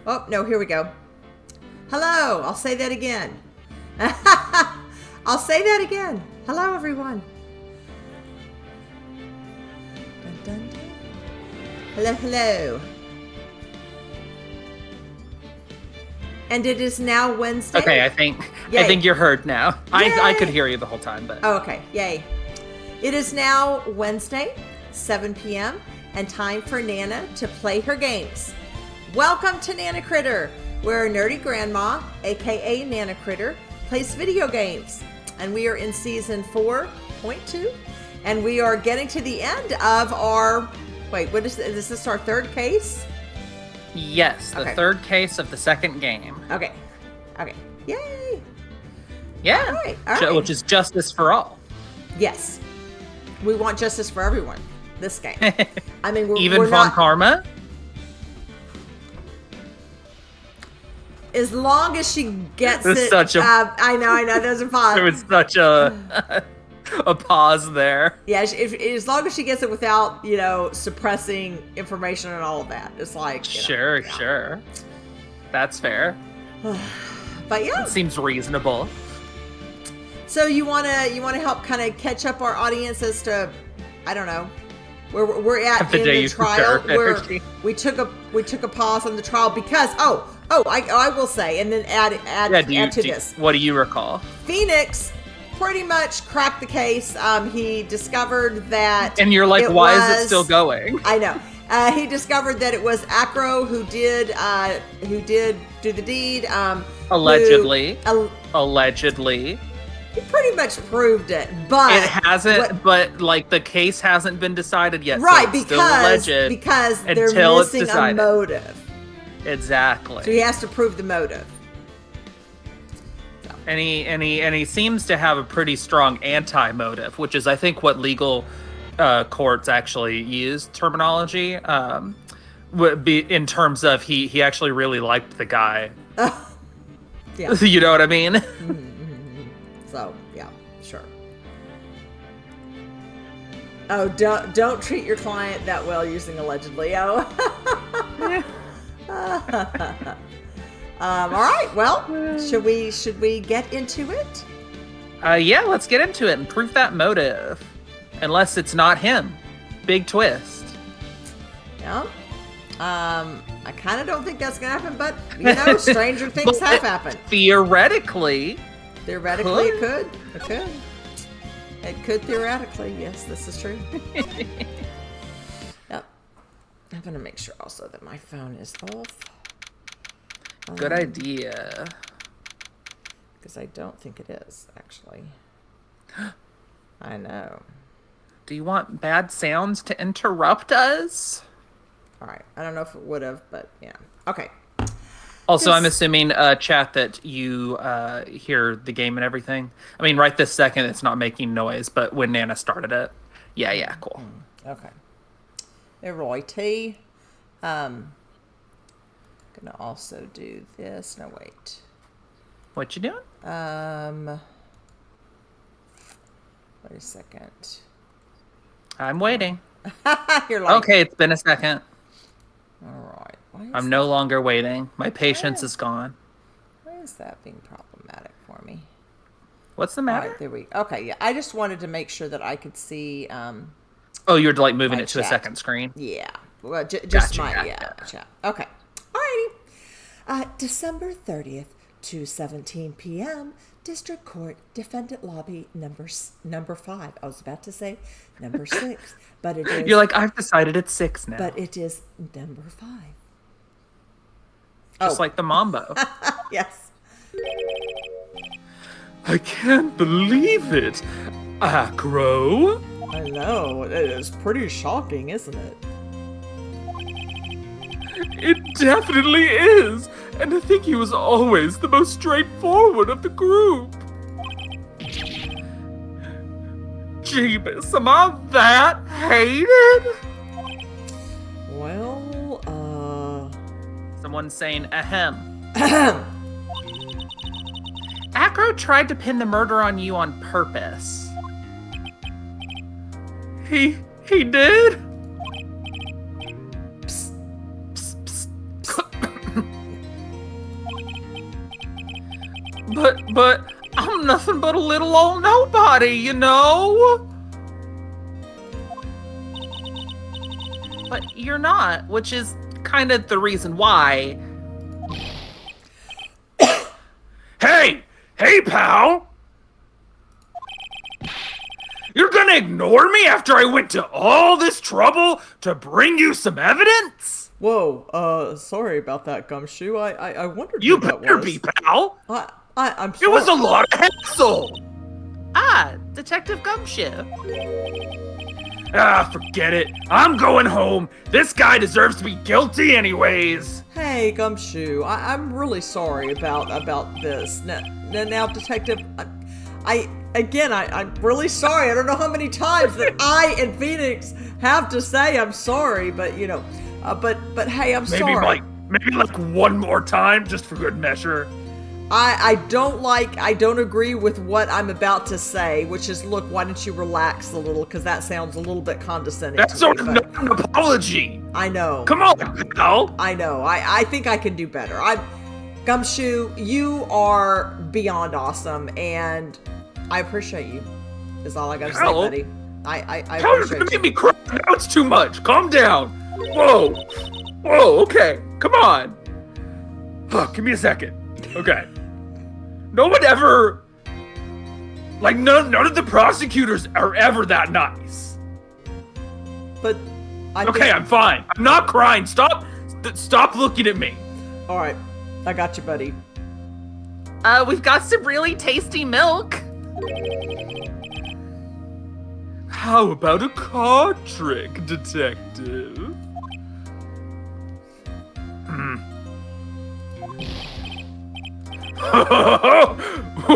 Oh, no, here we go. Hello, I'll say that again. I'll say that again. Hello, everyone. Dun, dun, dun. Hello, hello. And it is now Wednesday. Okay, I think you're heard now. I could hear you the whole time, but oh, okay, yay! It is now Wednesday, 7 p.m. and time for Nana to play her games. Welcome to NanaCritter, where a nerdy grandma, aka NanaCritter, plays video games, and we are in season 4.2, and we are getting to the end of our. Wait, what is this? Is this our third case? yes, the third case of the second game. Okay. Yay! Yeah, All right. Which is justice for all. Yes. We want justice for everyone. This game. I mean, Even we're Von not, Karma? as long as she gets There's it. such a- I know. There's a pause. There was such a pause there. Yeah, as long as she gets it without, suppressing information and all of that. It's like, Sure. That's fair. But yeah. It seems reasonable. So you wanna help kind of catch up our audience as to, I don't know, where we're at in the trial. Where we took a pause on the trial because I will say, and then add to this. What do you recall? Phoenix pretty much cracked the case. He discovered that, and you're like, why is it still going? I know. He discovered that it was Acro who did do the deed. Allegedly. Allegedly. He pretty much proved it, but it hasn't. But like the case hasn't been decided yet, right? So it's because still because they're missing a motive. Exactly. So he has to prove the motive. So. And he seems to have a pretty strong anti-motive, which is I think what legal courts actually use terminology. Would be in terms of he actually really liked the guy. Yeah. You know what I mean? So, yeah, sure. Oh, don't treat your client that well using allegedly. Oh. All right. Well, should we get into it? Yeah, let's get into it and prove that motive. Unless it's not him. Big twist. Yeah. I kind of don't think that's gonna happen, but stranger things have happened. Theoretically. Theoretically, it could. It could theoretically. Yes, this is true. Yep. I'm going to make sure also that my phone is off. Good idea. Because I don't think it is, actually. I know. Do you want bad sounds to interrupt us? All right. I don't know if it would have, but yeah. Okay. Also, I'm assuming, chat, that you hear the game and everything. I mean, right this second, it's not making noise, but when Nana started it, yeah, cool. Okay. Hey, Roy T. Gonna also do this. No, wait. What you doing? Wait a second. I'm waiting. You're like, okay, it's been a second. All right. I'm no longer waiting. My patience is gone. Why is that being problematic for me? What's the matter? All right, okay, yeah. I just wanted to make sure that I could see. Oh, you're like moving it to a second screen? Yeah. Well, just gotcha. chat. Okay. Alrighty. December 30th, 2:17 p.m. District Court, Defendant Lobby, number 5. I was about to say number 6, but it is. You're like, I've decided it's 6 now. But it is number 5. Just like the Mambo. Yes. I can't believe it. Acro? I know. It is pretty shocking, isn't it? It definitely is. And I think he was always the most straightforward of the group. Jeebus, am I that hated? Well, Someone's saying ahem. Acro tried to pin the murder on you on purpose. He did? Psst, psst, psst. But I'm nothing but a little old nobody, you know? But you're not, which is kind of the reason why. Hey, pal! You're gonna ignore me after I went to all this trouble to bring you some evidence? Whoa, sorry about that, Gumshoe. I wondered You who that better was. be, pal! I'm It sorry. was a lot of hassle! Detective Gumshoe. Forget it. I'm going home. This guy deserves to be guilty anyways. Hey, Gumshoe, I'm really sorry about this. Now, Detective, I'm really sorry. I don't know how many times that I and Phoenix have to say I'm sorry, but but hey, I'm sorry. Maybe like one more time, just for good measure. I don't agree with what I'm about to say, which is, look, why don't you relax a little, because that sounds a little bit condescending. That's sort of not an apology. I know. Come on, pal. I know. I think I can do better. Gumshoe, you are beyond awesome, and I appreciate you. Is all I gotta say, buddy. I How are you appreciate gonna you. make me cry? Now it's too much. Calm down. Whoa, okay. Come on. Give me a second. Okay. No one ever, like, none of the prosecutors are ever that nice. But Okay, I'm fine. I'm not crying. Stop looking at me. All right, I got you, buddy. We've got some really tasty milk. How about a card trick, detective?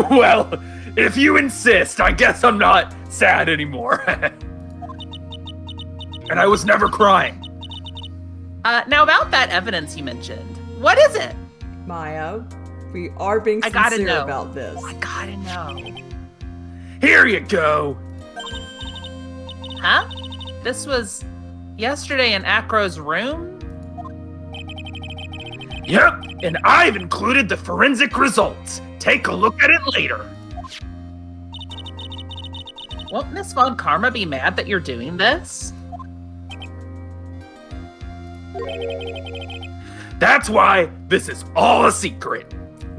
Well, if you insist, I guess I'm not sad anymore. And I was never crying. Now about that evidence you mentioned. What is it? Maya, we are being I gotta sincere know. about this. I gotta know. Here you go. Huh? This was yesterday in Acro's room? Yep, and I've included the forensic results. Take a look at it later. Won't Miss Von Karma be mad that you're doing this? That's why this is all a secret.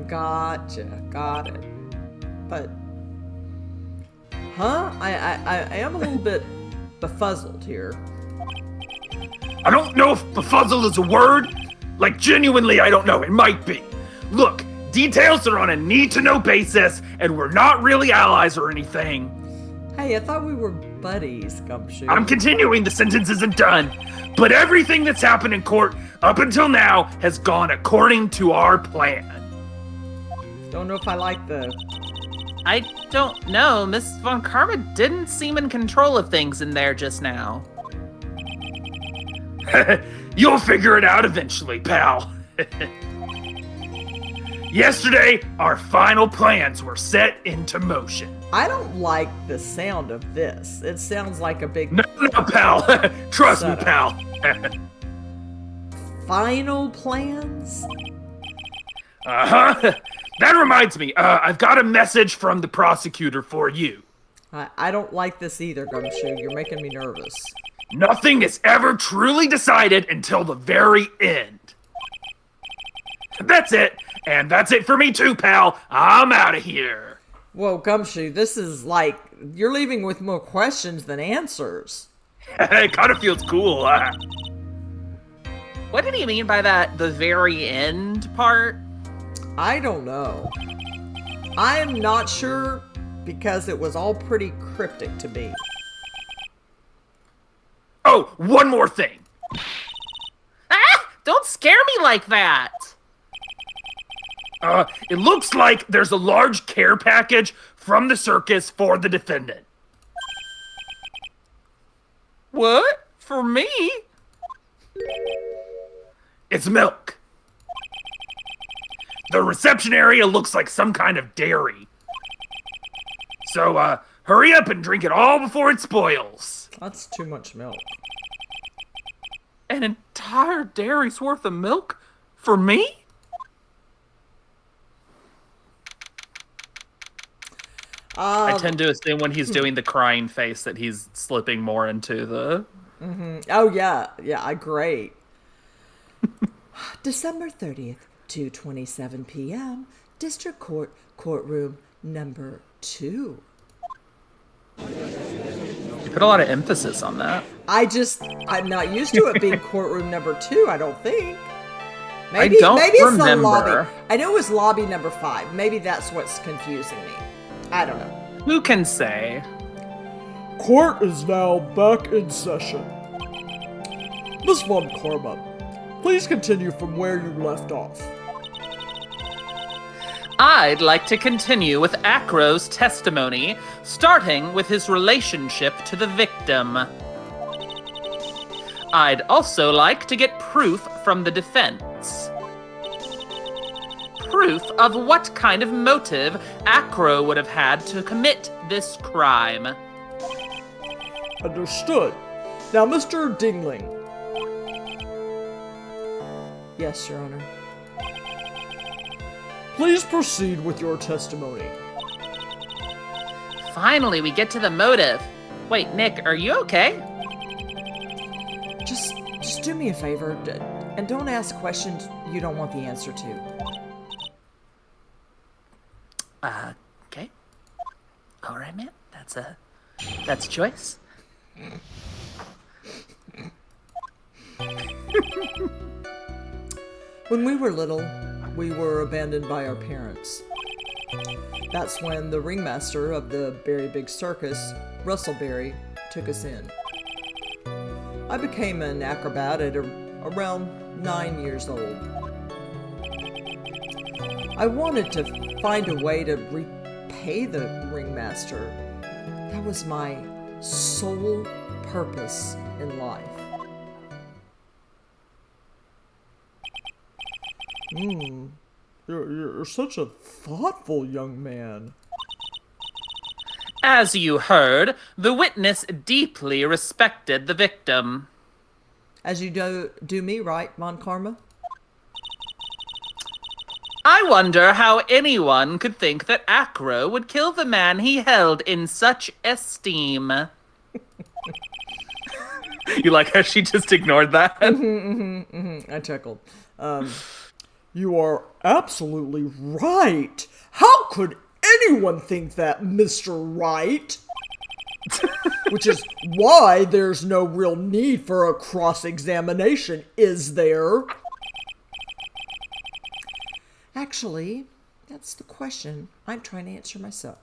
Gotcha, got it. But, I am a little bit befuzzled here. I don't know if befuzzled is a word. Like, genuinely, I don't know. It might be. Look, details are on a need-to-know basis, and we're not really allies or anything. Hey, I thought we were buddies, Gumshoe. I'm continuing, the sentence isn't done. But everything that's happened in court up until now has gone according to our plan. Don't know if I like the... I don't know. Miss Von Karma didn't seem in control of things in there just now. You'll figure it out eventually, pal. Yesterday, our final plans were set into motion. I don't like the sound of this. It sounds like a big No, pal. Trust me, Setup. pal. final plans. Uh-huh. That reminds me, I've got a message from the prosecutor for you. I don't like this either, Gumshoe. You're making me nervous. Nothing is ever truly decided until the very end. That's it. And that's it for me too, pal. I'm out of here. Whoa, Gumshoe, this is like, you're leaving with more questions than answers. It kind of feels cool. What did he mean by that, the very end part? I don't know. I'm not sure because it was all pretty cryptic to me. Oh, one more thing. Don't scare me like that! It looks like there's a large care package from the circus for the defendant. What? For me? It's milk. The reception area looks like some kind of dairy. So, hurry up and drink it all before it spoils. That's too much milk. An entire dairy's worth of milk? For me? I tend to assume when he's doing the crying face that he's slipping more into the... Oh, yeah. Yeah, great. December 30th, 2:27 p.m., District Court, Courtroom number 2. You put a lot of emphasis on that. I'm not used to it being courtroom number 2, I don't think. Maybe it's the lobby. I know it was lobby number 5. Maybe that's what's confusing me. I don't know. Who can say? Court is now back in session. Miss Von Karma, please continue from where you left off. I'd like to continue with Acro's testimony, starting with his relationship to the victim. I'd also like to get proof from the defense. Proof of what kind of motive Acro would have had to commit this crime. Understood. Now, Mr. Dingling. Yes, Your Honor. Please proceed with your testimony. Finally, we get to the motive. Wait, Nick, are you okay? Just do me a favor, and don't ask questions you don't want the answer to. Okay. All right, man. That's a choice. When we were little, we were abandoned by our parents. That's when the ringmaster of the Berry Big Circus, Russell Berry, took us in. I became an acrobat at around 9 years old. I wanted to find a way to repay the ringmaster. That was my sole purpose in life. You're such a thoughtful young man. As you heard, the witness deeply respected the victim. As you do me, right, Von Karma? I wonder how anyone could think that Acro would kill the man he held in such esteem. You like how she just ignored that? I chuckled. You are absolutely right. How could anyone think that, Mr. Wright? Which is why there's no real need for a cross-examination, is there? Actually, that's the question I'm trying to answer myself.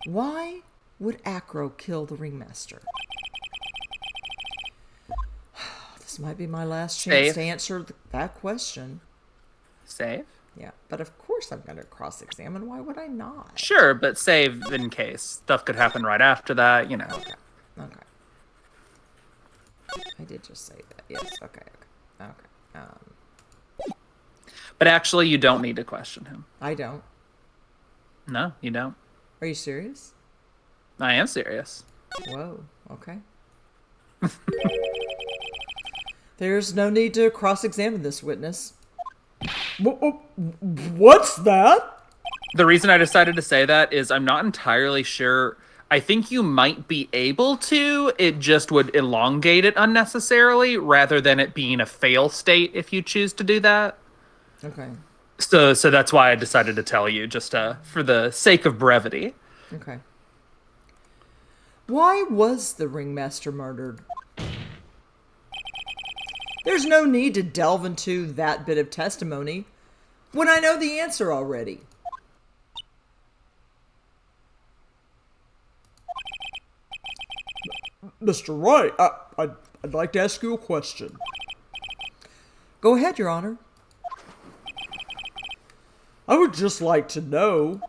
Why would Acro kill the ringmaster? This might be my last chance to answer that question. Save? Yeah, but of course I'm going to cross-examine. Why would I not? Sure, but save in case. Stuff could happen right after that, you know. Okay. I did just say that. Yes, okay. But actually, you don't need to question him. I don't. No, you don't. Are you serious? I am serious. Whoa, okay. There's no need to cross-examine this witness. What's that? The reason I decided to say that is I'm not entirely sure. I think you might be able to. It just would elongate it unnecessarily rather than it being a fail state if you choose to do that. Okay. So that's why I decided to tell you, just for the sake of brevity. Okay. Why was the ringmaster murdered? There's no need to delve into that bit of testimony when I know the answer already. Mr. Wright, I'd like to ask you a question. Go ahead, Your Honor. I would just like to know,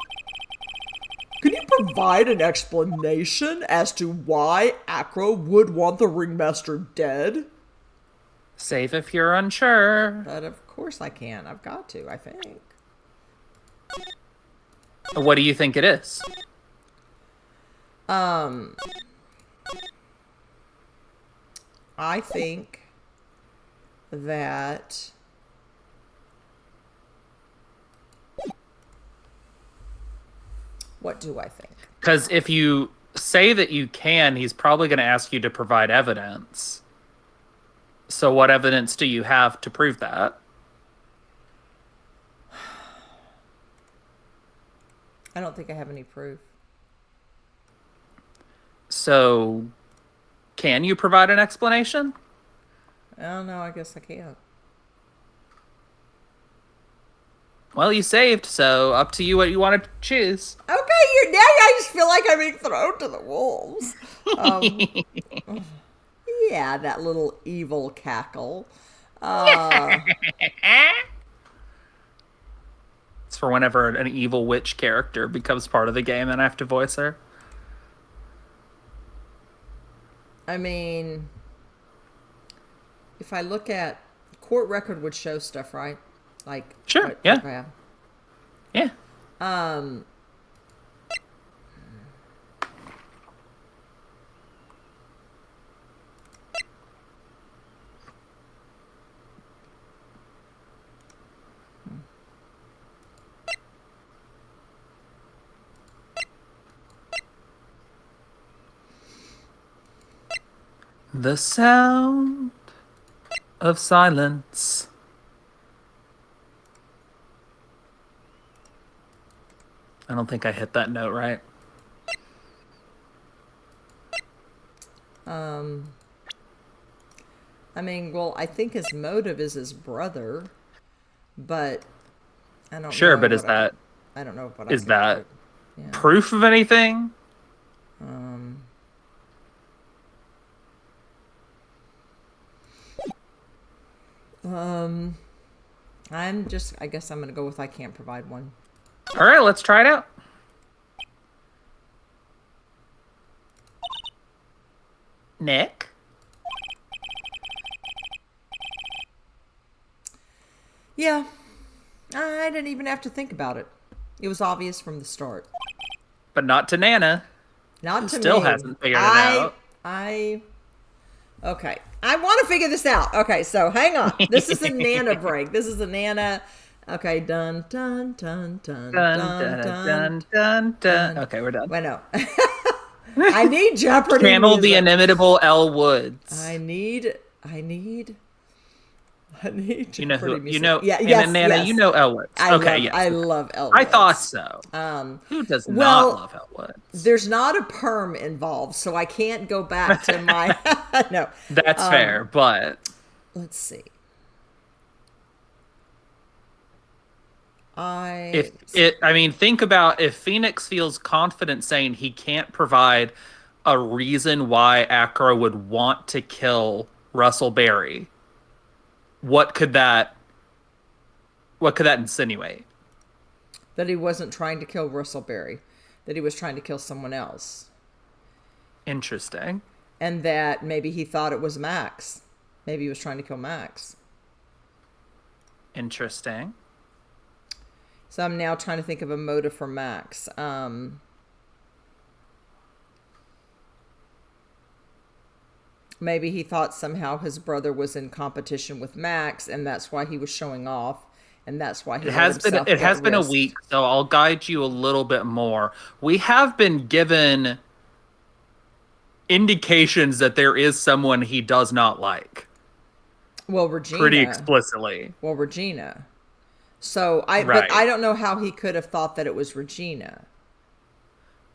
can you provide an explanation as to why Acro would want the ringmaster dead? Save if you're unsure. But of course I can. I've got to, I think. What do you think it is? I think that What do I think? Because if you say that you can, he's probably going to ask you to provide evidence. So what evidence do you have to prove that? I don't think I have any proof. So can you provide an explanation? I don't know. I guess I can't. Well, you saved, so up to you what you want to choose. Okay, now I just feel like I'm being thrown to the wolves. Yeah, that little evil cackle. It's for whenever an evil witch character becomes part of the game and I have to voice her. I mean, if I look at court record would show stuff, right? Like Sure, yeah. Yeah. The sound of silence. I don't think I hit that note right. I mean, well, I think his motive is his brother, but I don't know. Sure, but is that I don't know what is I that yeah. proof of anything? I guess I'm gonna go with I can't provide one. All right, let's try it out. Nick? Yeah, I didn't even have to think about it. It was obvious from the start. But not to Nana. Not who to still me. hasn't figured it out. Okay. I want to figure this out. Okay, so hang on. This is a Nana break. This is a Nana. Okay, dun dun dun dun dun dun dun dun. Okay, we're done. Well, no. I need Jeopardy. Channel the music. inimitable Elle Woods. I need You know Jeopardy who? music. You know? Yeah, and yes, then Nana, yes. you know Elle Woods. Okay, I yes. love Elle I Woods. thought so. Who does not love Elle Woods? There's not a perm involved, so I can't go back to my no. That's fair, but Let's see. think about if Phoenix feels confident saying he can't provide a reason why Acro would want to kill Russell Berry. What could that insinuate? That he wasn't trying to kill Russell Berry, that he was trying to kill someone else. Interesting. And that maybe he thought it was Max. Maybe he was trying to kill Max. Interesting. So I'm now trying to think of a motive for Max. Maybe he thought somehow his brother was in competition with Max, and that's why he was showing off, and that's why he It has been a week, so I'll guide you a little bit more. We have been given indications that there is someone he does not like. Well, Regina. Pretty explicitly. Well, Regina. So Right. But I don't know how he could have thought that it was Regina.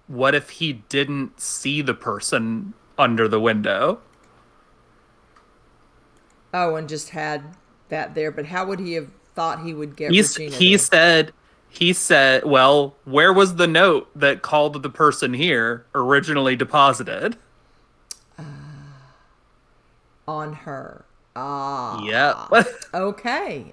What if he didn't see the person under the window? Oh, and just had that there. But how would he have thought he would get Regina? He said, well, where was the note that called the person here originally deposited? On her. Yep. Okay.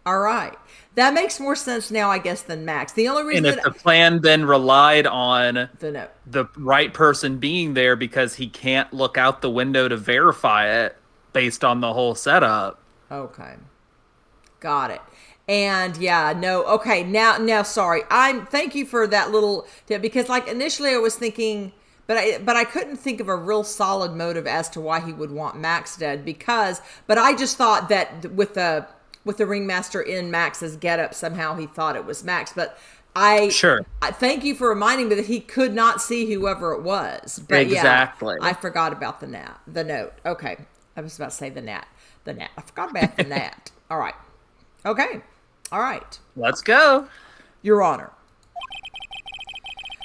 All right. That makes more sense now, I guess, than Max. The only reason And if the plan then relied on the note, the right person being there because he can't look out the window to verify it based on the whole setup. Okay. Got it. And yeah, no, okay, now sorry. Thank you for that little tip, because like initially I was thinking, but I couldn't think of a real solid motive as to why he would want Max dead, but I just thought that with the Ringmaster in Max's getup, somehow he thought it was Max. But Sure. I thank you for reminding me that he could not see whoever it was. But Exactly. yeah, I forgot about the note. Okay. I was about to say the gnat. I forgot about the gnat. All right. Okay. All right. Let's go. Your Honor.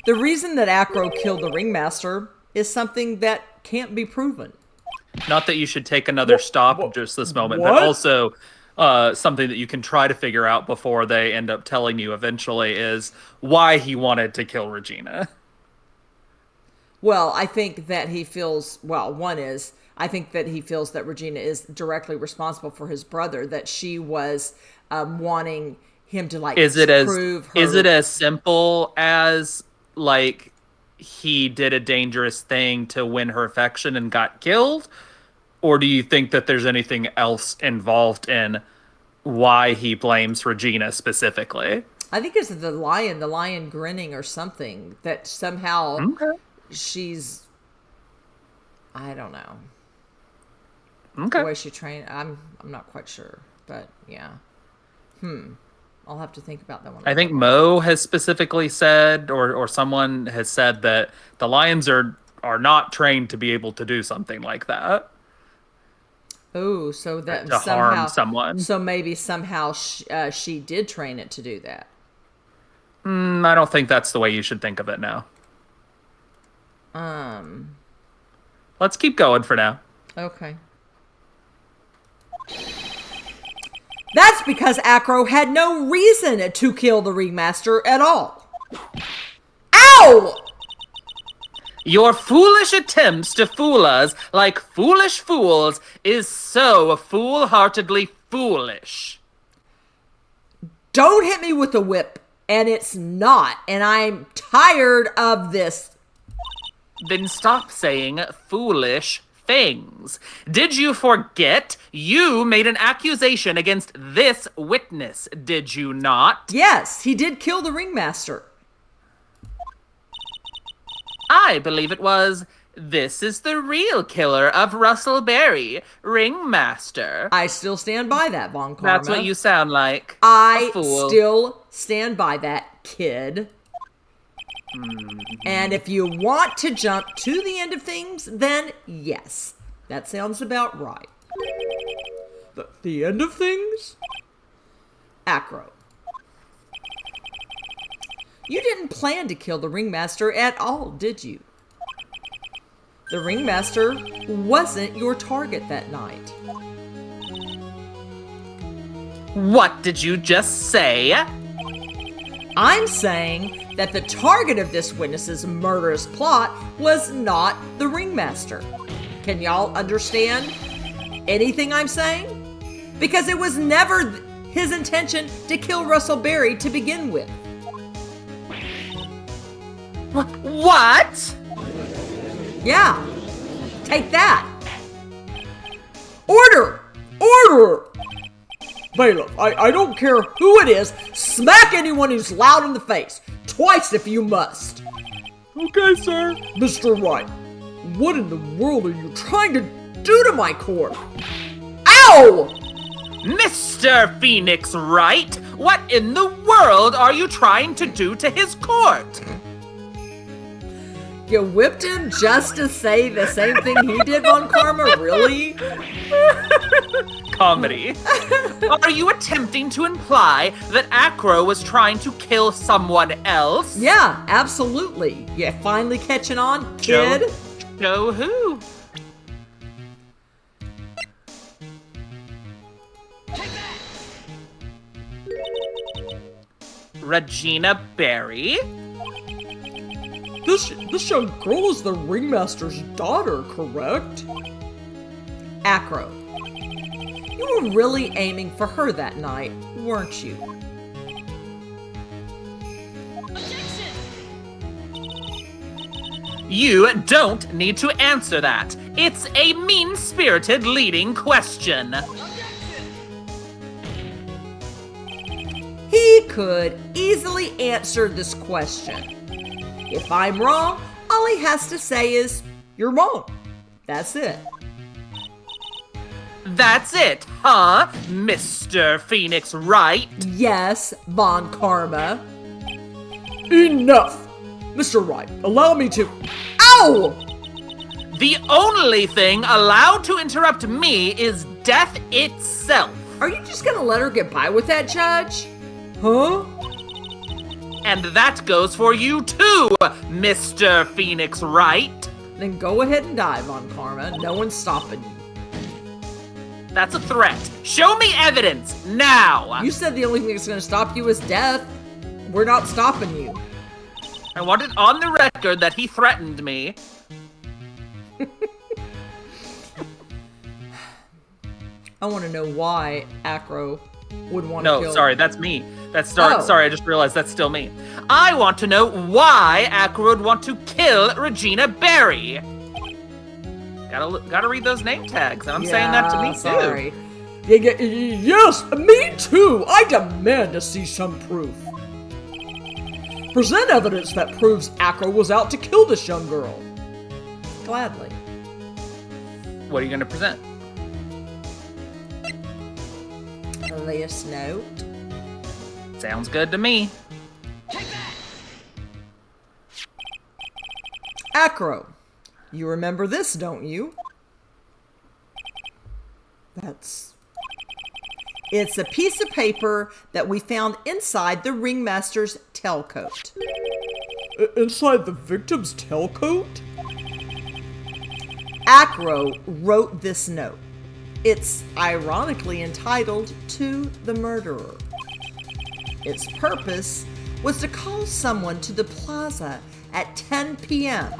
The reason that Acro killed the Ringmaster is something that can't be proven. Not that you should take another stop just this moment, what? but also something that you can try to figure out before they end up telling you eventually is why he wanted to kill Regina. Well, I think that he feels, I think that he feels that Regina is directly responsible for his brother, that she was wanting him to prove her. Is it as simple as like he did a dangerous thing to win her affection and got killed? Or do you think that there's anything else involved in why he blames Regina specifically? I think it's the lion grinning or something, that somehow she's, I don't know. Okay. The way she trained, I'm not quite sure, but yeah. I'll have to think about that one. I think Mo has specifically said, or someone has said that the lions are not trained to be able to do something like that. Oh, so that To somehow harm someone. So maybe somehow she did train it to do that. I don't think that's the way you should think of it now. Let's keep going for now. Okay. That's because Acro had no reason to kill the Ringmaster at all. Ow! Your foolish attempts to fool us like foolish fools is so foolhardily foolish. Don't hit me with the whip, and it's not, and I'm tired of this. Then stop saying foolish things. Did you forget you made an accusation against this witness, did you not? Yes, he did kill the Ringmaster. I believe it was, this is the real killer of Russell Berry, Ringmaster. I still stand by that, Von Karma. That's what you sound like. I A fool. still stand by that, kid. And if you want to jump to the end of things, then yes, that sounds about right. The end of things? Acro. You didn't plan to kill the Ringmaster at all, did you? The Ringmaster wasn't your target that night. What did you just say? I'm saying that the target of this witness's murderous plot was not the Ringmaster. Can y'all understand anything I'm saying? Because it was never his intention to kill Russell Berry to begin with. What? Yeah, take that. Order! Order! Bailiff, I don't care who it is, smack anyone who's loud in the face. Twice if you must. Okay, sir. Mr. Wright, what in the world are you trying to do to my court? Ow! Mr. Phoenix Wright, what in the world are you trying to do to his court? You whipped him just to say the same thing he did on Karma? Really? Comedy. Are you attempting to imply that Acro was trying to kill someone else? Yeah, absolutely. You finally catching on, kid? Show who? Regina Berry? This young girl is the Ringmaster's daughter, correct? Acro. You were really aiming for her that night, weren't you? You don't need to answer that. It's a mean-spirited leading question. He could easily answer this question. If I'm wrong, all he has to say is, you're wrong. That's it. That's it, huh, Mr. Phoenix Wright? Yes, Von Karma. Enough! Mr. Wright, allow me to... Ow! The only thing allowed to interrupt me is death itself. Are you just gonna let her get by with that, Judge? Huh? And that goes for you too, Mr. Phoenix Wright. Then go ahead and dive on Karma. No one's stopping you. That's a threat. Show me evidence, now! You said the only thing that's gonna stop you is death. We're not stopping you. I want it on the record that he threatened me. I want to know why Acro would want to kill... No, sorry, that's me. Oh. Sorry, I just realized that's still me. I want to know why Acro would want to kill Regina Berry. Gotta read those name tags, and I'm saying that to me sorry. too. Yes, me too! I demand to see some proof. Present evidence that proves Acro was out to kill this young girl. Gladly. What are you gonna present? This note. Sounds good to me. Acro, you remember this, don't you? It's a piece of paper that we found inside the Ringmaster's tailcoat. Inside the victim's tailcoat? Acro wrote this note. It's ironically entitled To the Murderer. Its purpose was to call someone to the plaza at 10 p.m.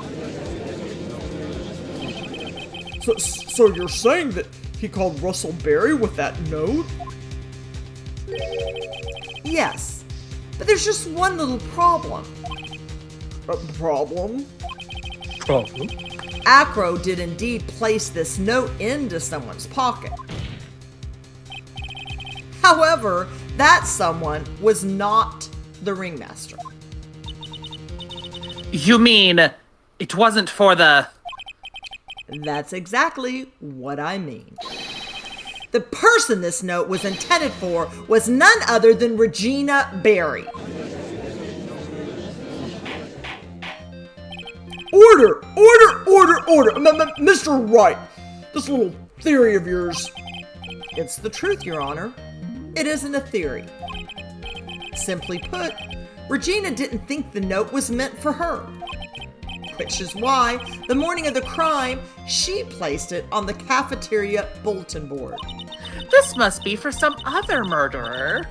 So you're saying that he called Russell Berry with that note? Yes, but there's just one little problem. Problem? Acro did indeed place this note into someone's pocket. However, that someone was not the Ringmaster. You mean it wasn't for the... That's exactly what I mean. The person this note was intended for was none other than Regina Berry. Order! Mr. Wright, this little theory of yours... It's the truth, Your Honor. It isn't a theory. Simply put, Regina didn't think the note was meant for her. Which is why, the morning of the crime, she placed it on the cafeteria bulletin board. This must be for some other murderer.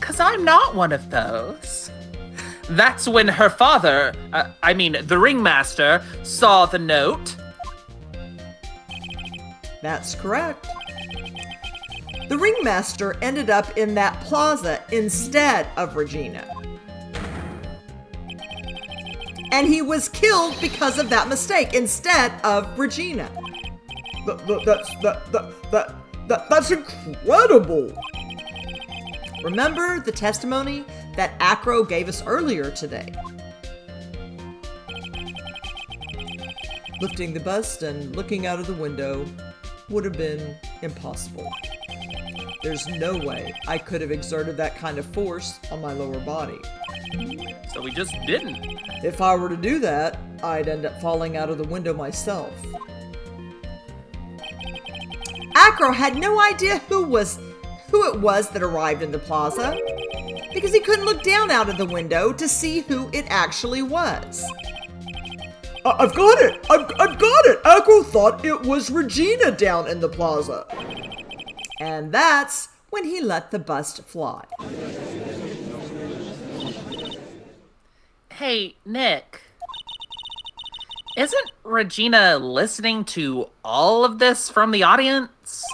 'Cause I'm not one of those. That's when her father, the Ringmaster, saw the note. That's correct. The Ringmaster ended up in that plaza instead of Regina. And he was killed because of that mistake instead of Regina. That's incredible! Remember the testimony that Acro gave us earlier today? Lifting the bust and looking out of the window would have been impossible. There's no way I could have exerted that kind of force on my lower body. So we just didn't. If I were to do that, I'd end up falling out of the window myself. Acro had no idea who it was that arrived in the plaza, because he couldn't look down out of the window to see who it actually was. I've got it! I've got it! Acro thought it was Regina down in the plaza. And that's when he let the bust fly. Hey, Nick. Isn't Regina listening to all of this from the audience?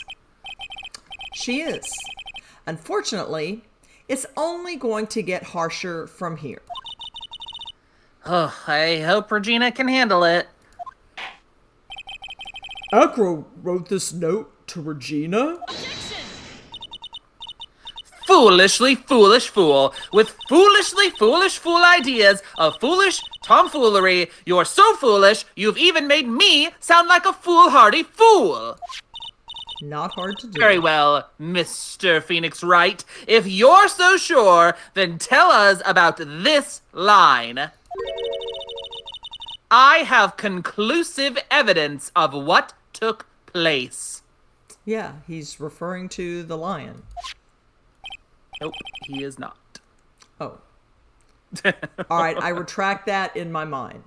She is. Unfortunately, it's only going to get harsher from here. Oh, I hope Regina can handle it. Acro wrote this note to Regina? Foolishly foolish fool, with foolishly foolish fool ideas of foolish tomfoolery. You're so foolish, you've even made me sound like a foolhardy fool. Not hard to do. Very well, Mr. Phoenix Wright. If you're so sure, then tell us about this line. I have conclusive evidence of what took place. Yeah, he's referring to the lion. Nope, he is not. Oh. All right, I retract that in my mind.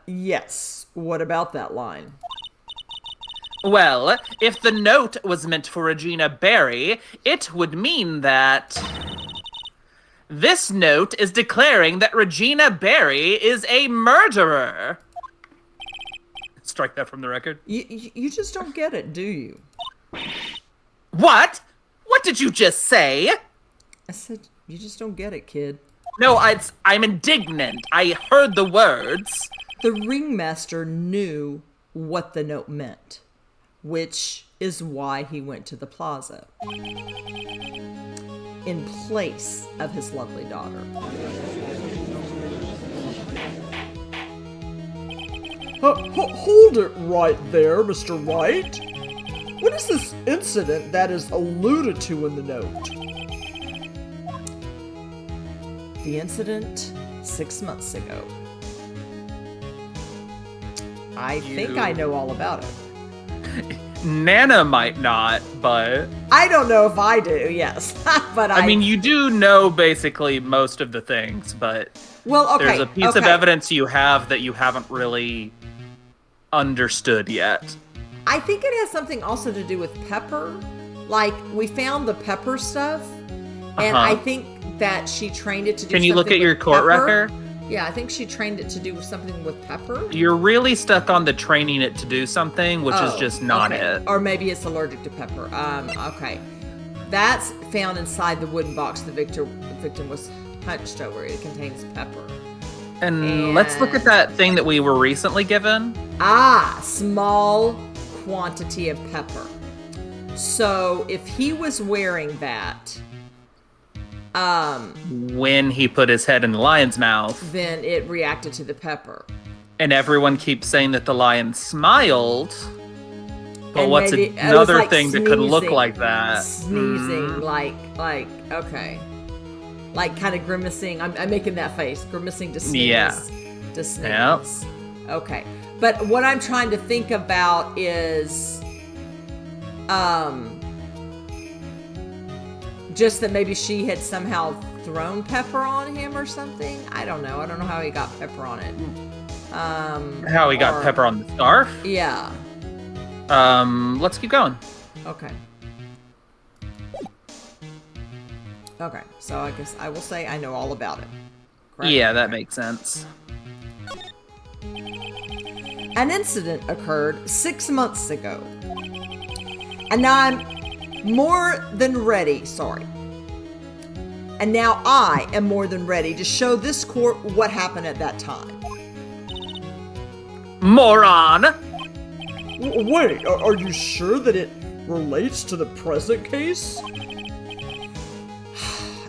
Yes. What about that line? Well, if the note was meant for Regina Berry, it would mean that this note is declaring that Regina Berry is a murderer. Strike that from the record. You just don't get it, do you? What? What did you just say? I said, you just don't get it, kid. No, I'm indignant. I heard the words. The ringmaster knew what the note meant, which is why he went to the plaza in place of his lovely daughter. Hold it right there, Mr. Wright. What is this incident that is alluded to in the note? The incident 6 months ago. I think I know all about it. Nana might not, but... I don't know if I do, yes. But I mean, you do know basically most of the things, but... Well, okay. There's a piece of evidence you have that you haven't really understood yet. I think it has something also to do with Pepper. Like, we found the Pepper stuff, and I think that she trained it to do something. Can you look at your court record? Yeah, I think she trained it to do something with Pepper. You're really stuck on the training it to do something, which is just not it. Or maybe it's allergic to pepper. Okay. That's found inside the wooden box the victim was hunched over. It contains pepper. And let's look at that thing that we were recently given. Small quantity of pepper. So if he was wearing that, when he put his head in the lion's mouth, then it reacted to the pepper. And everyone keeps saying that the lion smiled. But And what's maybe- another like thing that could look sneezing. like that? Sneezing, okay. Like kind of grimacing. I'm making that face. Grimacing to sneeze. Yeah. To sneeze. Yep. Okay. But what I'm trying to think about is, just that maybe she had somehow thrown pepper on him or something. I don't know. I don't know how he got pepper on it. How he got pepper on the scarf? Yeah. Let's keep going. Okay. Okay. So I guess I will say I know all about it. Correct? Yeah, that makes sense. An incident occurred 6 months ago. And now I'm more than ready, And now I am more than ready to show this court what happened at that time. Moron! Wait, are you sure that it relates to the present case?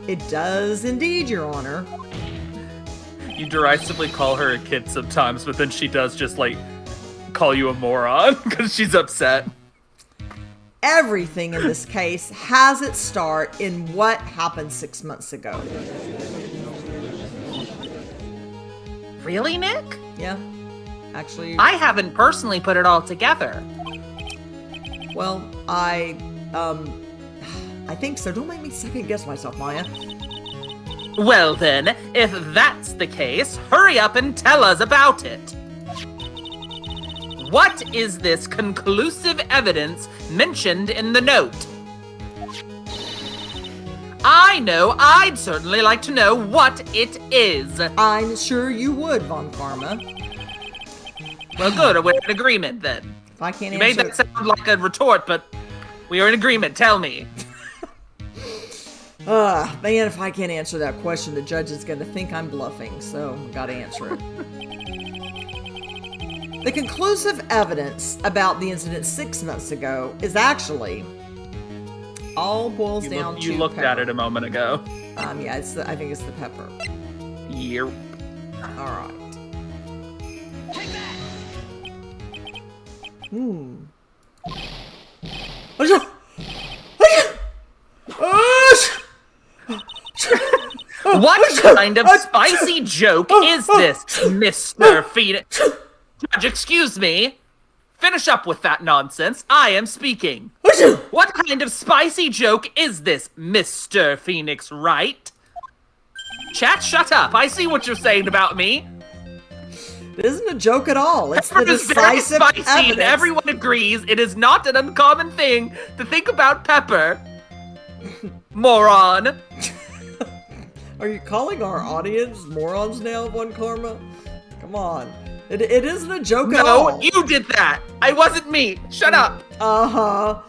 It does indeed, Your Honor. You derisively call her a kid sometimes, but then she does just, like, call you a moron because she's upset. Everything in this case has its start in what happened 6 months ago. Really, Nick? Yeah, actually. I haven't personally put it all together. Well, I think so. Don't make me second guess myself, Maya. Well then, if that's the case, hurry up and tell us about it. What is this conclusive evidence mentioned in the note? I know I'd certainly like to know what it is. I'm sure you would, Von Karma. Well, good, we're in agreement then. If I can't You made answer that sound like a retort, but we are in agreement. Tell me. man, if I can't answer that question, the judge is going to think I'm bluffing, so gotta answer it. The conclusive evidence about the incident 6 months ago is actually all boils down to You looked pepper. at it a moment ago. Yeah, I think it's the pepper. Yep. All right. What kind of spicy joke is this, Mr. Phoenix? Judge, excuse me. Finish up with that nonsense. I am speaking. What kind of spicy joke is this, Mr. Phoenix Wright? Chat, shut up. I see what you're saying about me. It isn't a joke at all. It's the Pepper is very decisive spicy, evidence. and everyone agrees it is not an uncommon thing to think about pepper. Moron. Are you calling our audience morons now, Juan Karma? Come on. It isn't a joke at all. No, you did that. I wasn't me. Shut up. Uh-huh.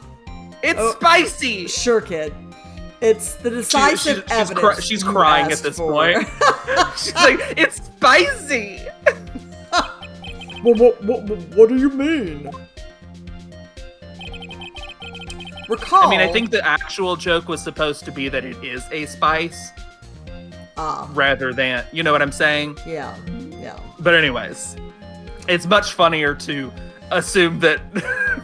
It's spicy. Sure, kid. It's the decisive evidence. She's you crying at asked this for. point. She's like, it's spicy. What do you mean? Recall. I mean, I think the actual joke was supposed to be that it is a spice. Rather than, you know what I'm saying? Yeah. But anyways, it's much funnier to assume that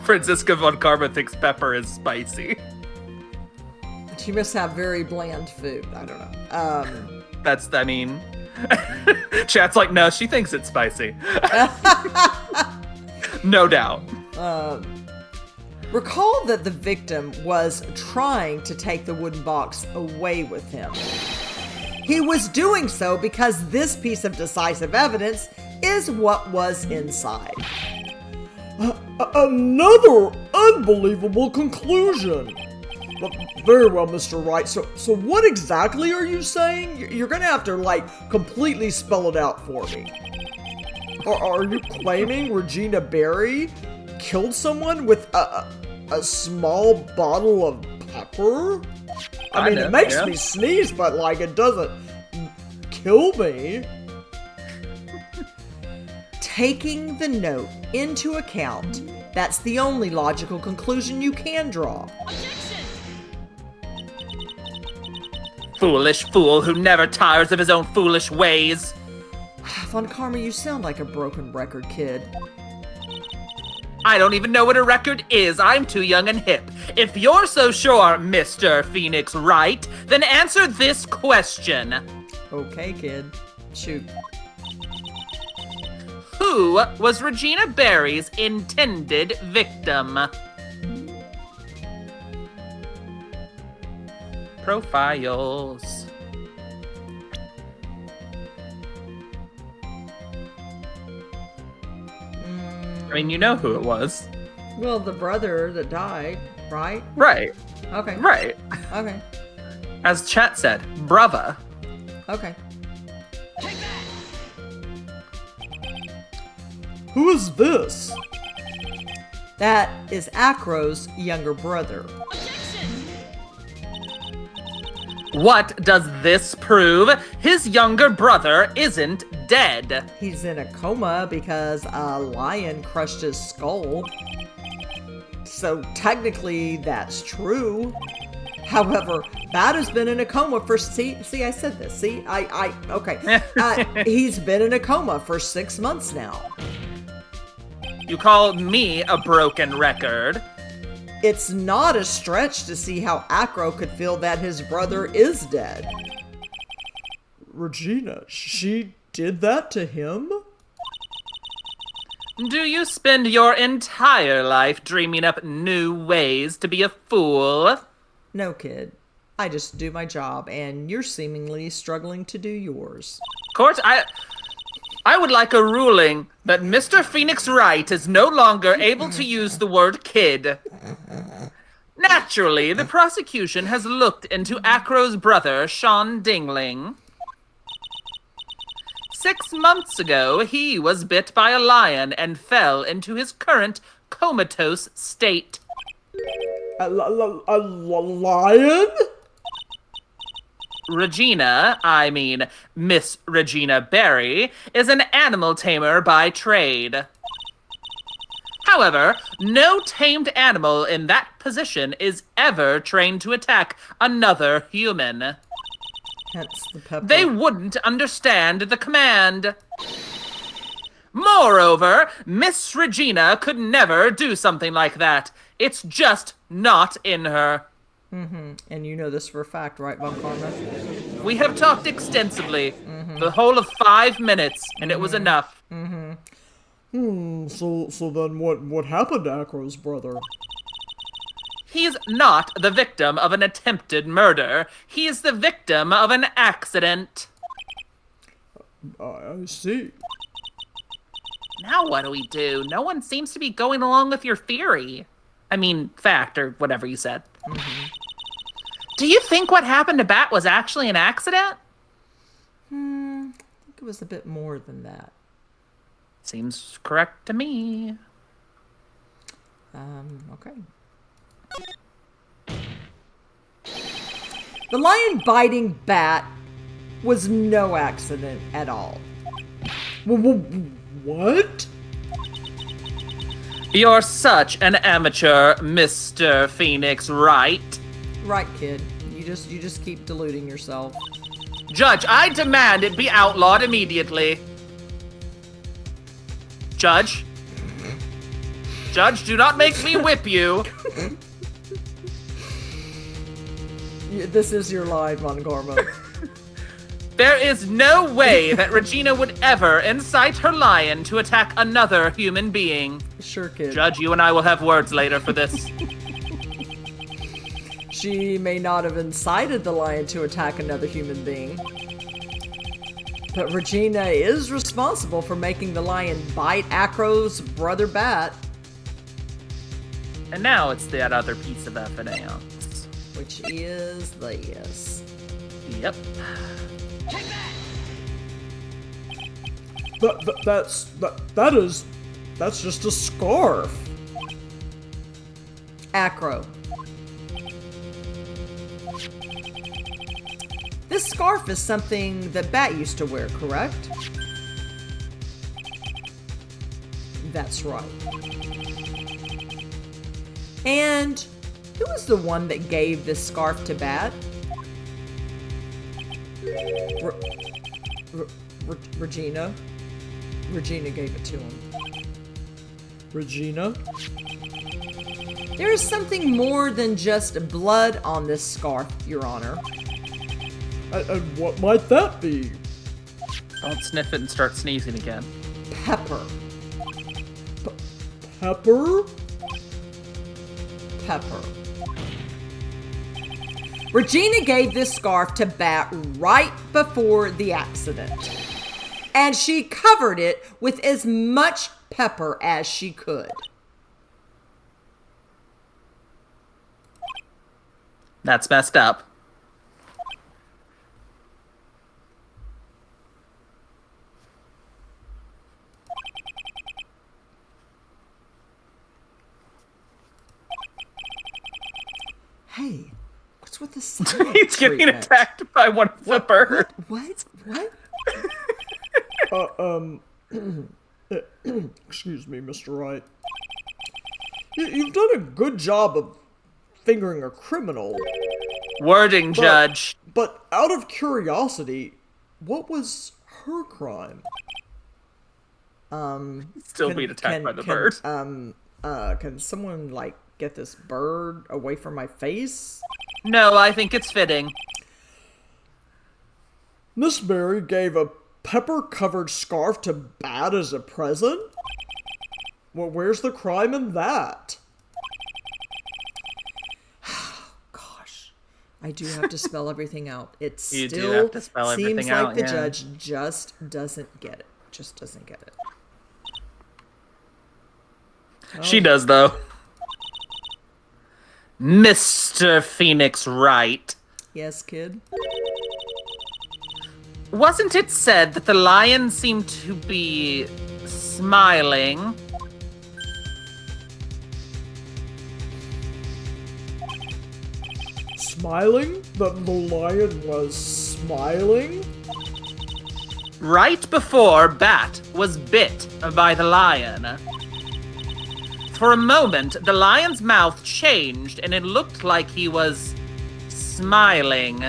Francisca von Karma thinks pepper is spicy. She must have very bland food. I don't know. Chat's like, no, she thinks it's spicy. No doubt. Recall that the victim was trying to take the wooden box away with him. He was doing so because this piece of decisive evidence is what was inside. Another unbelievable conclusion. Very well, Mr. Wright. So what exactly are you saying? You're gonna have to, completely spell it out for me. Are you claiming Regina Berry killed someone with a small bottle of pepper? I mean, it makes me sneeze, but, it doesn't kill me. Taking the note into account, that's the only logical conclusion you can draw. Foolish fool who never tires of his own foolish ways. Von Karma, you sound like a broken record, kid. I don't even know what a record is. I'm too young and hip. If you're so sure, Mr. Phoenix Wright, then answer this question. Okay, kid. Shoot. Who was Regina Berry's intended victim? Profiles. I mean, you know who it was. Well, the brother that died, right? Right. Okay. Right. Okay. As chat said, brava. Okay. Who is this? That is Acro's younger brother. What does this prove? His younger brother isn't dead. He's in a coma because a lion crushed his skull. So technically that's true. However, Bat has been in a coma for, see, I said this. See, okay. He's been in a coma for 6 months now. You call me a broken record. It's not a stretch to see how Acro could feel that his brother is dead. Regina, she did that to him? Do you spend your entire life dreaming up new ways to be a fool? No, kid. I just do my job, and you're seemingly struggling to do yours. Court, I would like a ruling that Mr. Phoenix Wright is no longer able to use the word kid. Naturally, the prosecution has looked into Acro's brother, Sean Dingling. 6 months ago, he was bit by a lion and fell into his current comatose state. A lion? Regina, I mean Miss Regina Berry, is an animal tamer by trade. However, no tamed animal in that position is ever trained to attack another human. Hence the pepper. They wouldn't understand the command. Moreover, Miss Regina could never do something like that. It's just not in her. And you know this for a fact, right, Von Karma? We have talked extensively, the whole of 5 minutes, and it was enough. So then what happened to Acro's brother? He's not the victim of an attempted murder. He's the victim of an accident. I see. Now what do we do? No one seems to be going along with your theory. I mean, fact, or whatever you said. Do you think what happened to Bat was actually an accident? I think it was a bit more than that. Seems correct to me. Okay. The lion biting Bat was no accident at all. What? You're such an amateur, Mr. Phoenix, right? Right, kid. You just keep deluding yourself. Judge, I demand it be outlawed immediately. Judge? Judge, do not make me whip you. This is your line, Von Karma. There is no way that Regina would ever incite her lion to attack another human being. Sure, kid. Judge, you and I will have words later for this. She may not have incited the lion to attack another human being, but Regina is responsible for making the lion bite Acro's brother Bat, And now it's that other piece of evidence. which is this. Yep. That's just a scarf. Acro. This scarf is something that Bat used to wear, correct? That's right. And who was the one that gave this scarf to Bat? Regina. Regina gave it to him. Regina? There is something more than just blood on this scarf, Your Honor. And what might that be? Don't sniff it and start sneezing again. Pepper. Pepper? Pepper. Regina gave this scarf to Bat right before the accident. And she covered it with as much pepper as she could. That's messed up. Hey, what's with the silent He's getting treatment? attacked by one of the birds. What? Excuse me, Mr. Wright. You've done a good job of fingering a criminal. Wording, Judge. But out of curiosity, what was her crime? Still being attacked by the bird. Can someone, like, get this bird away from my face? No, I think it's fitting. Miss Berry gave a pepper-covered scarf to Bat as a present? Well, where's the crime in that? Gosh, I do have to spell everything out. It You do still have to spell seems everything like out, the yeah. judge just doesn't get it. Just doesn't get it. She does, though. Mr. Phoenix Wright. Yes, kid? Wasn't it said that the lion seemed to be smiling? Smiling? That the lion was smiling? Right before Bat was bit by the lion. For a moment, the lion's mouth changed and it looked like he was smiling.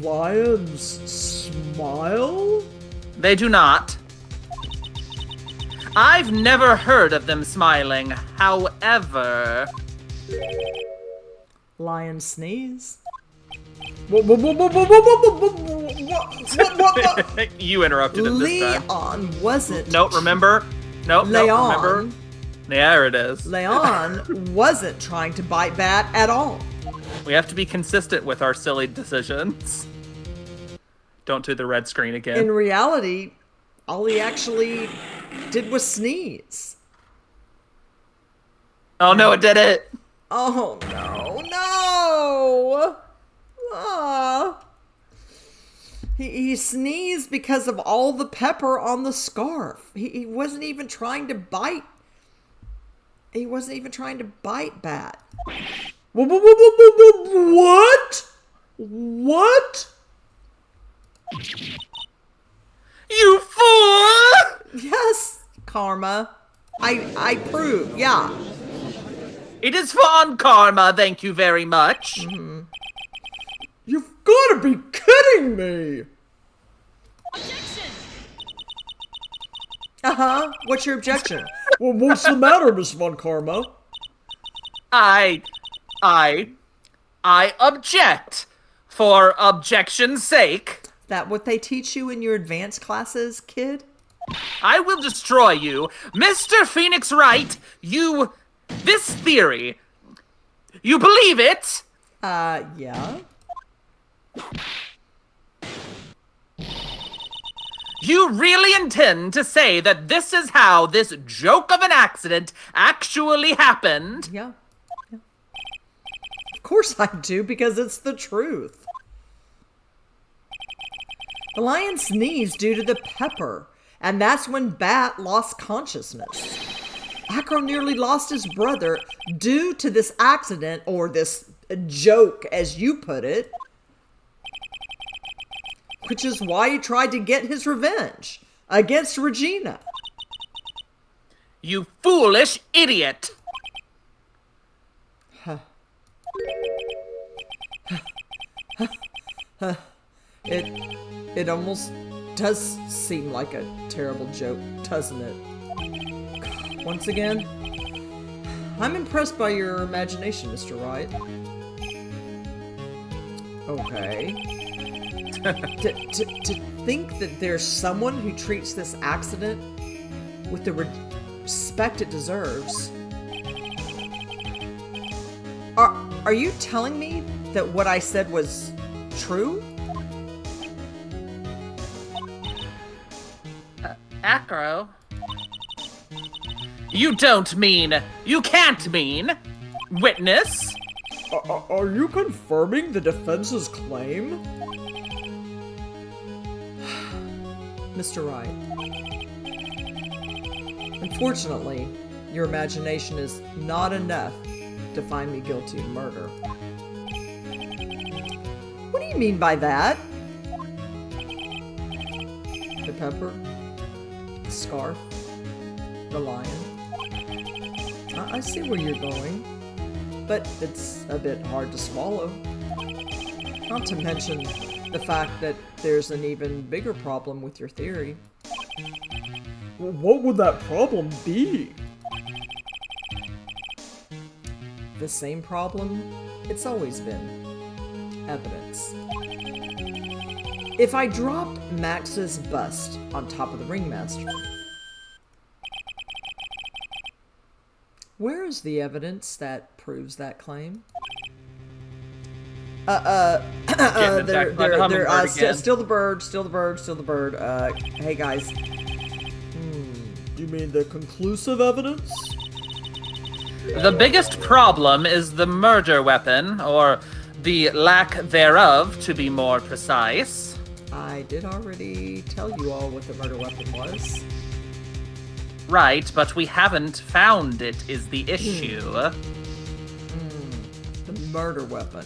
Lions smile? They do not. I've never heard of them smiling. However... Lion sneeze. You interrupted him this time. Leon wasn't. Nope, remember? Nope, remember? There it is. Leon wasn't trying to bite Bat at all. We have to be consistent with our silly decisions. Don't do the red screen again. In reality, all he actually did was sneeze. Oh no, it did it! Oh no! He sneezed because of all the pepper on the scarf. He wasn't even trying to bite. He wasn't even trying to bite Bat. What? What? You fool! Yes, Karma. I prove, yeah. It is fun, Karma, thank you very much. Mm-hmm. You've got to be kidding me! Objection! Uh-huh. What's your objection? Well, what's the matter, Miss Von Karma? I object for objection's sake. That what they teach you in your advanced classes, kid? I will destroy you. Mr. Phoenix Wright, this theory, you believe it? Yeah. You really intend to say that this is how this joke of an accident actually happened? Yeah. Of course I do, because it's the truth. The lion sneezed due to the pepper, and that's when Bat lost consciousness. Acro nearly lost his brother due to this accident, or this joke, as you put it, which is why he tried to get his revenge against Regina. You foolish idiot! It almost does seem like a terrible joke, doesn't it? Once again, I'm impressed by your imagination, Mr. Wright. Okay. To think that there's someone who treats this accident with the respect it deserves. Are you telling me that what I said was true? Acro? You can't mean, witness? Are you confirming the defense's claim? Mr. Wright. Unfortunately, your imagination is not enough to find me guilty of murder. What do you mean by that? The pepper? The scarf? The lion? I see where you're going, but it's a bit hard to swallow. Not to mention the fact that there's an even bigger problem with your theory. Well, what would that problem be? The same problem it's always been. Evidence. If I dropped Max's bust on top of the Ringmaster, where is the evidence that proves that claim? Still the bird. Hey guys. You mean the conclusive evidence? The biggest problem is the murder weapon, or the lack thereof, to be more precise. I did already tell you all what the murder weapon was. Right, but we haven't found it, is the issue. The murder weapon.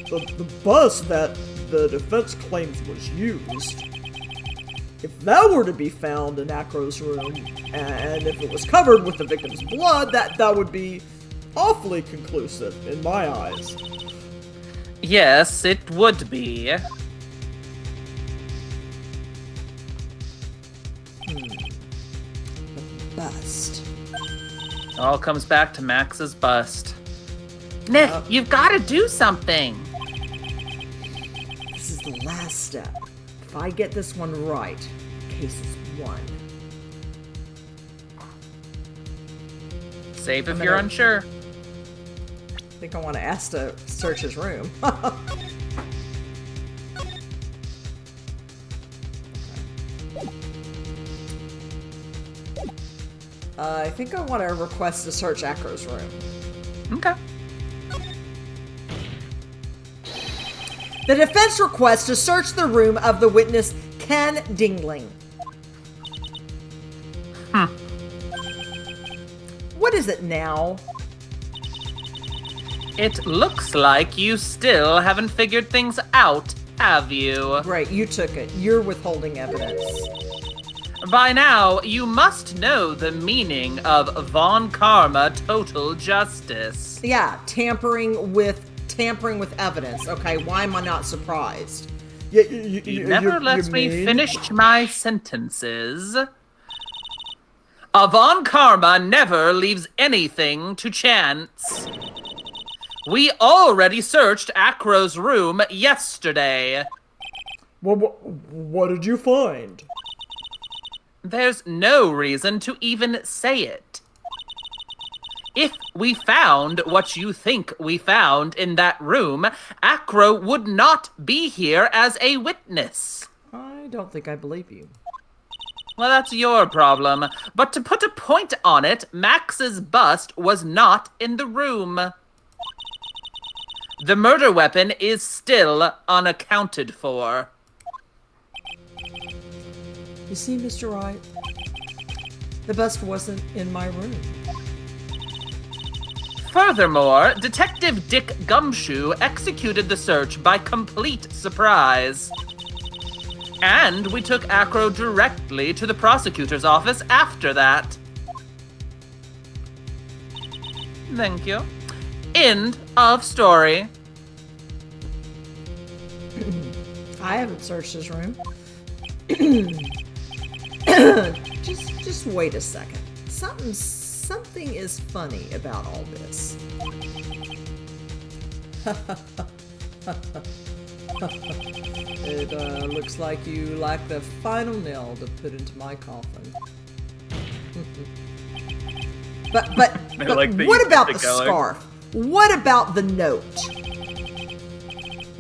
The bus that the defense claims was used. If that were to be found in Acro's room, and if it was covered with the victim's blood, that would be awfully conclusive in my eyes. Yes, it would be. bust. It all comes back to Max's bust. Nick, you've got to do something. This is the last step. If I get this one right, case is won. Save if you're unsure. I think I want to ask to search his room. I think I want to request to search Acro's room. Okay. The defense requests to search the room of the witness Ken Dingling. What is it now? It looks like you still haven't figured things out, have you? Great, you took it. You're withholding evidence. By now, you must know the meaning of Von Karma total justice. Yeah, tampering with evidence. Okay, why am I not surprised? You never lets me finish my sentences. A Von Karma never leaves anything to chance. We already searched Acro's room yesterday. What did you find? There's no reason to even say it. If we found what you think we found in that room, Acro would not be here as a witness. I don't think I believe you. Well, that's your problem. But to put a point on it, Max's bust was not in the room. The murder weapon is still unaccounted for. You see, Mr. Wright, the bust wasn't in my room. Furthermore, Detective Dick Gumshoe executed the search by complete surprise. And we took Acro directly to the prosecutor's office after that. Thank you. End of story. I haven't searched his room. Just wait a second. Something is funny about all this. It looks like you lack the final nail to put into my coffin. but like that what you about kept the it going. scarf? What about the note?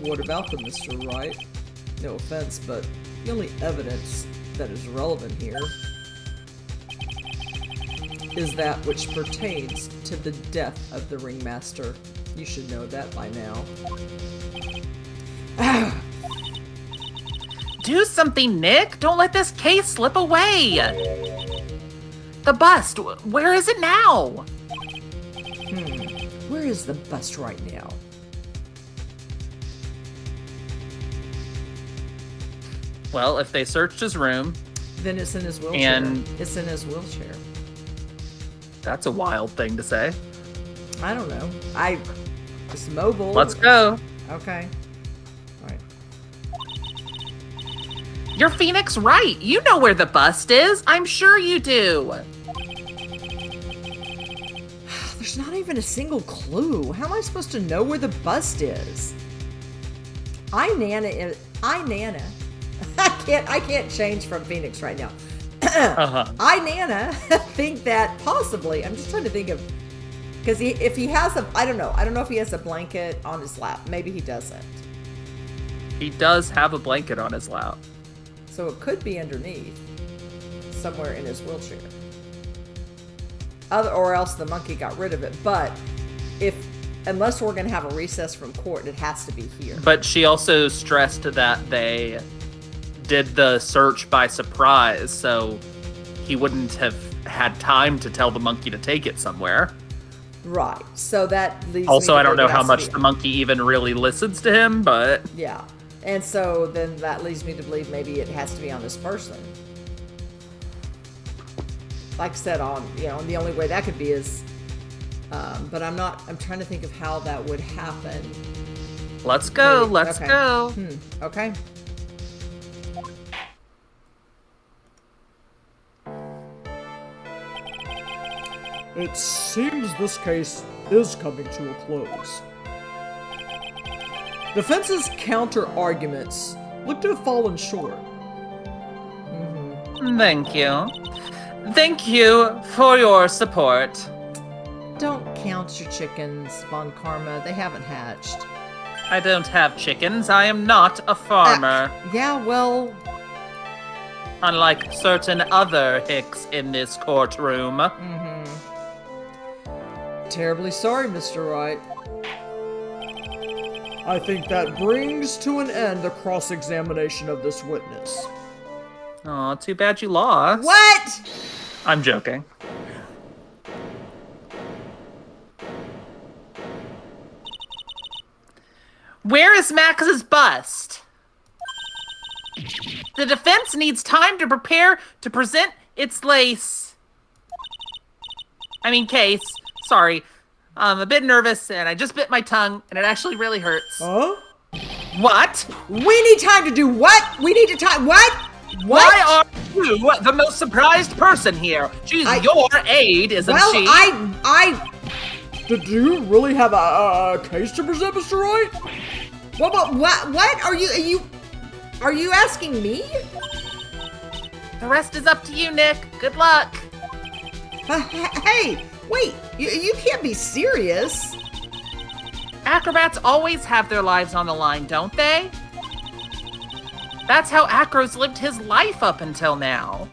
What about them, Mr. Wright? No offense, but the only evidence that is relevant here is that which pertains to the death of the Ringmaster. You should know that by now. Do something, Nick. Don't let this case slip away. The bust, where is it now? Where is the bust right now? Well, if they searched his room, Then it's in his wheelchair. And- It's in his wheelchair. that's a wild thing to say. I don't know. It's mobile. Let's go. Okay. All right. You're Phoenix right. You know where the bust is. I'm sure you do. There's not even a single clue. How am I supposed to know where the bust is? I Nana. I can't change from Phoenix right now. I Nana think that possibly. I'm just trying to think of because if he has a, I don't know if he has a blanket on his lap. Maybe he doesn't. He does have a blanket on his lap. So it could be underneath, somewhere in his wheelchair. Or else the monkey got rid of it. But unless we're gonna have a recess from court, it has to be here. But she also stressed that they did the search by surprise, so he wouldn't have had time to tell the monkey to take it somewhere. Right. So that leads Also, me to I don't know believe it how has to much be- the monkey even really listens to him, but Yeah. And so then that leads me to believe maybe it has to be on this person. Like I said, and the only way that could be is, but I'm trying to think of how that would happen. let's go, Maybe. let's Okay. go. Okay. It seems this case is coming to a close. Defense's counter-arguments look to have fallen short. Thank you. Thank you for your support. Don't count your chickens, Von Karma. They haven't hatched. I don't have chickens. I am not a farmer. Yeah, well, Unlike certain other hicks in this courtroom. terribly sorry, Mr. Wright. I think that brings to an end the cross-examination of this witness. Aw, too bad you lost. What? I'm joking. Where is Max's bust? The defense needs time to prepare to present its case. Sorry. I'm a bit nervous, and I just bit my tongue, and it actually really hurts. Huh? What? We need time to do what? We need to time what? Why are you the most surprised person here? She's your aide, isn't Well, she? Did you really have a case to present, Mr. Wright? What are you asking me? The rest is up to you, Nick. Good luck. Hey, wait, you can't be serious. Acrobats always have their lives on the line, don't they? That's how Acro's lived his life up until now.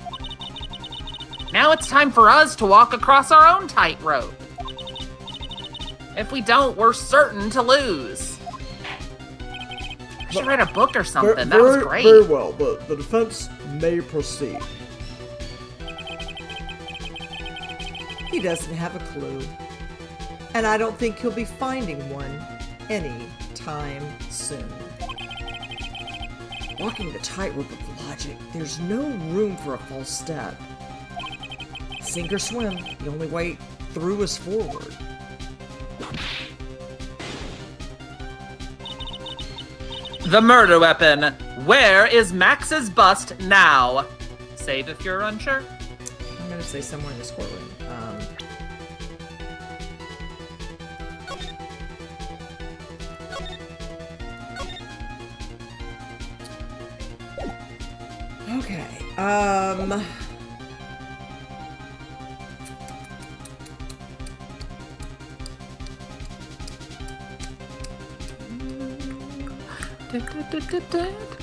Now it's time for us to walk across our own tightrope. If we don't, we're certain to lose. I should write a book or something. That was great. Very well. The defense may proceed. He doesn't have a clue. And I don't think he'll be finding one any time soon. Walking the tightrope of logic, there's no room for a false step. Sink or swim, the only way through is forward. The murder weapon. Where is Max's bust now? Save if you're unsure. I'm gonna say somewhere in this courtroom. Okay.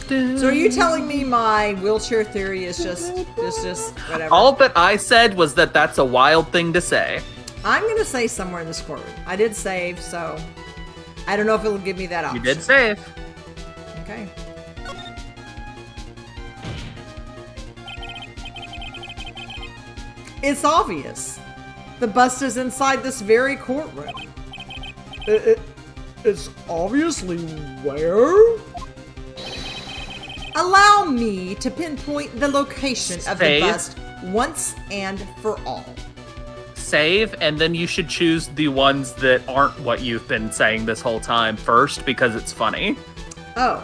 So are you telling me my wheelchair theory is just whatever? All that I said was that that's a wild thing to say. I'm gonna say somewhere in this courtroom. I did save, so I don't know if it'll give me that option. You did save. Okay. It's obvious. The bust is inside this very courtroom. It's obviously where? Allow me to pinpoint the location of the Save. bust once and for all. Save, and then you should choose the ones that aren't what you've been saying this whole time first, because it's funny. Oh.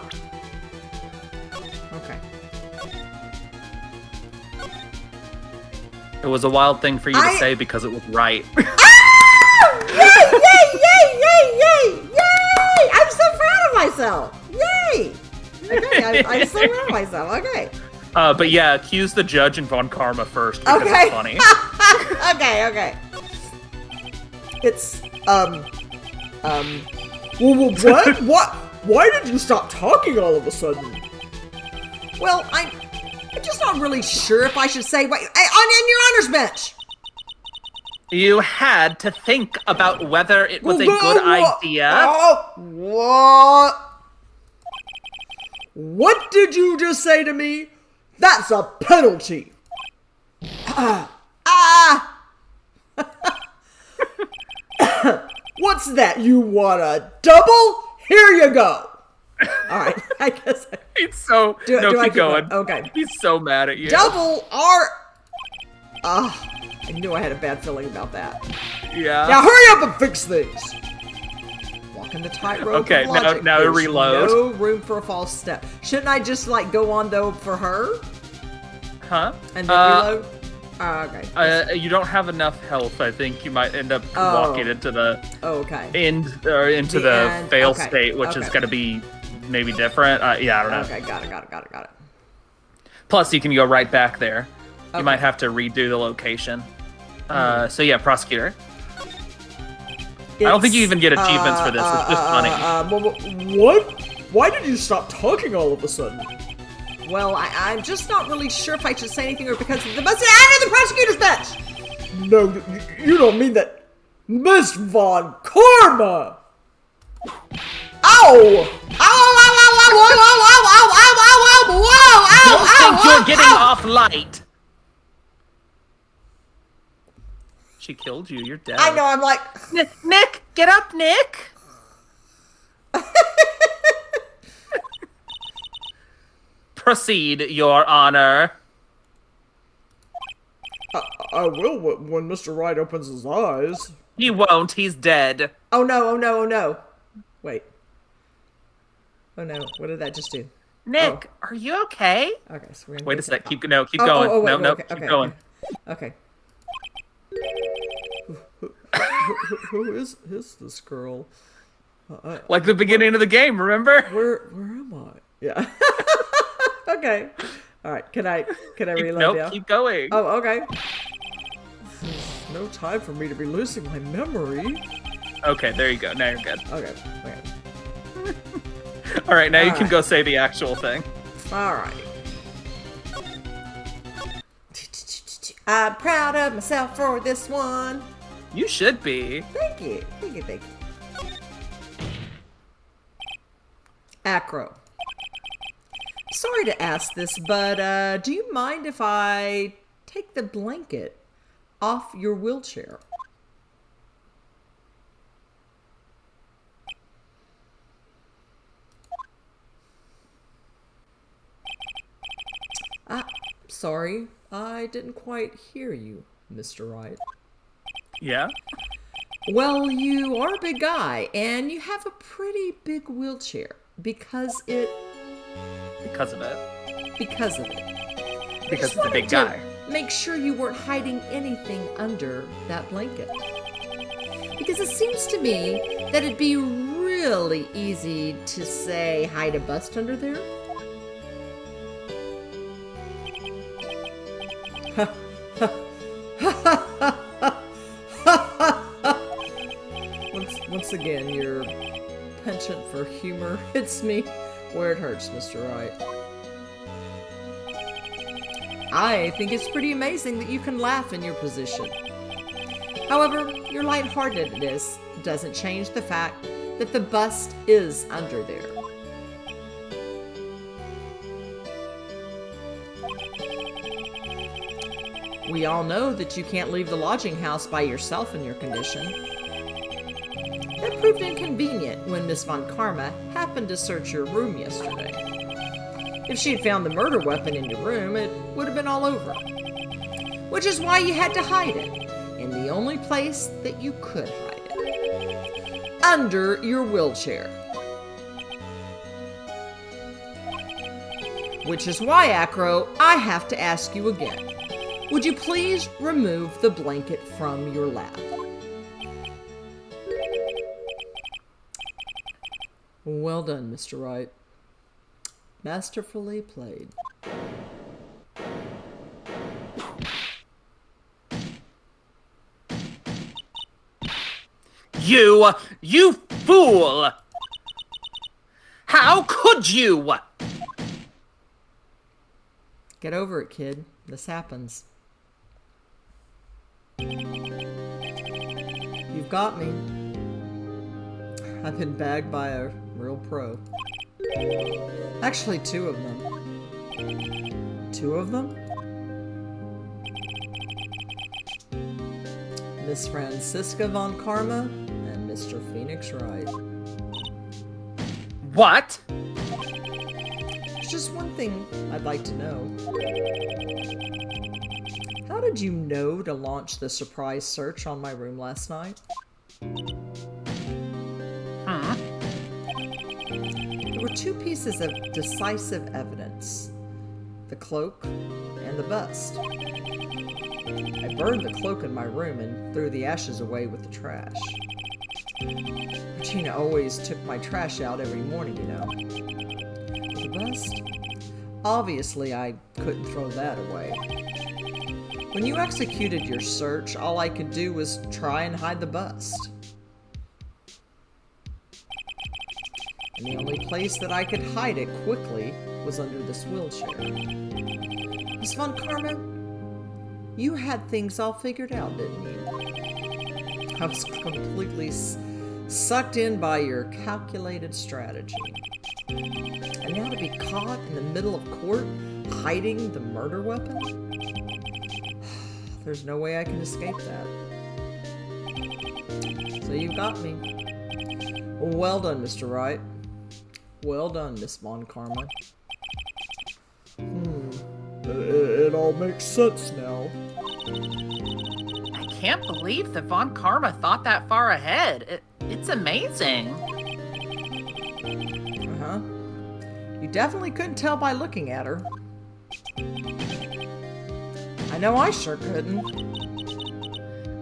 Okay. It was a wild thing for you to say because it was right. Ah! Yay! Yay! Yay! Yay! Yay! Yay! I'm so proud of myself. Yay! Okay, I'm so proud of myself. Okay. But yeah, accuse the judge and Von Karma first because Okay. it's funny. Okay. It's Well, what? What? Why did you stop talking all of a sudden? well, I'm just not really sure if I should say what on your honor's bench. You had to think about whether it was a good idea. What? What did you just say to me? That's a penalty. What's that? You want a double? Here you go. All right, I guess. He's so Do I keep keep going. going? Okay. He's so mad at you. Double R. I knew I had a bad feeling about that. Yeah. Now hurry up and fix things. Walking the tightrope. Okay, of logic. now There's reload. No room for a false step. Shouldn't I just like go on though for her Huh? and then reload? Okay. You don't have enough health. I think you might end up Oh. walking into the Okay. end or into the end. fail Okay. state, which is Okay. going to be maybe different. Yeah, I don't know. Okay, got it. Plus, you can go right back there. Okay. You might have to redo the location. So yeah, prosecutor. I don't think you even get achievements for this. It's just funny. What? Why did you stop talking all of a sudden? Well, I'm just not really sure if I should say anything or because the bus is out of the prosecutor's bench. No, you don't mean that. Miss Von Karma! Ow! Don't think you're getting off light. She killed you. You're dead. I know, I'm like... Nick, get up, Nick. Proceed, Your Honor. I will when Mr. Wright opens his eyes. He won't. He's dead. Oh no. Wait. Oh no, what did that just do? Nick, are you okay? Okay, so we're gonna Wait go a sec. to- Keep wait, going. wait, Keep going. Okay. Who is this girl? Like the beginning of the game, remember? Where am I? Yeah. Okay. All right. Can I reload now? Nope, keep going. Oh, okay. No time for me to be losing my memory. Okay, there you go. Now you're good. Okay. All right, now you can Alright. go say the actual thing. All right. I'm proud of myself for this one. You should be. Thank you. Acro. Sorry to ask this, but do you mind if I take the blanket off your wheelchair? Sorry, I didn't quite hear you, Mr. Wright. Yeah? Well, you are a big guy, and you have a pretty big wheelchair because of it. Because of it. Because Because it's a wanted big to guy. Make sure you weren't hiding anything under that blanket. Because it seems to me that it'd be really easy to say hide a bust under there. Once again, your penchant for humor hits me where it hurts, Mr. Wright. I think it's pretty amazing that you can laugh in your position. However, your lightheartedness doesn't change the fact that the bust is under there. We all know that you can't leave the lodging house by yourself in your condition. That proved inconvenient when Miss Von Karma happened to search your room yesterday. If she had found the murder weapon in your room, it would have been all over. Which is why you had to hide it, in the only place that you could hide it. Under your wheelchair. Which is why, Acro, I have to ask you again. Would you please remove the blanket from your lap? Well done, Mr. Wright. Masterfully played. You fool! How could you? Get over it, kid. This happens. You've got me. I've been bagged by a real pro. Actually, two of them. Two of them? Miss Francisca Von Karma and Mr. Phoenix Wright. What? There's just one thing I'd like to know. How did you know to launch the surprise search on my room last night? Huh? There were two pieces of decisive evidence. The cloak and the bust. I burned the cloak in my room and threw the ashes away with the trash. Regina always took my trash out every morning, you know. The bust? Obviously, I couldn't throw that away. When you executed your search, all I could do was try and hide the bust. And the only place that I could hide it quickly was under this wheelchair. Miss Von Karma, you had things all figured out, didn't you? I was completely sucked in by your calculated strategy. And now to be caught in the middle of court, hiding the murder weapon? There's no way I can escape that. So you got me. Well done, Mr. Wright. Well done, Miss Von Karma. It all makes sense now. I can't believe that Von Karma thought that far ahead. It's amazing. Uh-huh. You definitely couldn't tell by looking at her. I know I sure couldn't.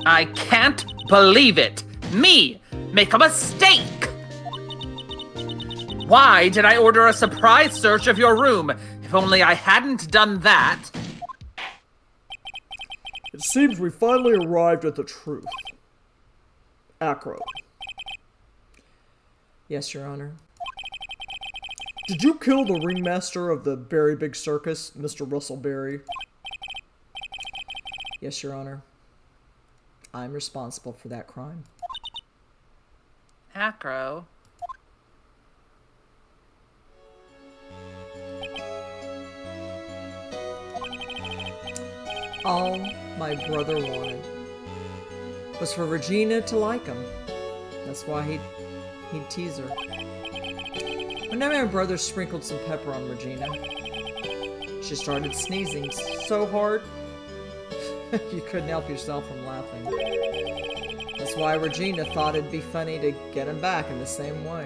I can't believe it. Me make a mistake. Why did I order a surprise search of your room? If only I hadn't done that. It seems we finally arrived at the truth. Acro, Yes, Your Honor. did you kill the ringmaster of the Berry Big Circus, Mr. Russell Berry? Yes, Your Honor. I'm responsible for that crime. Acro. All my brother wanted was for Regina to like him. That's why he'd tease her. Whenever my brother sprinkled some pepper on Regina, she started sneezing so hard you couldn't help yourself from laughing. That's why Regina thought it'd be funny to get him back in the same way.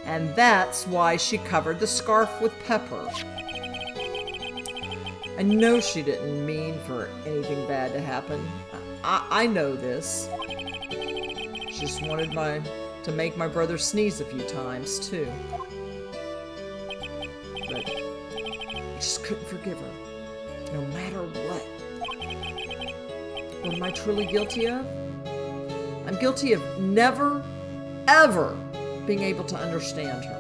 And that's why she covered the scarf with pepper. I know she didn't mean for anything bad to happen. I know this. She just wanted to make my brother sneeze a few times, too. But I just couldn't forgive her, no matter what. What am I truly guilty of? I'm guilty of never, ever being able to understand her.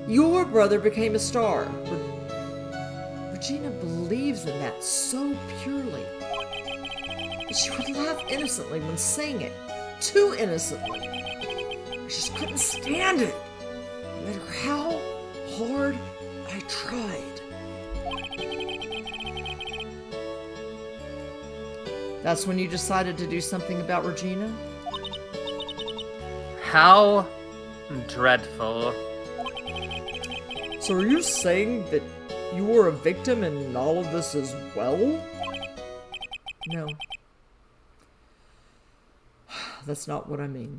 Your brother became a star. Regina believes in that so purely. But she would laugh innocently when saying it. Too innocently. I just couldn't stand it. No matter how hard I tried. That's when you decided to do something about Regina? How dreadful. So are you saying that you were a victim in all of this as well? No. That's not what I mean.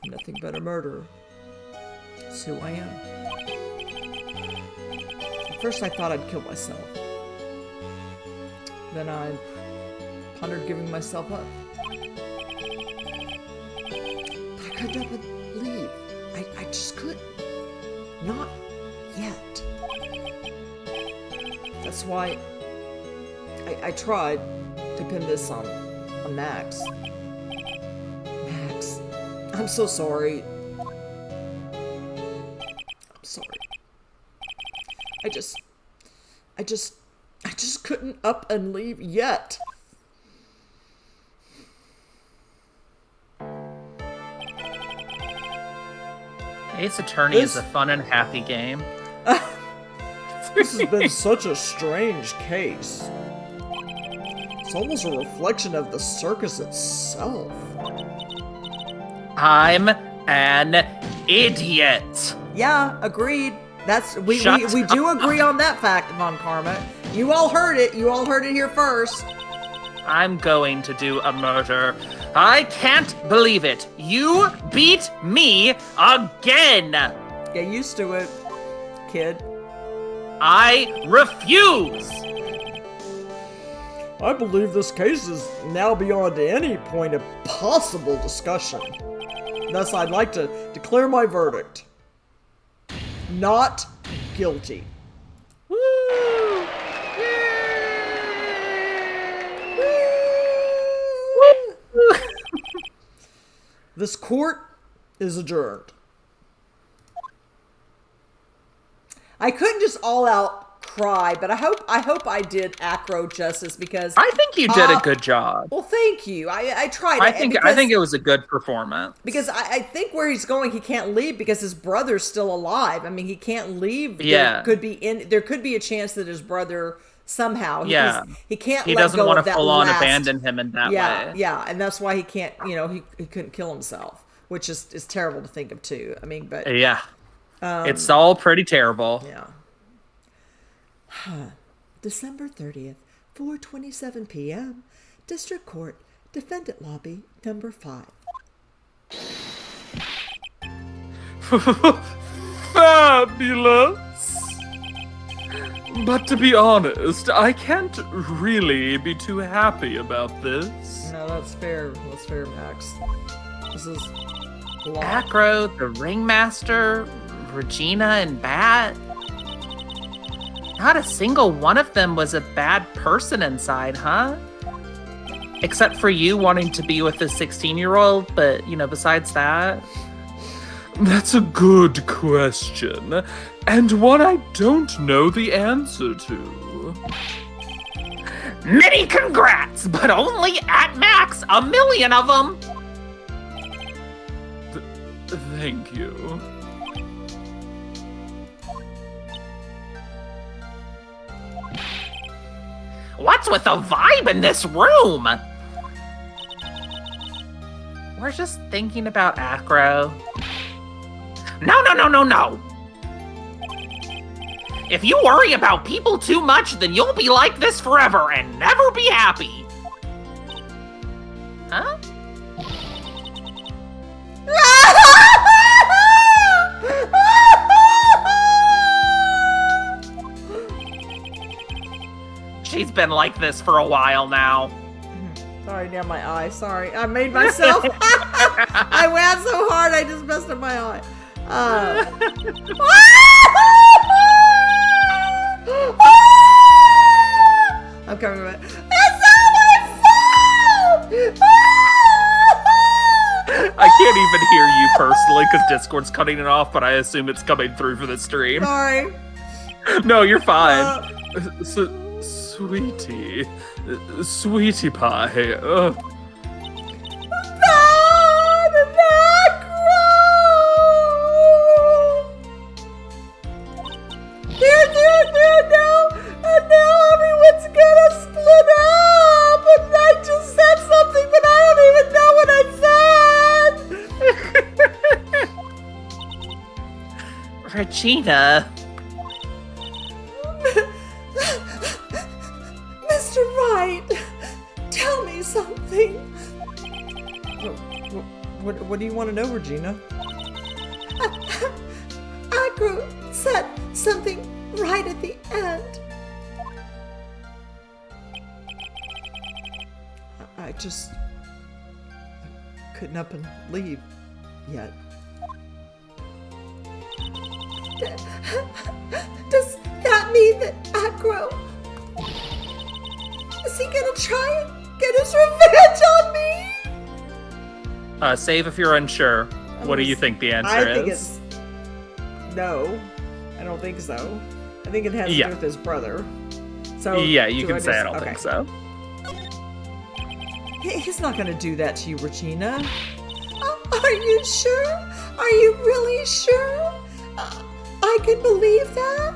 I'm nothing but a murderer. It's who I am. At first I thought I'd kill myself. Then I pondered giving myself up. But I could not believe. I just couldn't. Not yet. That's why I tried to pin this on Max. Max, I'm so sorry. I'm sorry. I just couldn't up and leave yet. Ace Attorney is a fun and happy game. This has been such a strange case. It's almost a reflection of the circus itself. I'm an idiot. Yeah, agreed. We Shut do agree on that fact, Von Karma. You all heard it. You all heard it here first. I'm going to do a murder I can't believe it. You beat me again. Get used to it, kid. I refuse. I believe this case is now beyond any point of possible discussion. Thus, I'd like to declare my verdict. Not guilty. Woo! This court is adjourned. I couldn't just all out cry, but I hope I did Acro justice because I think you did a good job. well, thank you. I tried. I think it was a good performance. Because I think where he's going, he can't leave because his brother's still alive. I mean, he can't leave. Yeah. There could be a chance that his brother somehow. Yeah. He can't. He let doesn't go want of to that full on last- abandon him in that way. Yeah, and that's why he can't. He couldn't kill himself, which is terrible to think of too. I mean, but Yeah. It's all pretty terrible. yeah. December 30th, 4:27 p.m. District Court, Defendant Lobby, number 5. Fabulous! But to be honest, I can't really be too happy about this. No, that's fair. That's fair, Max. This is a lot. Acro, the Ringmaster, Regina, and Bat. Not a single one of them was a bad person inside, huh? Except for you wanting to be with the 16-year-old, but, besides that. That's a good question, and one I don't know the answer to. Many congrats, but only at max 1,000,000 of them. Thank you. What's with the vibe in this room? We're just thinking about Acro. No. If you worry about people too much, then you'll be like this forever and never be happy. Huh? She's been like this for a while now. Sorry, down my eye. Sorry, I made myself. I went so hard, I just messed up my eye. I'm coming back. It's all my fault! I can't even hear you personally because Discord's cutting it off, but I assume it's coming through for the stream. Sorry. No, you're fine. Sweetie pie. No, and now everyone's gonna split up, and I just said something, but I don't even know what I said. Regina. Mr. Wright, tell me something. What do you want to know, Regina? Acro said something right at the end. I just couldn't up and leave yet. Does that mean that Acro is he gonna try and get his revenge on me? Save if you're unsure. What do you think the answer I is? think it's no. I don't think so. I think it has to Yeah. do with his brother. So Yeah, you do can say just- I don't okay. think so. He's not gonna do that to you, Regina. Are you sure? Are you really sure? I can believe that?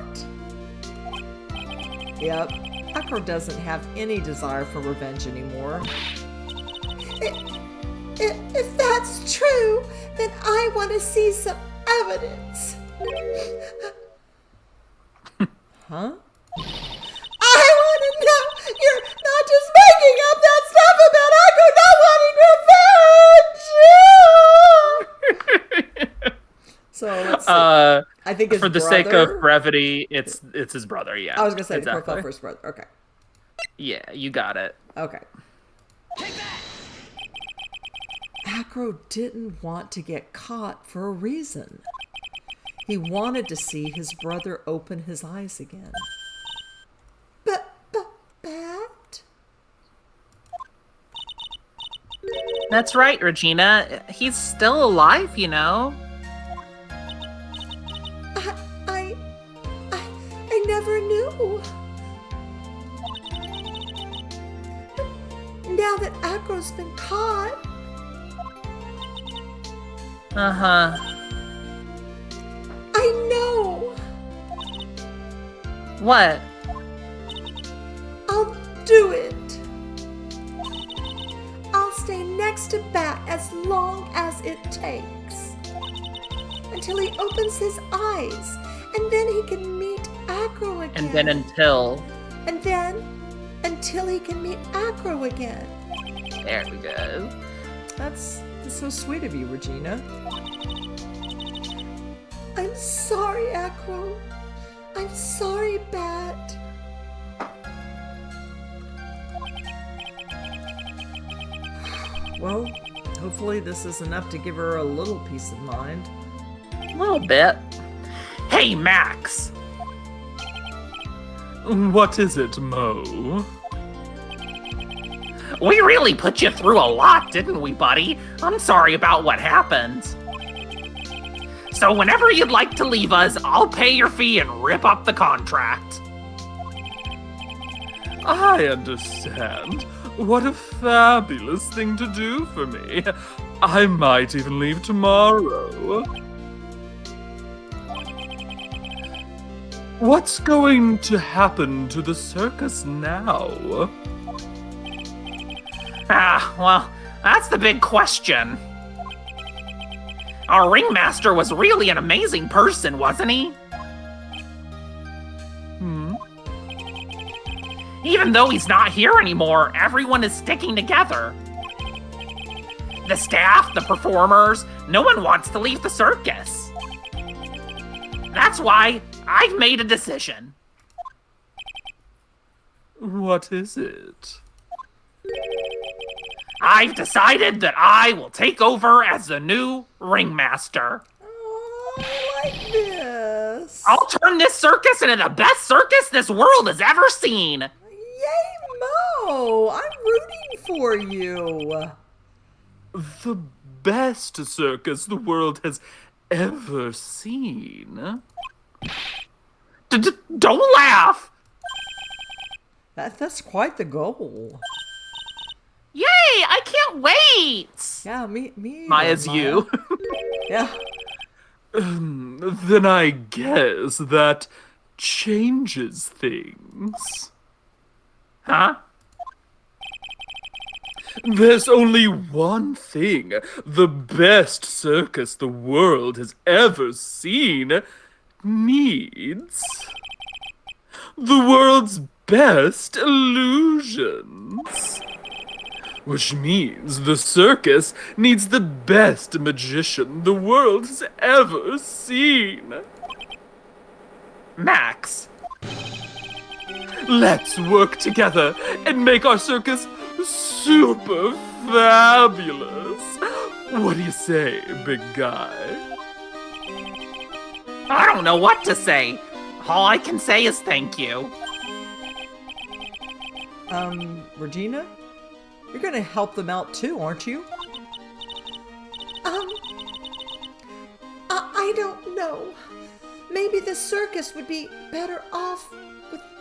Yep. Acro doesn't have any desire for revenge anymore. If that's true, then I want to see some evidence. Huh? I want to know you're not just making up that stuff about Acro not wanting revenge! I think his for the brother? sake of brevity, it's his brother. Yeah, I was gonna say exactly. profile for his brother. Okay. Yeah, you got it. Okay. Acro didn't want to get caught for a reason. He wanted to see his brother open his eyes again. Bat? That's right, Regina. He's still alive, you know. I never knew. Now that Acro's been caught. Uh-huh. I know. What? I'll do it. I'll stay next to Bat as long as it takes. Until he opens his eyes. And then he can meet Acro again. And then until... And then until he can meet Acro again. There we go. That's so sweet of you, Regina. I'm sorry, Acro. I'm sorry, Bat. Well, hopefully this is enough to give her a little peace of mind. A little bit. Hey, Max! What is it, Mo? We really put you through a lot, didn't we, buddy? I'm sorry about what happened. So whenever you'd like to leave us, I'll pay your fee and rip up the contract. I understand. What a fabulous thing to do for me. I might even leave tomorrow. What's going to happen to the circus now? Ah, well, that's the big question. Our Ringmaster was really an amazing person, wasn't he? Even though he's not here anymore, everyone is sticking together. The staff, the performers, no one wants to leave the circus. That's why I've made a decision. What is it? I've decided that I will take over as the new Ringmaster. Oh, I like this. I'll turn this circus into the best circus this world has ever seen. Yay, Mo! I'm rooting for you. The best circus the world has ever seen. Don't laugh! That's quite the goal. Yay! I can't wait! Yeah, me either, Maya's Maya. you. Yeah. Then I guess that changes things. Huh? There's only one thing the best circus the world has ever seen needs. The world's best illusions. Which means the circus needs the best magician the world has ever seen. Max. Let's work together and make our circus super fabulous. What do you say, big guy? I don't know what to say. All I can say is thank you. Regina? You're gonna help them out too, aren't you? I don't know. Maybe the circus would be better off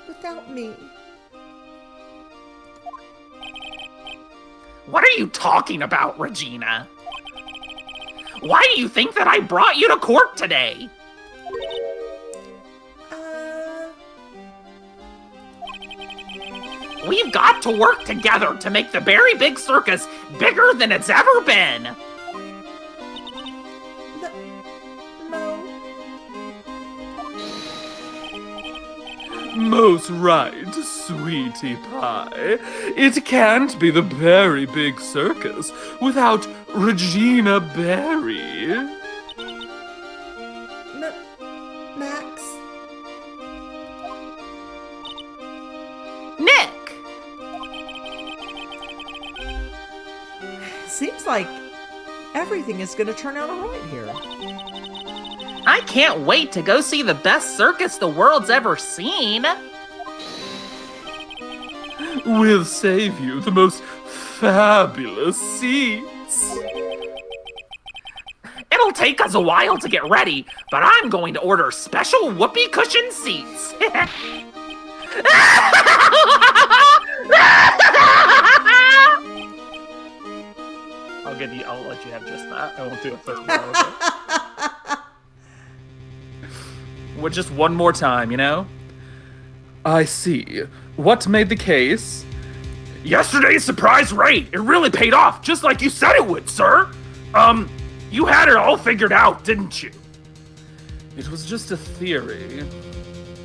without me. What are you talking about, Regina? Why do you think that I brought you to court today? We've got to work together to make the Berry Big Circus bigger than it's ever been. No. Most right, sweetie pie. It can't be the Berry Big Circus without Regina Berry. seems like everything is going to turn out all right here. I can't wait to go see the best circus the world's ever seen. We'll save you the most fabulous seats. It'll take us a while to get ready, but I'm going to order special whoopee cushion seats. I'll let you have just that. I won't do a third row. Well, just one more time, you know? I see. What made the case? Yesterday's surprise raid. It really paid off, just like you said it would, sir. You had it all figured out, didn't you? It was just a theory.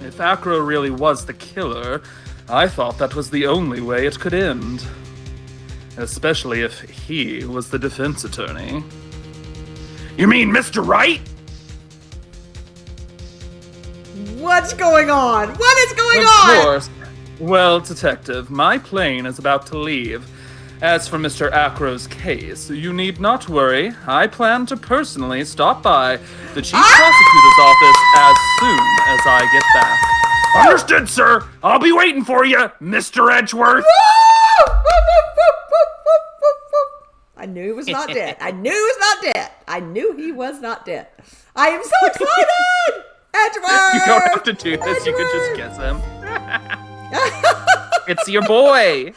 If Acro really was the killer, I thought that was the only way it could end. Especially if he was the defense attorney. You mean Mr. Wright? What's going on? What is going Of on? course. Well, Detective, my plane is about to leave. As for Mr. Acro's case, you need not worry. I plan to personally stop by the Chief Prosecutor's office as soon as I get back. Understood, sir. I'll be waiting for you, Mr. Edgeworth. I knew he was not dead. I knew he was not dead. I knew he was not dead. I am so excited! Edgeworth! You don't have to do this. You can just kiss him. It's your boy.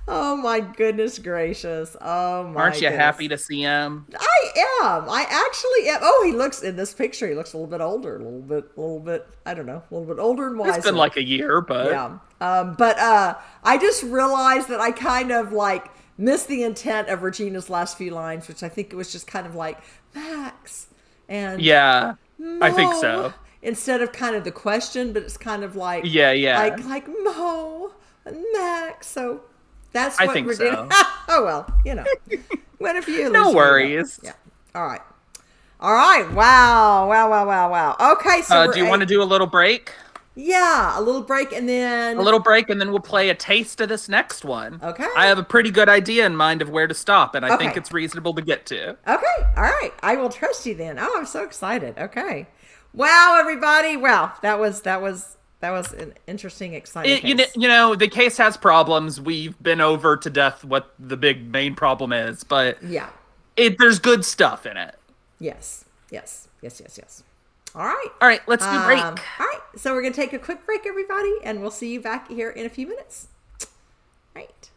Oh my goodness gracious. Oh my Aren't you goodness. happy to see him? I am. I actually am. Oh, he looks, in this picture, he looks a little bit older. A little bit, I don't know, a little bit older and wiser. It's been like a year, but... Yeah. But I just realized that I kind of like missed the intent of Regina's last few lines, which I think it was just kind of like, Max. And Yeah, I think Mo, so. Instead of kind of the question, but it's kind of like, Yeah. like Mo and Max. So that's what I think we're so. doing. Oh, well, you know, what if you No lose, you worries. know. Yeah. All right. Wow. Okay. So Do you want to do a little break? Yeah, a little break and then... A little break, and then we'll play a taste of this next one. Okay. I have a pretty good idea in mind of where to stop, and I think Okay. it's reasonable to get to. Okay, all right. I will trust you then. Oh, I'm so excited. Okay. Wow, everybody. Wow, that was an interesting, exciting case. You know, the case has problems. We've been over to death what the big main problem is, but Yeah. there's good stuff in it. Yes. All right. All right, let's do break. All right. So we're going to take a quick break, everybody, and we'll see you back here in a few minutes. Right.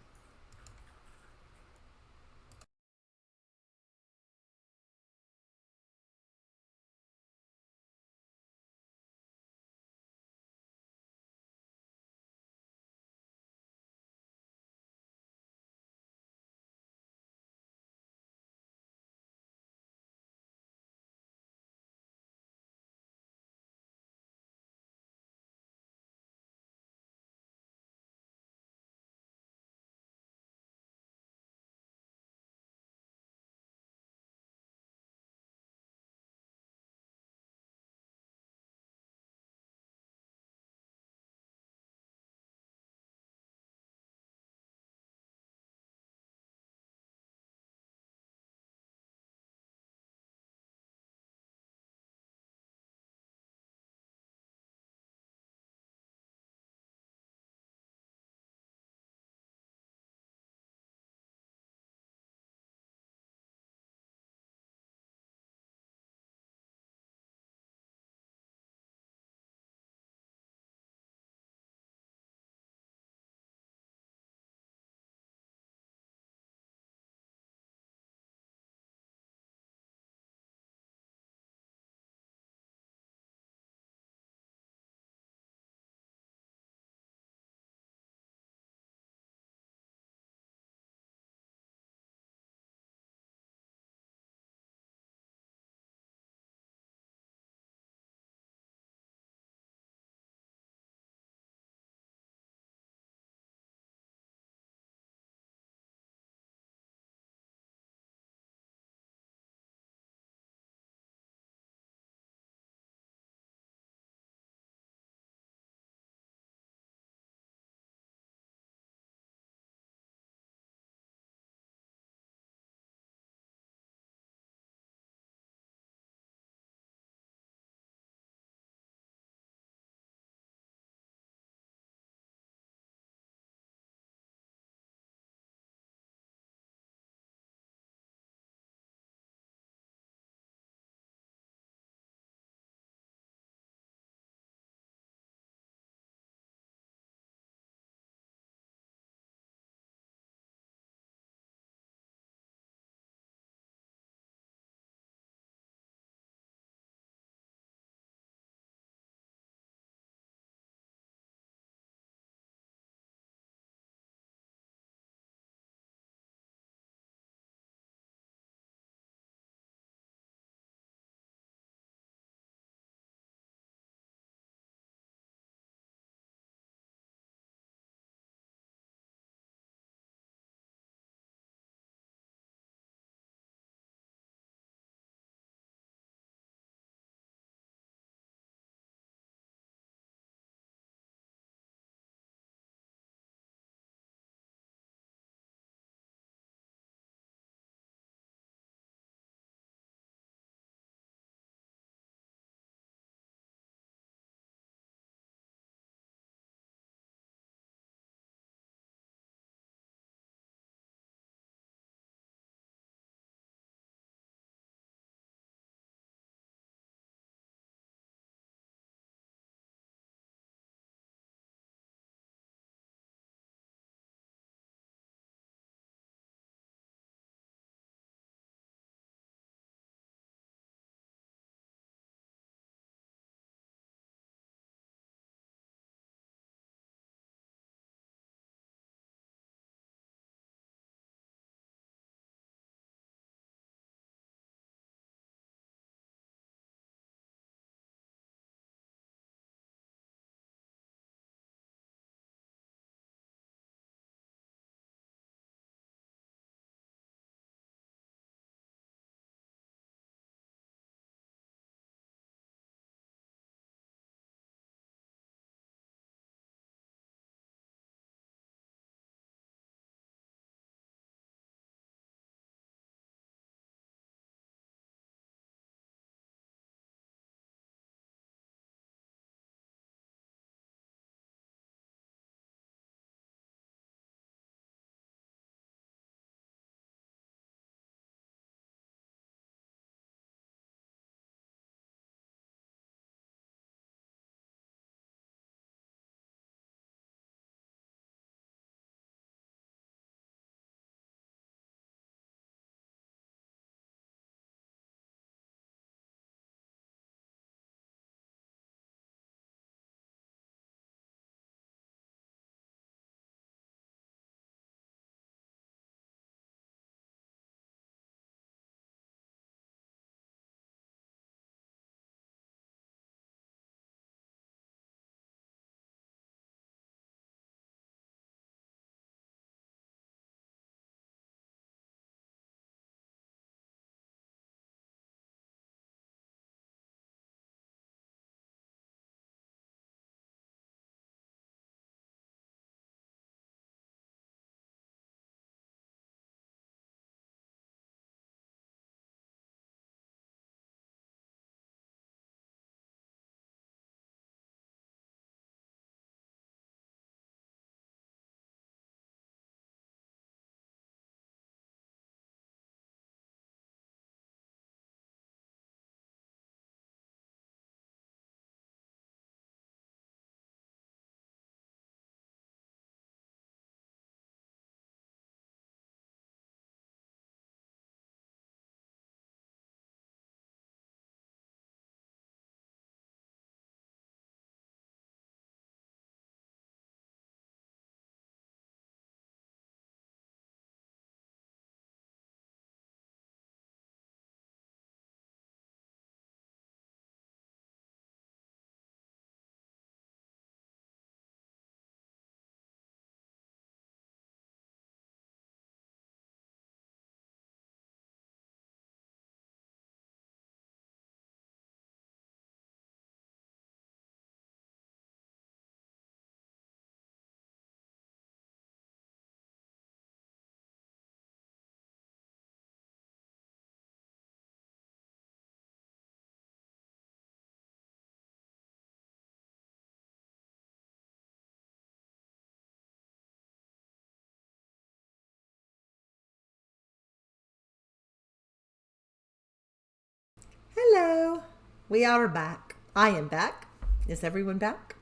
Hello. We are back. I am back. Is everyone back?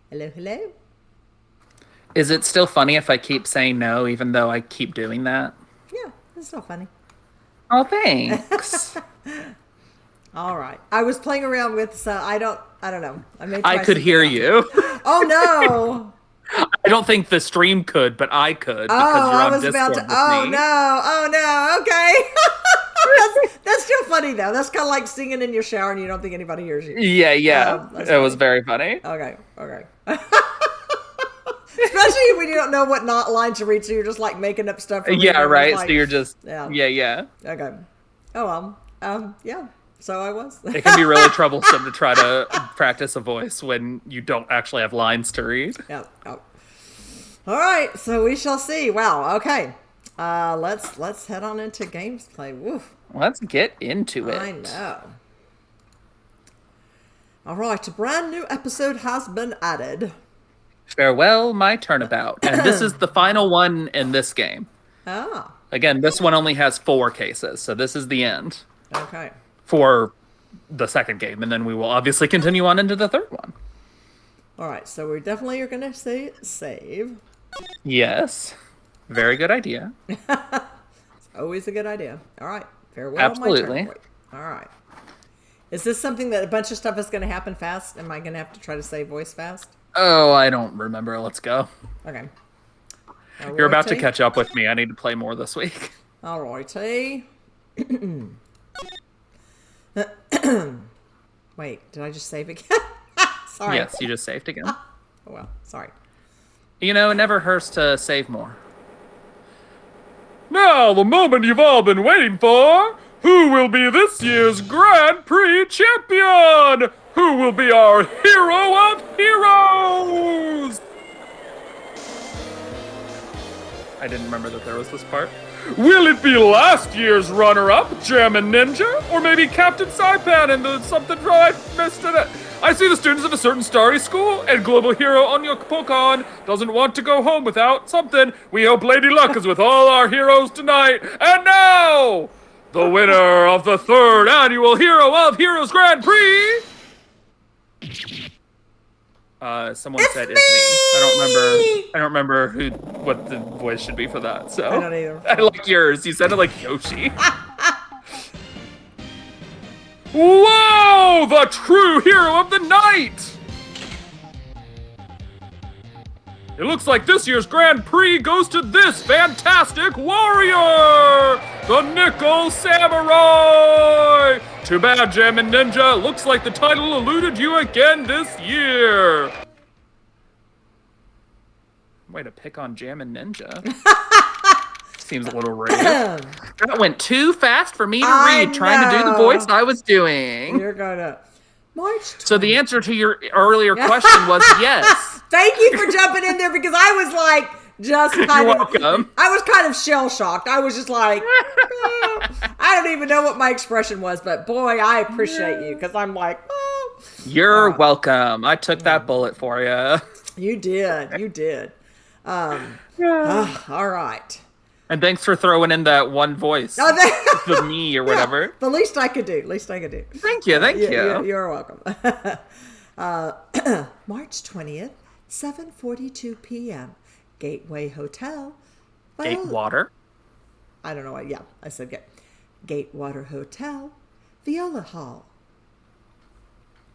Hello, hello. Is it still funny if I keep saying no, even though I keep doing that? Yeah, it's not funny. Oh, thanks. All right. I was playing around with, so I don't know. I could hear you. Oh, no. I don't think the stream could, but I could because Oh, you're I on was Discord about to. with Oh, me. no. Oh, no. Okay. that's still funny, though. That's kind of like singing in your shower and you don't think anybody hears you. Yeah. That's It was funny. very funny. Okay. Especially when you don't know what not line to read, so you're just like making up stuff. Yeah, right. Like, So you're just Yeah. yeah. Okay. Oh, well. Yeah. So I was. It can be really troublesome to try to practice a voice when you don't actually have lines to read. Yeah. Oh. All right. So we shall see. Wow. Okay. Let's head on into games play. Woof. Let's get into it. I know. All right. A brand new episode has been added. Farewell, My Turnabout. And this is the final one in this game. Ah. Again, this one only has 4 cases, so this is the end Okay. for the second game, and then we will obviously continue on into the third one. All right. So we definitely are gonna say save. Yes. Very good idea. Always a good idea. All right. Farewell. Absolutely. My turn. All right. Is this something that a bunch of stuff is going to happen fast? Am I going to have to try to say voice fast? Oh, I don't remember. Let's go. Okay. You're about to catch up with me. I need to play more this week. All righty. Wait, did I just save again? Sorry. Yes, you just saved again. Oh, well, sorry. You know, it never hurts to save more. Now, the moment you've all been waiting for. Who will be this year's Grand Prix champion? Who will be our hero of heroes? I didn't remember that there was this part. Will it be last year's runner-up, Jammin' Ninja? Or maybe Captain Saipan and the something I missed in it? I see the students of a certain starry school, and global hero Anya Pokon doesn't want to go home without something. We hope Lady Luck is with all our heroes tonight. And now, the winner of the 3rd annual Hero of Heroes Grand Prix. Someone said it's me. I don't remember what the voice should be for that. So I don't either. I like yours. You sounded like Yoshi. Wow, the true hero of the night! It looks like this year's Grand Prix goes to this fantastic warrior! The Nickel Samurai! Too bad, Jammin' Ninja. Looks like the title eluded you again this year. Way to pick on Jammin' Ninja. Seems a little rude. That went too fast for me to I read, trying to do the know. voice I was doing. You're going to March 20. So the answer to your earlier question was yes. Thank you for jumping in there because I was like, just kind You're of. welcome. I was kind of shell shocked. I was just like, I don't even know what my expression was, but boy, I appreciate you because I'm like, You're welcome. I took that bullet for you. you did. All right. And thanks for throwing in that one voice. Oh, The me or whatever. the least I could do. Thank you. You're welcome. March 20th, 7:42 p.m. Gateway Hotel. Gatewater. I don't know what. Yeah, I said Gatewater Hotel, Viola Hall.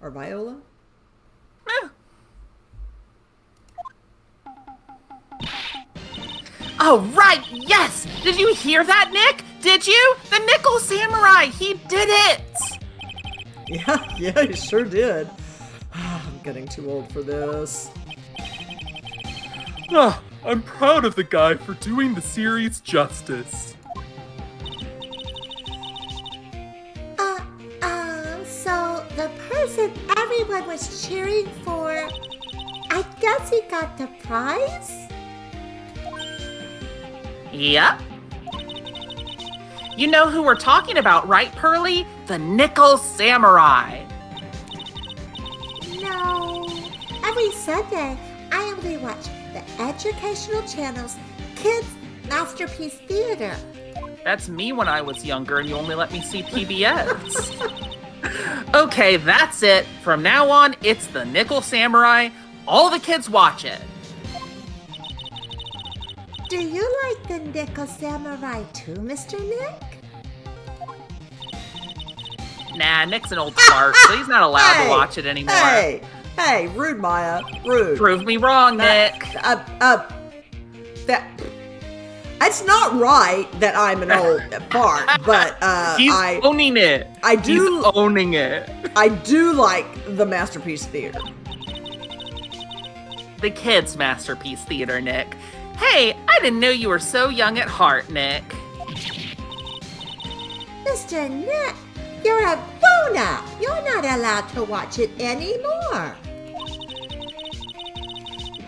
Or Viola? Oh, right, yes! Did you hear that, Nick? Did you? The Nickel Samurai, he did it! Yeah, you sure did. I'm getting too old for this. Ah, I'm proud of the guy for doing the series justice. So the person everyone was cheering for, I guess he got the prize? Yep. You know who we're talking about, right, Pearly? The Nickel Samurai. No. Every Sunday, I only watch the educational channel's Kids Masterpiece Theater. That's me when I was younger and you only let me see PBS. Okay, that's it. From now on, it's the Nickel Samurai. All the kids watch it. Do you like the Nickel Samurai too, Mr. Nick? Nah, Nick's an old fart, so he's not allowed to watch it anymore. Hey, rude, Maya, rude. Prove me wrong, Nick. It's not right that I'm an old fart, but He's owning it. He's owning it. I do like the Masterpiece Theater. The kids' Masterpiece Theater, Nick. Hey, I didn't know you were so young at heart, Nick. Mr. Nick, you're a grown-up. You're not allowed to watch it anymore.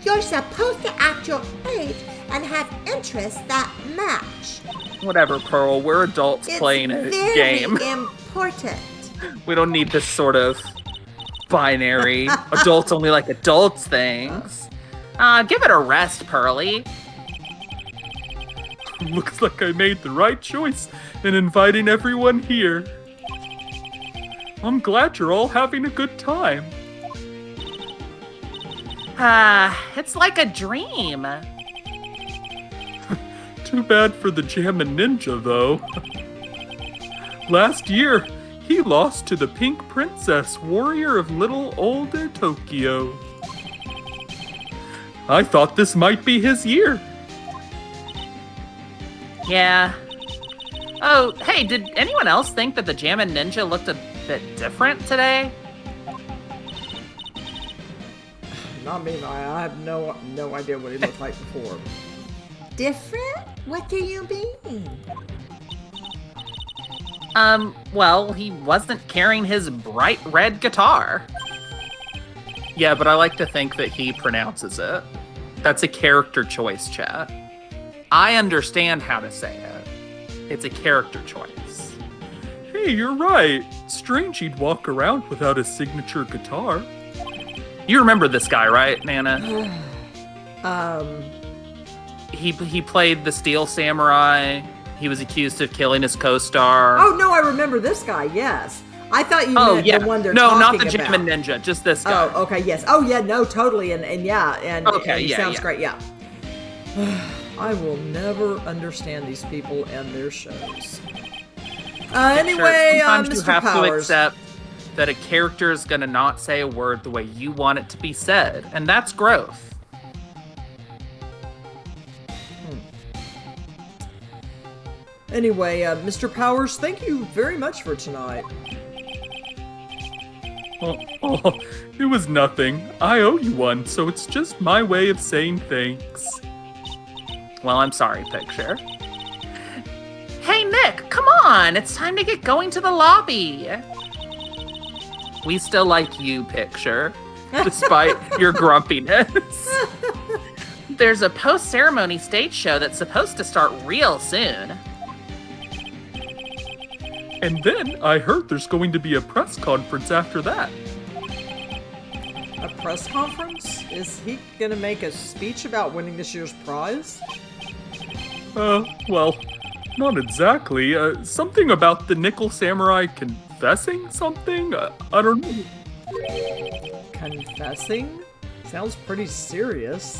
You're supposed to act your age and have interests that match. Whatever, Pearl. We're adults playing a game. It's very important. We don't need this sort of binary. Adults only like adults things. Give it a rest, Pearly. Looks like I made the right choice in inviting everyone here. I'm glad you're all having a good time. It's like a dream. Too bad for the Jammin' Ninja, though. Last year, he lost to the Pink Princess, warrior of little older Tokyo. I thought this might be his year. Yeah. Oh, hey, did anyone else think that the Jammin' Ninja looked a bit different today? Not me, Maya. I have no idea what he looked like before. Different? What do you mean? Well, he wasn't carrying his bright red guitar. Yeah, but I like to think that he pronounces it. That's a character choice, chat. I understand how to say it. It's a character choice. Hey, you're right. Strange he'd walk around without his signature guitar. You remember this guy, right, Nana? He played the Steel Samurai. He was accused of killing his co-star. Oh, no, I remember this guy, yes. I thought you meant the one they're no, talking not the about. Jammin' Ninja, just this guy. Oh, okay, yes. Oh, yeah, no, totally, and yeah, and okay, he sounds yeah. great, yeah. I will never understand these people and their shows. Anyway, sometimes Mr. you have Powers. to accept that a character is going to not say a word the way you want it to be said, and that's growth. Anyway, Mr. Powers, thank you very much for tonight. Oh, it was nothing. I owe you one, so it's just my way of saying thanks. Well, I'm sorry, Picture. Hey, Nick, come on. It's time to get going to the lobby. We still like you, Picture, despite your grumpiness. There's a post-ceremony stage show that's supposed to start real soon. And then I heard there's going to be a press conference after that. A press conference? Is he gonna make a speech about winning this year's prize? Well, not exactly. Something about the Nickel Samurai confessing something? I don't know. Confessing? Sounds pretty serious.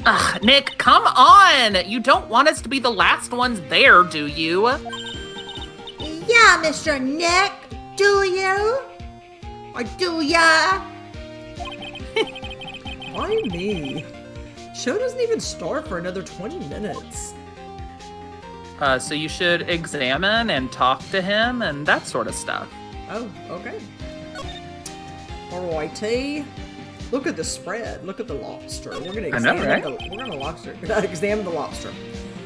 Ugh, Nick, come on! You don't want us to be the last ones there, do you? Yeah, Mr. Nick, do you? Or do ya? Why me? Show doesn't even start for another 20 minutes. So you should examine and talk to him and that sort of stuff. Oh, okay. Alrighty. Look at the spread. Look at the lobster. We're gonna examine the lobster.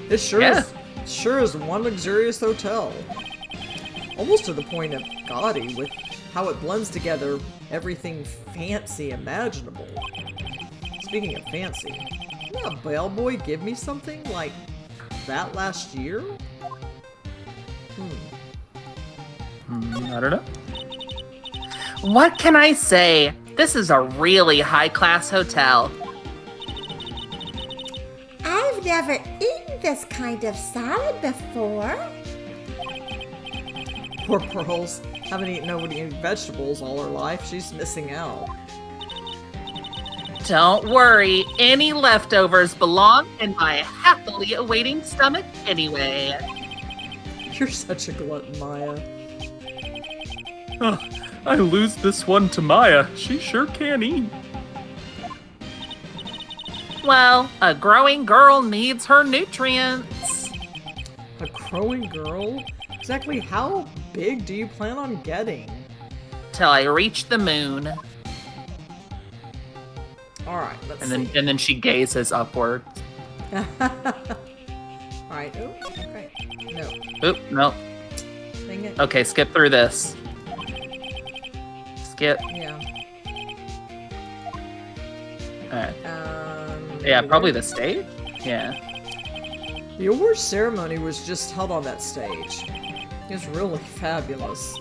This sure is one luxurious hotel. Almost to the point of gaudy with how it blends together everything fancy imaginable. Speaking of fancy, didn't a bellboy give me something like that last year? I don't know. What can I say? This is a really high-class hotel. I've never eaten this kind of salad before. Poor Pearls. haven't eaten any vegetables all her life. She's missing out. Don't worry, any leftovers belong in my happily awaiting stomach anyway. You're such a glutton, Maya. I lose this one to Maya. She sure can eat. Well, a growing girl needs her nutrients. A growing girl? Exactly how big do you plan on getting? Till I reach the moon. Alright, let's see. And then she gazes upward. Alright, oh, okay. No, Oop, no. dang it. Okay, skip through this. Skip. Yeah. Alright. Yeah, probably the stage? Yeah. The award ceremony was just held on that stage. It was really fabulous.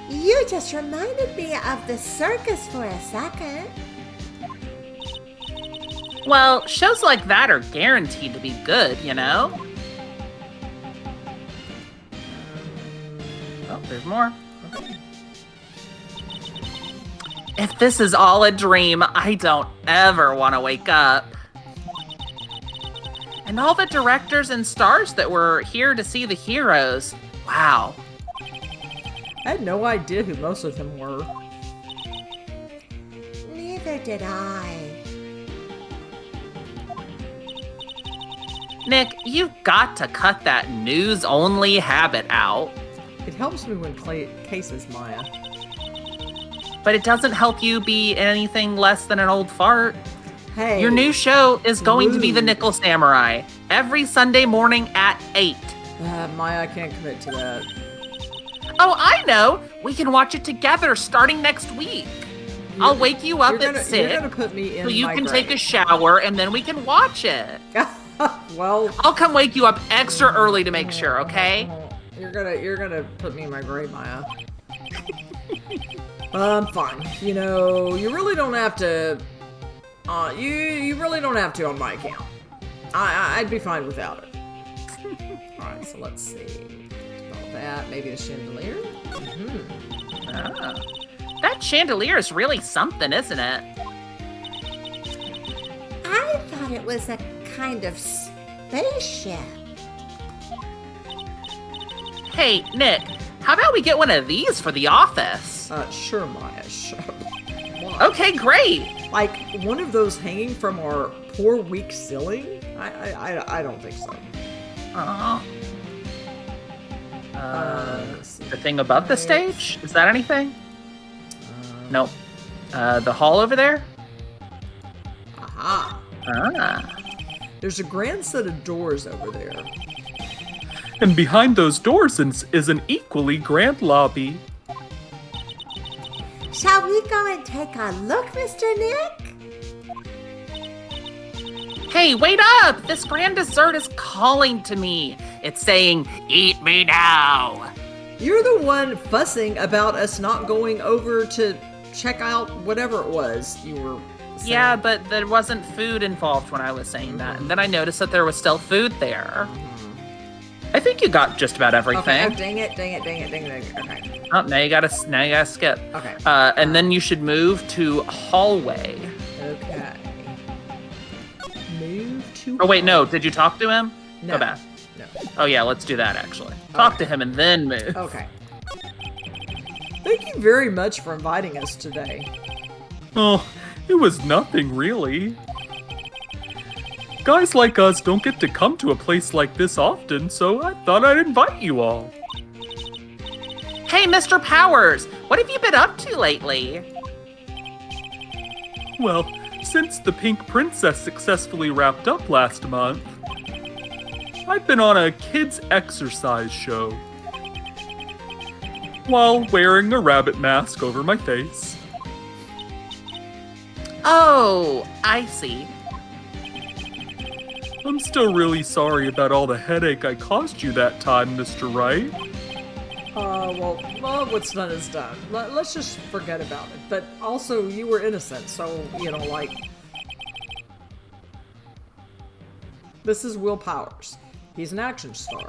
You just reminded me of the circus for a second. Well, shows like that are guaranteed to be good, you know? Oh, there's more. If this is all a dream, I don't ever want to wake up. And all the directors and stars that were here to see the heroes. Wow. I had no idea who most of them were. Neither did I. Nick, you've got to cut that news-only habit out. It helps me win cases, Maya. But it doesn't help you be anything less than an old fart. Hey. Your new show is going to be The Rude. Nickel Samurai, every Sunday morning at 8. Maya, I can't commit to that. Oh, I know! We can watch it together starting next week. I'll wake you up You're at gonna 6 put me in so you my can grave. take a shower and then we can watch it. Well, I'll come wake you up extra early to make sure, okay? you're gonna put me in my grave, Maya. I'm fine. You know, you really don't have to. You really don't have to on my account. I'd be fine without it. All right, so let's see. All that, maybe the chandelier. Ah, that chandelier is really something, isn't it? I thought it was a kind of spaceship. Hey, Nick, how about we get one of these for the office? Sure, Maya. Sure. Why? Okay, great. Like one of those hanging from our poor weak ceiling? I don't think so. Oh. Let's see. The thing above the stage? Is that anything? Nope. The hall over there? Aha. Ah. There's a grand set of doors over there. And behind those doors is an equally grand lobby. Shall we go and take a look, Mr. Nick? Hey, wait up! This grand dessert is calling to me. It's saying, eat me now. You're the one fussing about us not going over to check out whatever it was you were saying. Yeah, but there wasn't food involved when I was saying that. And then I noticed that there was still food there. I think you got just about everything. Okay, oh, dang it. Okay. Oh, now you gotta skip. Okay. And then you should move to hallway. Okay. Move to... Oh wait, no. Did you talk to him? No. Go back. No. Oh yeah, let's do that actually. Talk to him and then move. Okay. Thank you very much for inviting us today. Oh, it was nothing really. Guys like us don't get to come to a place like this often, so I thought I'd invite you all. Hey, Mr. Powers, what have you been up to lately? Well, since the Pink Princess successfully wrapped up last month, I've been on a kids' exercise show while wearing a rabbit mask over my face. Oh, I see. I'm still really sorry about all the headache I caused you that time, Mr. Wright. Well, what's done is done. Let's just forget about it. But also, you were innocent, so, you know, like... This is Will Powers. He's an action star.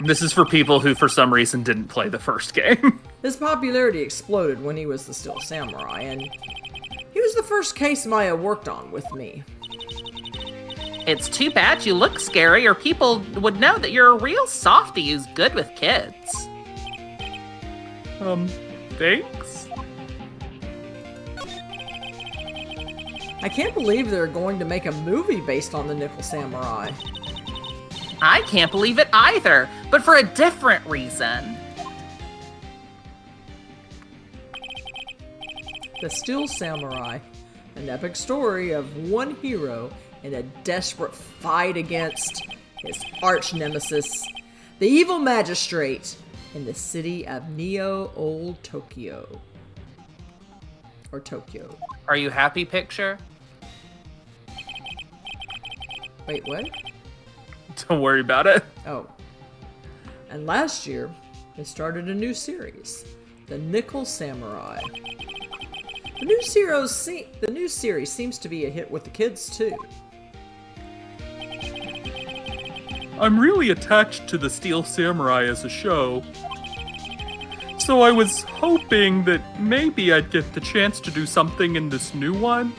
This is for people who, for some reason, didn't play the first game. His popularity exploded when he was the Steel Samurai, and he was the first case Maya worked on with me. It's too bad you look scary, or people would know that you're a real softie who's good with kids. Thanks? I can't believe they're going to make a movie based on the Nickel Samurai. I can't believe it either, but for a different reason. The Steel Samurai, an epic story of one hero in a desperate fight against his arch nemesis, the evil magistrate in the city of Neo Old Tokyo. Or Tokyo. Are you happy, Picture? Wait, what? Don't worry about it. Oh. And last year, they started a new series, The Nickel Samurai. The new series seems to be a hit with the kids, too. I'm really attached to the Steel Samurai as a show. So I was hoping that maybe I'd get the chance to do something in this new one.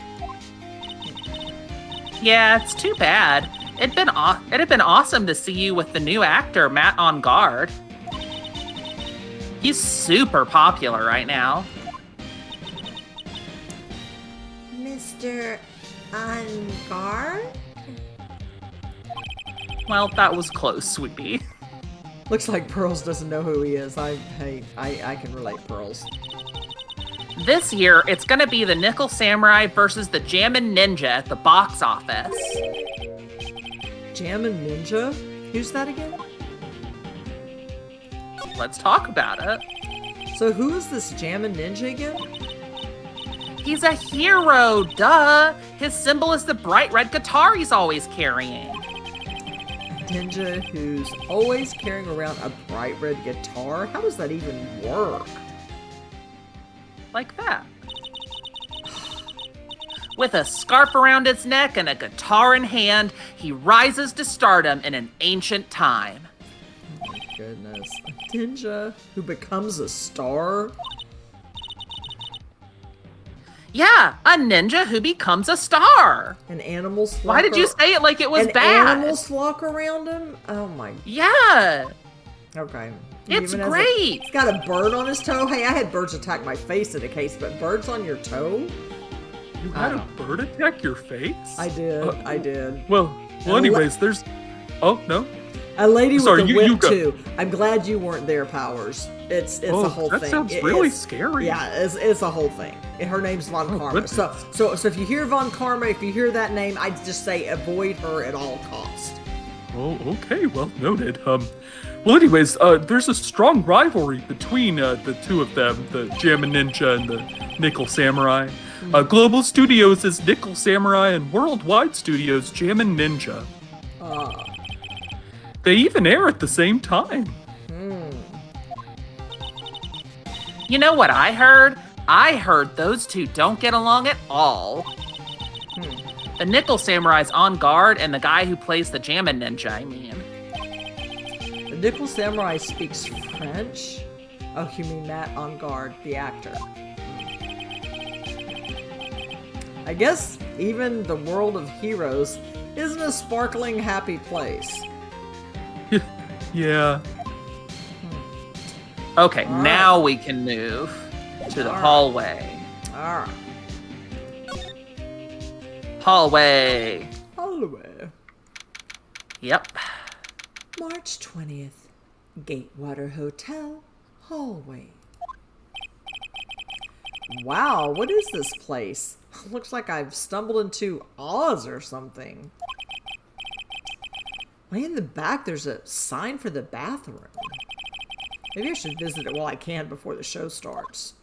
Yeah, it's too bad. It'd been awesome to see you with the new actor, Matt Engarde. He's super popular right now. Mr. Engarde? Well, that was close, sweetie. Looks like Pearls doesn't know who he is. I can relate, Pearls. This year, it's gonna be the Nickel Samurai versus the Jammin' Ninja at the box office. Jammin' Ninja? Who's that again? Let's talk about it. So who is this Jammin' Ninja again? He's a hero, duh! His symbol is the bright red guitar he's always carrying. A ninja who's always carrying around a bright red guitar? How does that even work? Like that. With a scarf around his neck and a guitar in hand, he rises to stardom in an ancient time. Oh my goodness. A ninja who becomes a star? Yeah, a ninja who becomes a star. And animals flock Why did you say it like it was and bad? animals flock around him? Oh my. Yeah. Okay. It's Even has great. He's got a bird on his toe. Hey, I had birds attack my face in a case, but birds on your toe? You had a bird attack your face? I did. I did. Well, anyways, there's... Oh, no? A lady Sorry, with a you whip go. too. I'm glad you weren't there, Powers. It's a whole that thing. sounds It really is- scary. Yeah, it's a whole thing. Her name's Von Karma. goodness. So if you hear Von Karma, if you hear that name, I'd just say avoid her at all cost. Oh, okay, well noted. Well, anyways, there's a strong rivalry between the two of them, the Jammin' Ninja and the Nickel Samurai. Global Studios is Nickel Samurai, and Worldwide Studios Jammin' Ninja. They even air at the same time. You know what I heard? I heard those two don't get along at all. The Nickel Samurai's Engarde and the guy who plays the Jammin' Ninja, I mean. The Nickel Samurai speaks French? Oh, you mean Matt Engarde, the actor. I guess even the world of heroes isn't a sparkling, happy place. Yeah. Okay, now we can move to the hallway. Alright. Hallway. Hallway. Yep. March 20th. Gatewater Hotel. Hallway. Wow, what is this place? Looks like I've stumbled into Oz or something. Way in the back, there's a sign for the bathroom. Maybe I should visit it while I can before the show starts.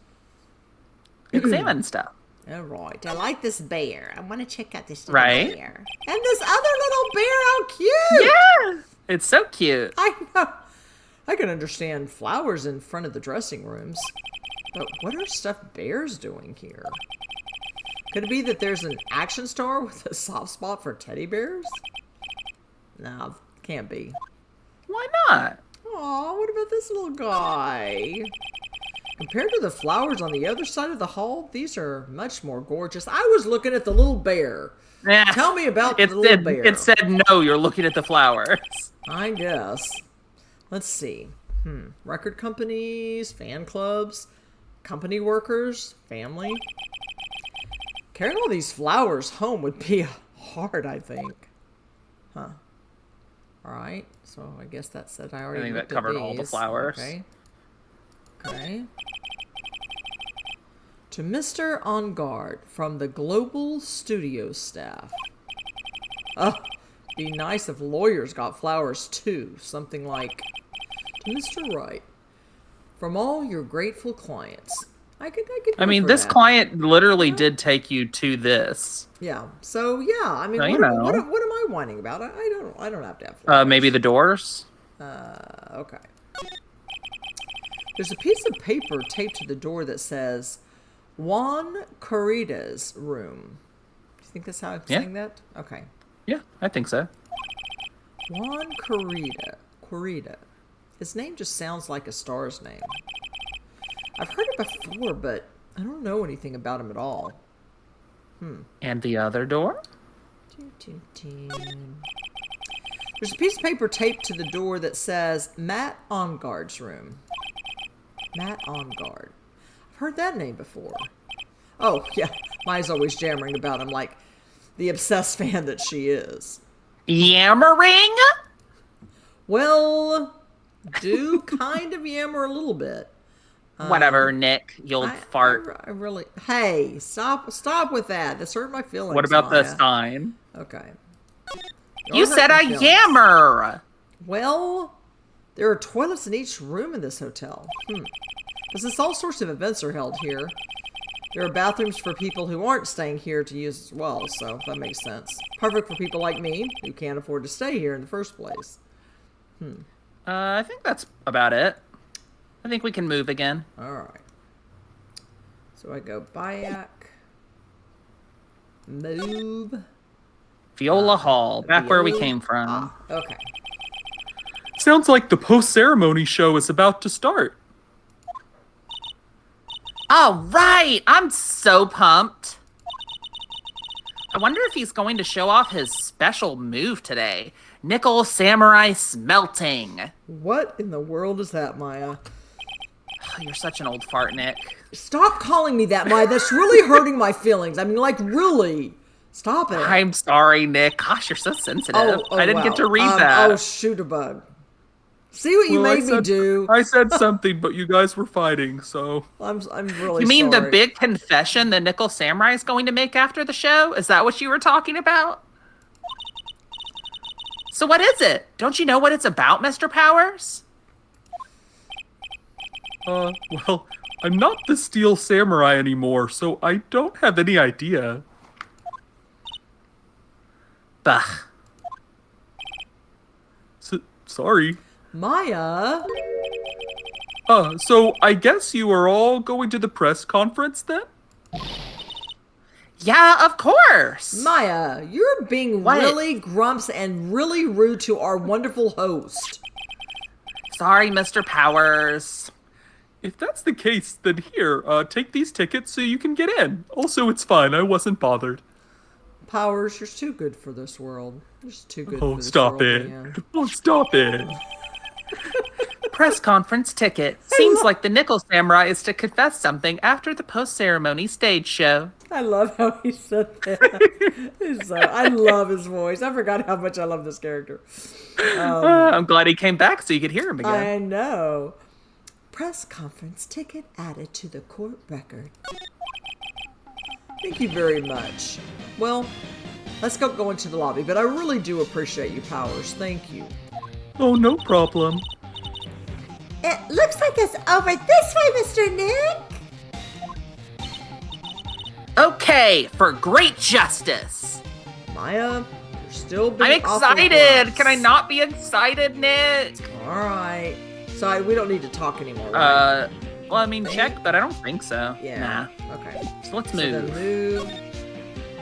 Examine stuff. All right. I like this bear. I want to check out this little Right? bear. And this other little bear, how cute! Yeah! It's so cute. I know. I can understand flowers in front of the dressing rooms. But what are stuffed bears doing here? Could it be that there's an action star with a soft spot for teddy bears? No, can't be. Why not? Aw, what about this little guy? Compared to the flowers on the other side of the hall, these are much more gorgeous. I was looking at the little bear. Tell me about the little bear. It said no, you're looking at the flowers. I guess. Let's see. Record companies, fan clubs, company workers, family. Carrying all these flowers home would be hard, I think. Huh. Alright, so I guess that said I already I think looked that covered at all the these. flowers. Okay. To Mr. Engarde from the Global Studio staff. Oh, be nice if lawyers got flowers too. Something like, to Mr. Wright, from all your grateful clients. I mean, this client literally did take you to this. Yeah. So yeah, I mean, Well, what am I whining about? I don't have to have flowers. Maybe the doors? Okay. There's a piece of paper taped to the door that says Juan Corrida's room. Do you think that's how I'm saying that? Okay. Yeah, I think so. Juan Corrida. His name just sounds like a star's name. I've heard it before, but I don't know anything about him at all. And the other door? There's a piece of paper taped to the door that says Matt Engarde's room. Matt Engarde. I've heard that name before. Oh, yeah. Maya's always jammering about him like the obsessed fan that she is. Yammering? Well, do kind of yammer a little bit. Whatever, Nick. You'll fart. I really... Hey, stop with that. That's hurt my feelings, What about Maya. the sign? Okay. You said I yammer! Well, there are toilets in each room in this hotel. Since all sorts of events are held here, there are bathrooms for people who aren't staying here to use as well, so that makes sense. Perfect for people like me, who can't afford to stay here in the first place. I think that's about it. I think we can move again. Alright. So I go Bayak. Move. Viola Hall, back where we came from. Okay. Sounds like the post-ceremony show is about to start. All right, I'm so pumped. I wonder if he's going to show off his special move today. Nickel Samurai Smelting. What in the world is that, Maya? You're such an old fart, Nick. Stop calling me that, Maya. That's really hurting my feelings. I mean, like, really. Stop it. I'm sorry, Nick. Gosh, you're so sensitive. I didn't get to read wow. that. Oh, shoot a bug. See what you made me do. I said something, but you guys were fighting, so... I'm really You mean sorry. the big confession the Nickel Samurai is going to make after the show? Is that what you were talking about? So what is it? Don't you know what it's about, Mr. Powers? Well, I'm not the Steel Samurai anymore, so I don't have any idea. Bah. Sorry. Maya? So I guess you are all going to the press conference then? Yeah, of course. Maya, you're being really grumps and really rude to our wonderful host. Sorry, Mr. Powers. If that's the case, then here, take these tickets so you can get in. Also, it's fine. I wasn't bothered. Powers, you're too good for this world. You're just too good Oh, for this stop world, it. man. Oh, stop it. Press conference ticket. Seems like the Nickel Samurai is to confess something after the post-ceremony stage show. I love how he said that. I love his voice. I forgot how much I love this character. I'm glad he came back so you could hear him again. I know. Press conference ticket added to the court record. Thank you very much. Well, let's go into the lobby, but I really do appreciate you, Powers. Thank you. Oh, no problem. It looks like it's over this way, Mr. Nick. Okay, for great justice. Maya, you're still being I'm awful excited. gross. Can I not be excited, Nick? All right. So we don't need to talk anymore, right? Well, I mean, check, but I don't think so. Yeah. Nah. Okay. So let's So then move move.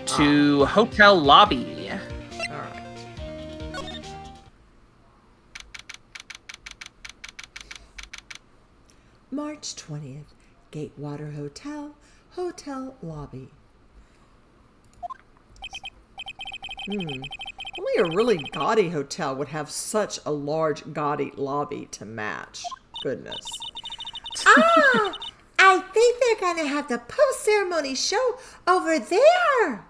to hotel lobby. All right. March 20th, Gatewater Hotel, hotel lobby. Only a really gaudy hotel would have such a large, gaudy lobby to match. Goodness. Ah, I think they're gonna have the post-ceremony show over there.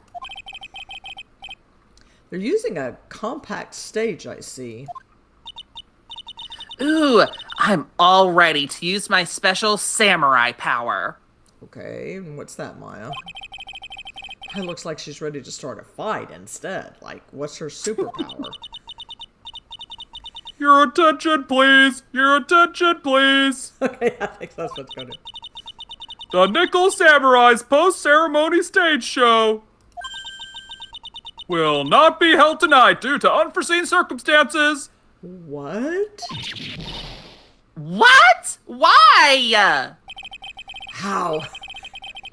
They're using a compact stage, I see. Ooh, I'm all ready to use my special samurai power. Okay, and what's that, Maya? It looks like she's ready to start a fight instead. Like, what's her superpower? Your attention, please! Your attention, please! Okay, I think that's what's going to. The Nickel Samurai's post-ceremony stage show will not be held tonight due to unforeseen circumstances. What? What? Why? How?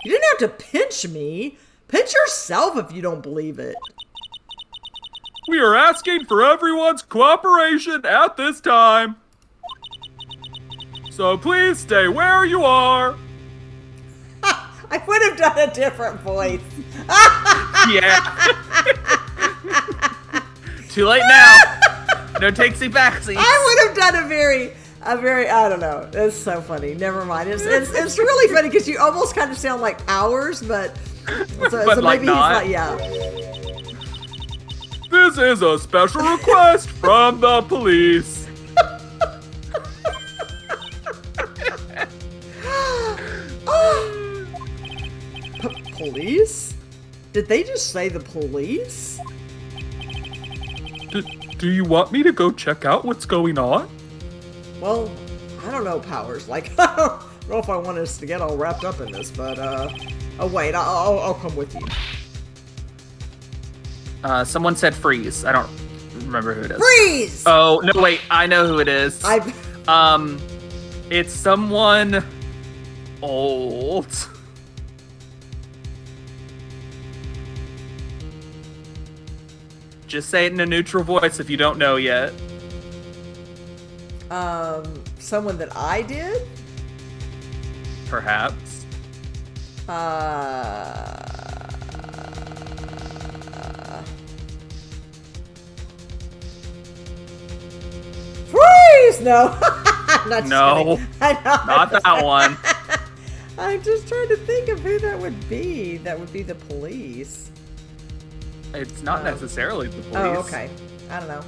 You didn't have to pinch me. Pinch yourself if you don't believe it. We are asking for everyone's cooperation at this time. So please stay where you are. I would have done a different voice. Yeah. Too late now. No takesy backsies. I would have done a very, I don't know. It's so funny. Never mind. It's really funny because you almost kind of sound like ours, but so like maybe not. he's like, yeah. This is a special request from the police. Police? Did they just say the police? Do you want me to go check out what's going on? Well, I don't know, Powers. Like, I don't know if I want us to get all wrapped up in this, but, oh, wait, I'll come with you. Someone said freeze. I don't remember who it is. Freeze! Oh, no, wait. I know who it is. I It's someone old. Just say it in a neutral voice if you don't know yet. someone that I did? Perhaps. Freeze! No. I'm not just No. kidding. I know. Not that one. I'm just trying to think of who that would be. That would be the police. It's not necessarily the police. Oh, okay. I don't know.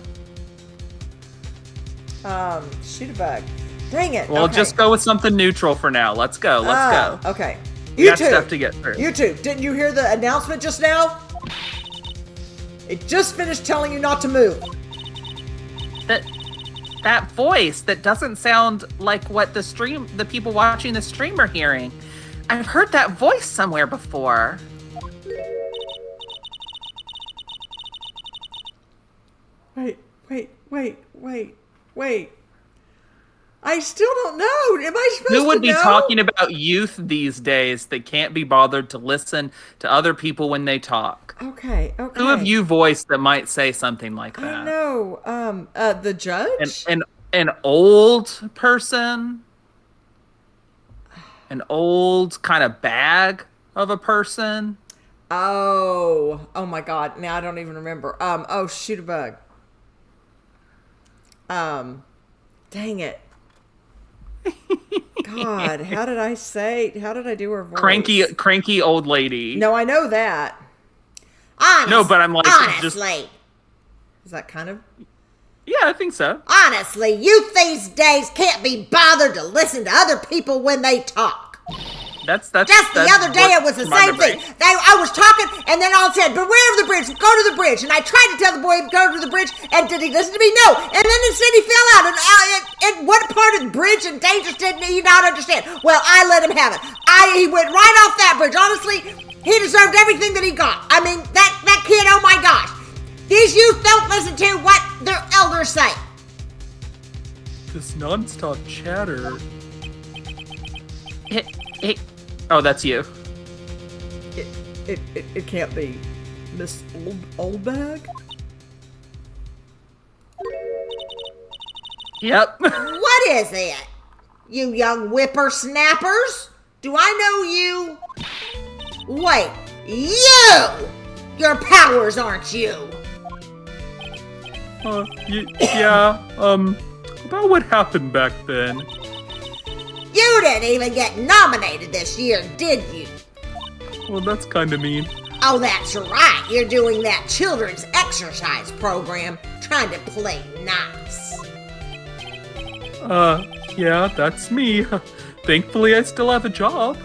Shoot a bug. Dang it. Well, okay. just go with something neutral for now. Let's go. Let's go. Okay. We got stuff to get through. You two, didn't you hear the announcement just now? It just finished telling you not to move. That voice that doesn't sound like what the people watching the stream are hearing. I've heard that voice somewhere before. Wait. I still don't know. Am I supposed to know? Who would be talking about youth these days that can't be bothered to listen to other people when they talk? Okay. Who have you voiced that might say something like that? I know. The judge? An old person? An old kind of bag of a person? Oh my God. Now I don't even remember. Shoot a bug. Dang it. God, how did I do her voice? Cranky old lady. No, I know that. No, but I'm like, honestly. Is that kind of? Yeah, I think so. Honestly, youth these days can't be bothered to listen to other people when they talk. That's Just the other day, it was the same thing. I was talking, and then all said, beware of the bridge, go to the bridge. And I tried to tell the boy to go to the bridge, and did he listen to me? No. And then instead he fell out. And what part of the bridge and dangers did he not understand? Well, I let him have it. He went right off that bridge. Honestly, he deserved everything that he got. I mean, that kid, oh my gosh. These youth don't listen to what their elders say. This non-stop chatter. Oh, that's you. It can't be Miss Oldbag? Yep. What is it? you young whippersnappers. Do I know you? Wait, you! Your powers aren't you. Yeah, about what happened back then? You didn't even get nominated this year, did you? Well, that's kind of mean. Oh, that's right. You're doing that children's exercise program, trying to play nice. Yeah, that's me. Thankfully, I still have a job.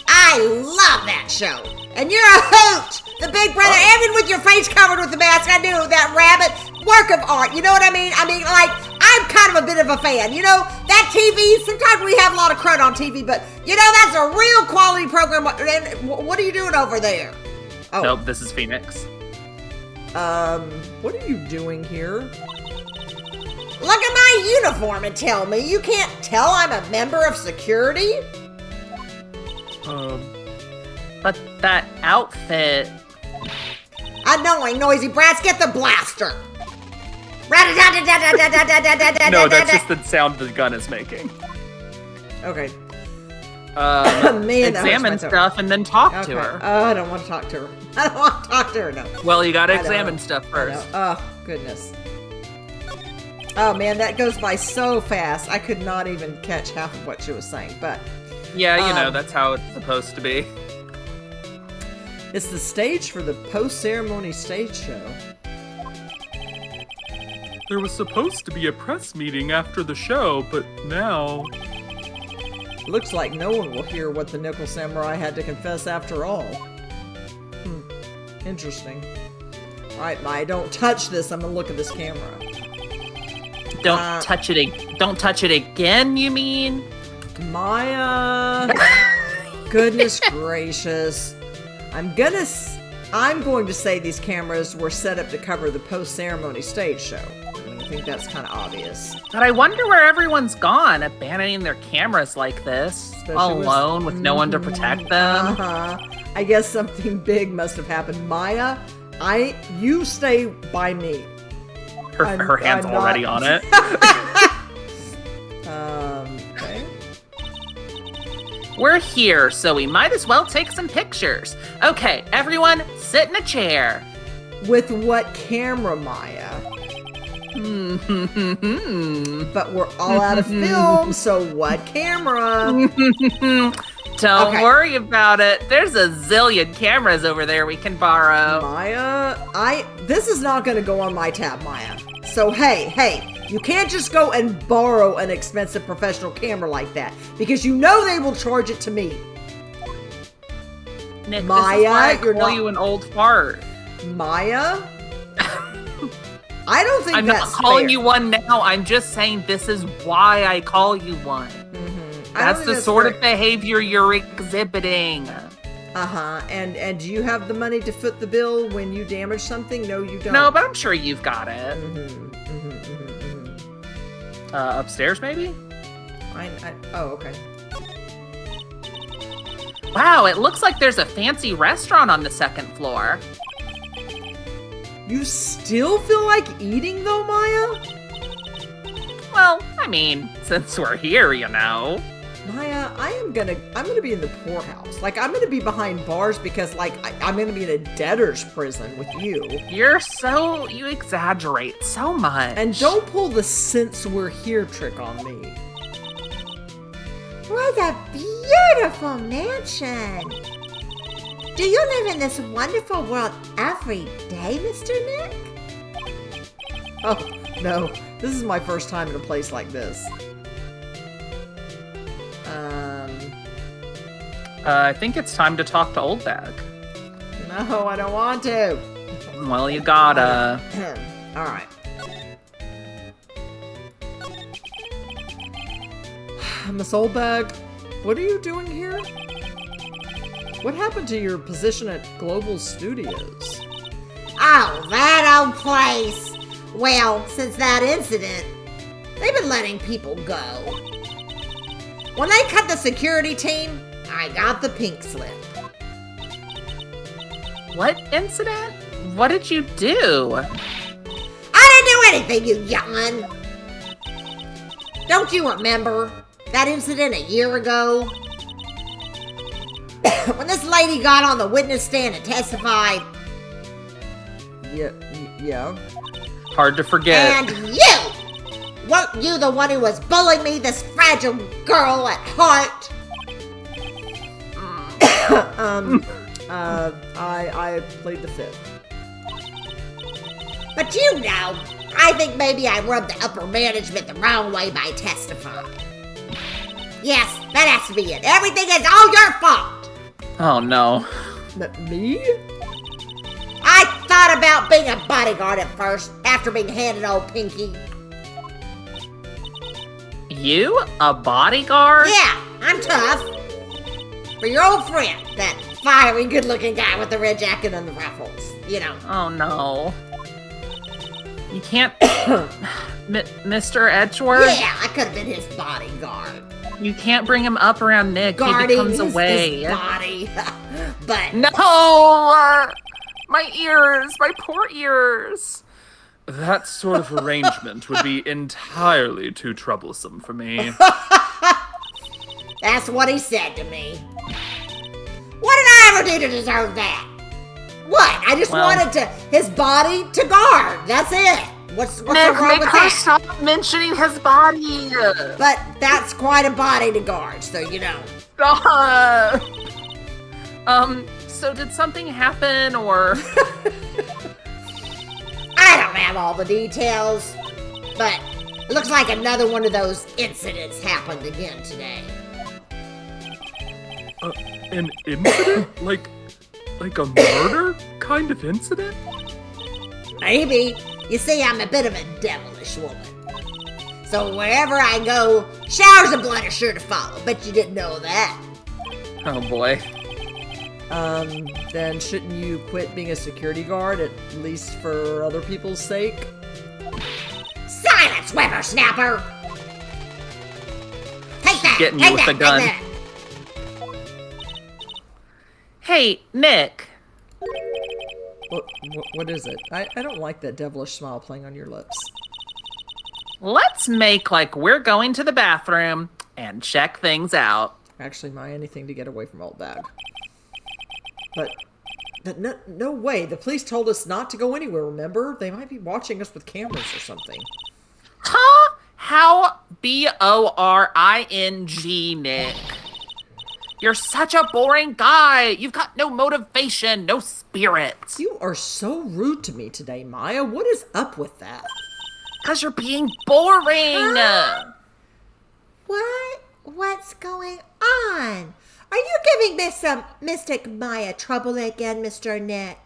I love that show. And you're a hoot! The Big Brother, even with your face covered with the mask, I knew that rabbit. Work of art, you know what I mean? I mean, like, I'm kind of a bit of a fan. You know, that TV, sometimes we have a lot of crud on TV, but, you know, that's a real quality program. And what are you doing over there? Oh. Nope, this is Phoenix. What are you doing here? Look at my uniform and tell me you can't tell I'm a member of security? But that outfit... Annoying, noisy brats, get the blaster! No, that's just the sound the gun is making. Okay. Man, that examine hurts my stuff and then talk to Okay. her. Oh, I don't want to talk to her. I don't want to talk to her, no. Well, you gotta I know. examine stuff I know. first. Oh, goodness. Oh, man, that goes by so fast. I could not even catch half of what she was saying, but... Yeah, you know, that's how it's supposed to be. It's the stage for the post-ceremony stage show. There was supposed to be a press meeting after the show, but now... Looks like no one will hear what the Nickel Samurai had to confess after all. Interesting. Alright, Maya, don't touch this. I'm gonna look at this camera. Don't touch it. Don't touch it again, you mean? Maya! Goodness gracious. I'm going to say these cameras were set up to cover the post-ceremony stage show. I think that's kind of obvious. But I wonder where everyone's gone, abandoning their cameras like this, all with- alone with no one to protect them. I guess something big must have happened. Maya, you stay by me. Her hand's I'm already not- on it. Okay. We're here, so we might as well take some pictures. Okay, everyone, sit in a chair. With what camera, Maya? But we're all out of film, so what camera? Don't Okay. worry about it. There's a zillion cameras over there we can borrow. Maya, this is not going to go on my tab, Maya. So hey, you can't just go and borrow an expensive professional camera like that, because you know they will charge it to me. Nick, Maya, this is why I you're call not- you an old fart. Maya? I don't think I'm not that's calling fair. you one now. I'm just saying this is why I call you one. I don't That's think the sort fair. of behavior you're exhibiting. And do you have the money to foot the bill when you damage something? No, you don't. No, but I'm sure you've got it. Upstairs, maybe? Oh, okay. Wow, it looks like there's a fancy restaurant on the second floor. You still feel like eating though, Maya? Well, I mean, since we're here, you know. Maya, I'm gonna be in the poorhouse. Like, I'm gonna be behind bars because, like, I'm gonna be in a debtor's prison with you. You exaggerate so much. And don't pull the since we're here trick on me. What a beautiful mansion! Do you live in this wonderful world every day, Mr. Nick? Oh, no. This is my first time in a place like this. I think it's time to talk to Old Bag. No, I don't want to. Well, you gotta. Alright. Miss Oldbag, what are you doing here? What happened to your position at Global Studios? Oh, that old place! Well, since that incident, they've been letting people go. When they cut the security team, I got the pink slip. What incident? What did you do? I didn't do anything, you young'un! Don't you remember that incident a year ago? When this lady got on the witness stand and testified? Yeah. Hard to forget. And you! Weren't you the one who was bullying me, this fragile girl at heart? I played the fifth. But you know, I think maybe I rubbed the upper management the wrong way by testifying. Yes, that has to be it. Everything is all your fault. Oh no. Me? I thought about being a bodyguard at first, after being handed old Pinky. You? A bodyguard? Yeah, I'm tough. For your old friend, that fiery, good-looking guy with the red jacket and the ruffles, you know. Oh no. You can't... Mr. Edgeworth? Yeah, I could have been his bodyguard. You can't bring him up around Nick. He becomes away. His body. But... No! My ears! My poor ears! That sort of arrangement would be entirely too troublesome for me. That's what he said to me. What did I ever do to deserve that? What? I just wanted his body to guard. That's it. What's wrong with that? Stop mentioning his body. But that's quite a body to guard, so you know. So did something happen, or? I don't have all the details, but it looks like another one of those incidents happened again today. An incident? Like a murder kind of incident? Maybe. You see, I'm a bit of a devilish woman. So wherever I go, showers of blood are sure to follow. Bet you didn't know that. Oh boy. Then shouldn't you quit being a security guard, at least for other people's sake? Silence, whippersnapper! Take that! Getting you Take with that! the gun. Take that! Hey, Nick. What is it? I don't like that devilish smile playing on your lips. Let's make like we're going to the bathroom and check things out. Actually, anything to get away from old bag. But no way. The police told us not to go anywhere, remember? They might be watching us with cameras or something. Huh? How boring, Nick? You're such a boring guy. You've got no motivation, no spirit. You are so rude to me today, Maya. What is up with that? Because you're being boring. What? What's going on? Are you giving Miss Mystic Maya trouble again, Mr. Nick?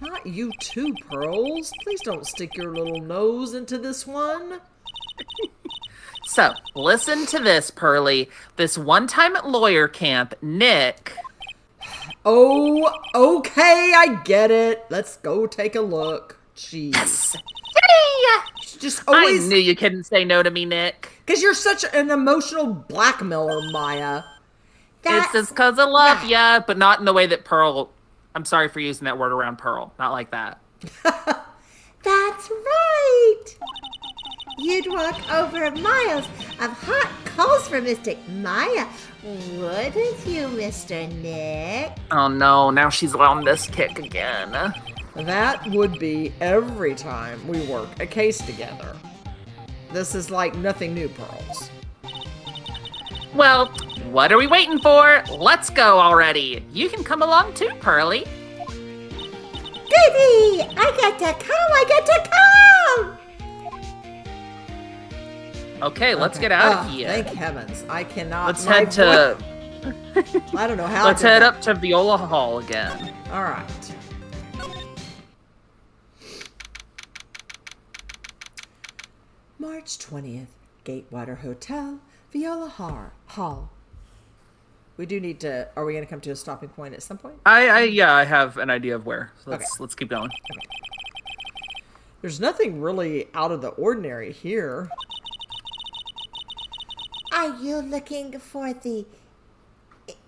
Not you too, Pearls. Please don't stick your little nose into this one. So, listen to this, Pearly. This one time at lawyer camp, Nick... Oh, okay, I get it. Let's go take a look. Jeez. Yes! Yay! Just always... I knew you couldn't say no to me, Nick. Because you're such an emotional blackmailer, Maya. It's just because I love ya, but not in the way that Pearl... I'm sorry for using that word around Pearl. Not like that. That's right. You'd walk over miles of hot coals for Mystic Maya, wouldn't you, Mr. Nick? Oh no, now she's on this kick again. That would be every time we work a case together. This is like nothing new, Pearls. Well, what are we waiting for? Let's go already. You can come along too, Pearly. Goody! I got to come! Okay, let's get out of here. Thank heavens. I cannot... Let's head to... I don't know how Let's head up to Viola Hall again. All right. March 20th, Gatewater Hotel, Viola Hall. We do need to... Are we going to come to a stopping point at some point? I have an idea of where. So let's keep going. Okay. There's nothing really out of the ordinary here. Are you looking for the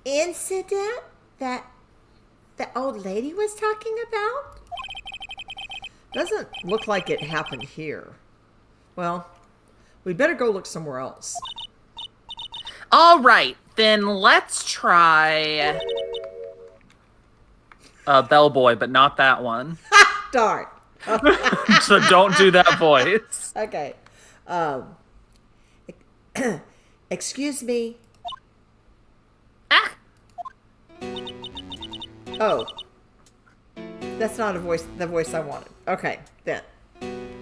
incident that the old lady was talking about? Doesn't look like it happened here. Well, We better go look somewhere else. All right, then let's try Bellboy, but not that one. Darn. So don't do that voice. Okay. Excuse me. Ah, Oh. That's not the voice I wanted. Okay, then.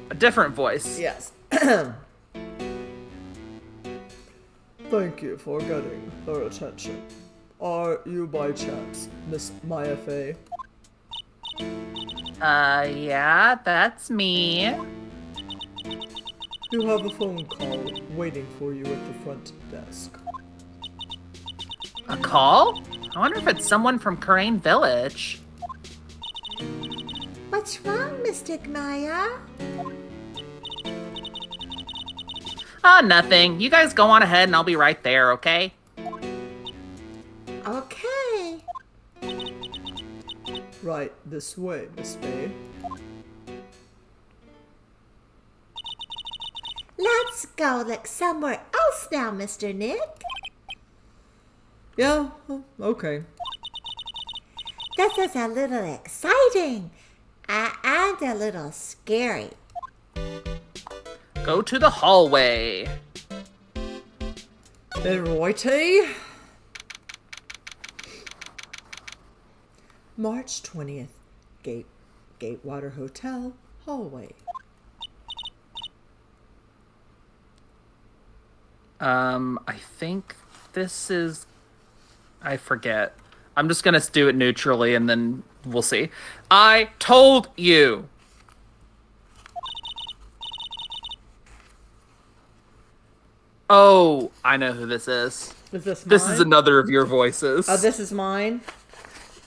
A different voice. Yes. Thank you for getting her attention. Are you by chance Miss Maya Fey? yeah, that's me. You have a phone call waiting for you at the front desk. A call? I wonder if it's someone from Crane Village. What's wrong, Mystic Maya? Oh, nothing. You guys go on ahead and I'll be right there, okay? Okay. Right this way, Miss Fey. Let's go look somewhere else now, Mr. Nick. Yeah, okay. This is a little exciting and a little scary. Go to the hallway. Alrighty. March 20th. Gatewater Hotel, hallway. I think this is... I forget. I'm just gonna do it neutrally and then we'll see. I told you! Oh, I know who this is. Is this mine? This is another of your voices. Oh, this is mine?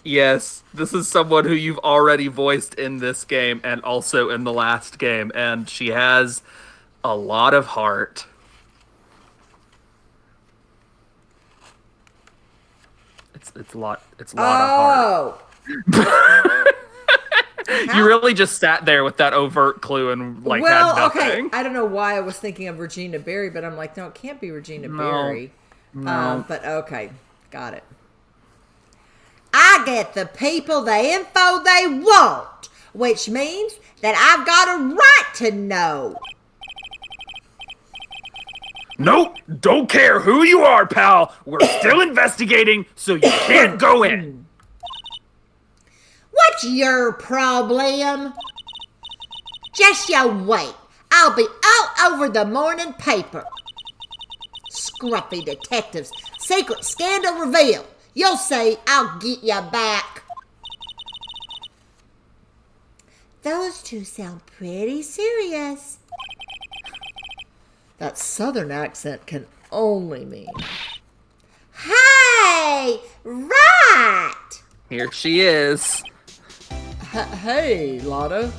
Yes, this is someone who you've already voiced in this game and also in the last game, and she has a lot of heart. It's a lot of heart. Oh! You really just sat there with that overt clue and had nothing. Okay. I don't know why I was thinking of Regina Berry, but I'm like, no, it can't be Regina Berry. No. But okay, got it. I get the people the info they want, which means that I've got a right to know. Nope, don't care who you are, pal. We're still investigating, so you can't go in. What's your problem? Just you wait. I'll be all over the morning paper. Scruffy detectives, secret scandal revealed. You'll see, I'll get you back. Those two sound pretty serious. That southern accent can only mean... Hey, right. Here she is. Hey, Lotta.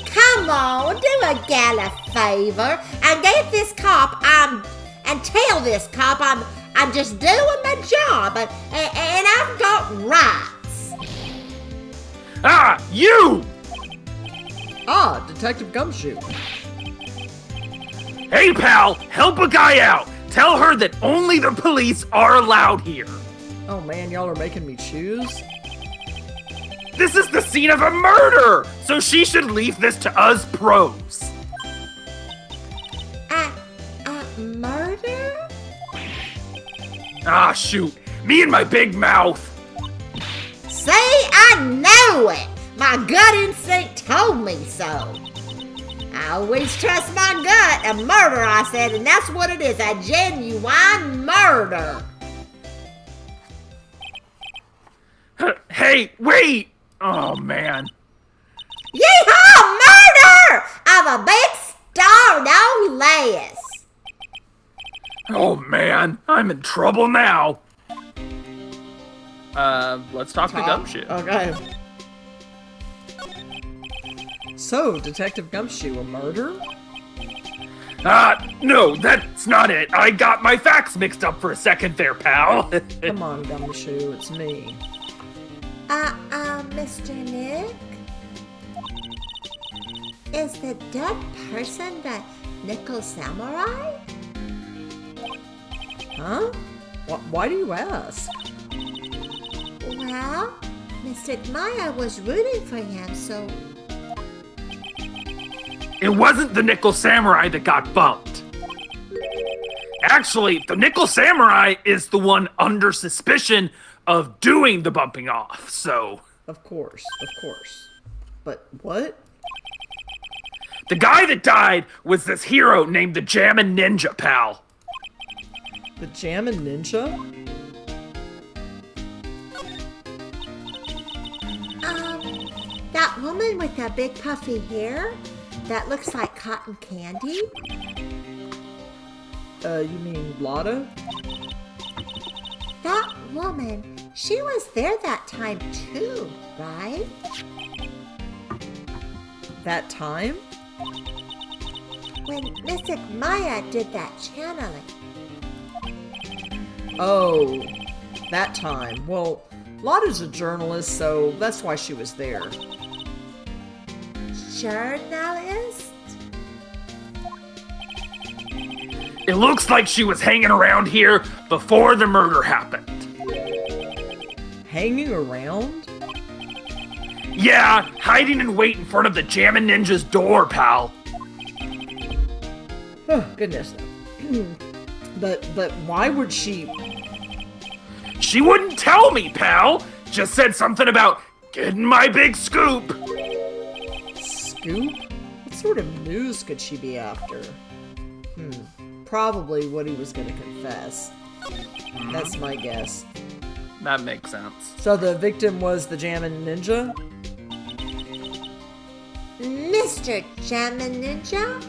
Come on, do a gal a favor and get this cop. And tell this cop I'm just doing my job and I've got rights. Ah, you! Ah, Detective Gumshoe. Hey, pal, help a guy out. Tell her that only the police are allowed here. Oh man, y'all are making me choose? This is the scene of a murder, so she should leave this to us pros. Murder? Ah, shoot. Me and my big mouth. See, I know it. My gut instinct told me so. I always trust my gut. A murder, I said, and that's what it is. A genuine murder. Hey, wait! Oh, man. Yeehaw! Murder of a big star, no less. Oh, man. I'm in trouble now. Let's talk to Gumshoe. Okay. So, Detective Gumshoe, a murder? No, that's not it. I got my facts mixed up for a second there, pal. Come on, Gumshoe, it's me. Mr. Nick? Is the dead person Nickel Samurai? Huh? Why do you ask? Well, Mystic Maya was rooting for him, so... It wasn't the Nickel Samurai that got bumped. Actually, the Nickel Samurai is the one under suspicion of doing the bumping off, so... Of course. But what? The guy that died was this hero named the Jammin' Ninja, pal. The Jammin' Ninja? That woman with that big puffy hair? That looks like cotton candy? You mean Lotta? That woman, she was there that time too, right? That time? When Mystic Maya did that channeling. Oh, that time. Well, Lotta's a journalist, so that's why she was there. Journalist? It looks like she was hanging around here before the murder happened. Hanging around? Yeah, hiding in wait in front of the Jammin' Ninja's door, pal. Oh, goodness. But why would she... She wouldn't tell me, pal. Just said something about getting my big scoop. Scoop? What sort of news could she be after? Probably what he was gonna confess. That's my guess. That makes sense. So the victim was the Jammin' Ninja? Mr. Jammin' Ninja?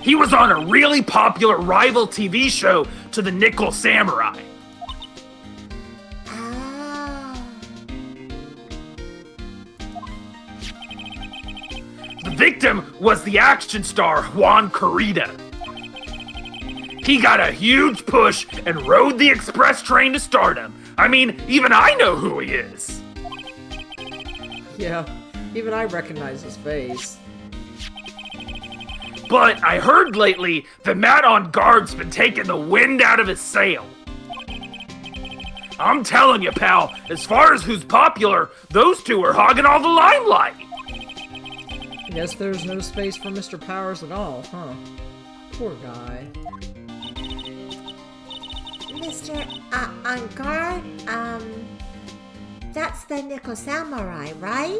He was on a really popular rival TV show to the Nickel Samurai. Oh. The victim was the action star Juan Corrida. He got a huge push and rode the express train to stardom. I mean, even I know who he is. Yeah, even I recognize his face. But I heard lately that Matt Engarde's been taking the wind out of his sail. I'm telling you, pal, as far as who's popular, those two are hogging all the limelight. Guess there's no space for Mr. Powers at all, huh? Poor guy. Mr. Engarde, that's the Nickel Samurai, right?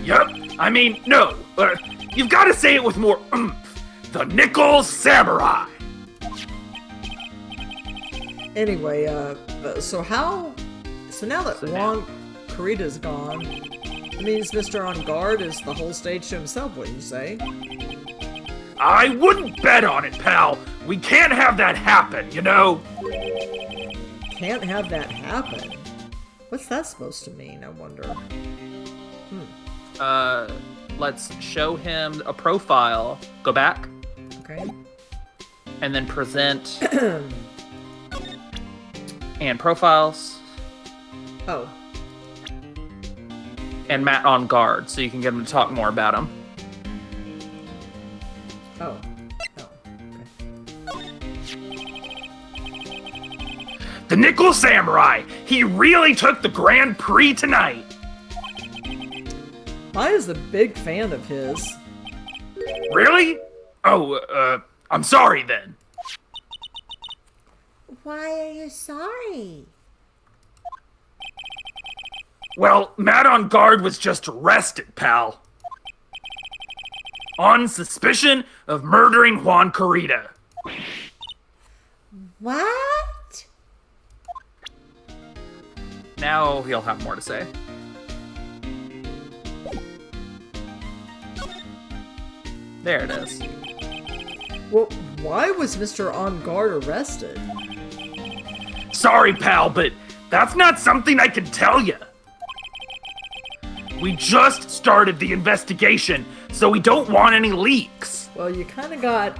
Yep, I mean, no, you've got to say it with more oomph. The Nickel Samurai. Anyway, so now that Juan Corrida's gone, it means Mr. Engarde is the whole stage to himself, wouldn't you say? I wouldn't bet on it, pal. We can't have that happen, you know? Can't have that happen? What's that supposed to mean, I wonder? Let's show him a profile. Go back. Okay. And then present. And profiles. Oh. And Matt Engarde, so you can get him to talk more about him. Oh. The Nickel Samurai. He really took the Grand Prix tonight. Maya's a big fan of his. Really? Oh, I'm sorry then. Why are you sorry? Well, Matt Engarde was just arrested, pal. On suspicion of murdering Juan Corrida. What? Now he'll have more to say. There it is. Well, why was Mr. Engarde arrested? Sorry, pal, but that's not something I can tell you. We just started the investigation, so we don't want any leaks. Well, you kind of got,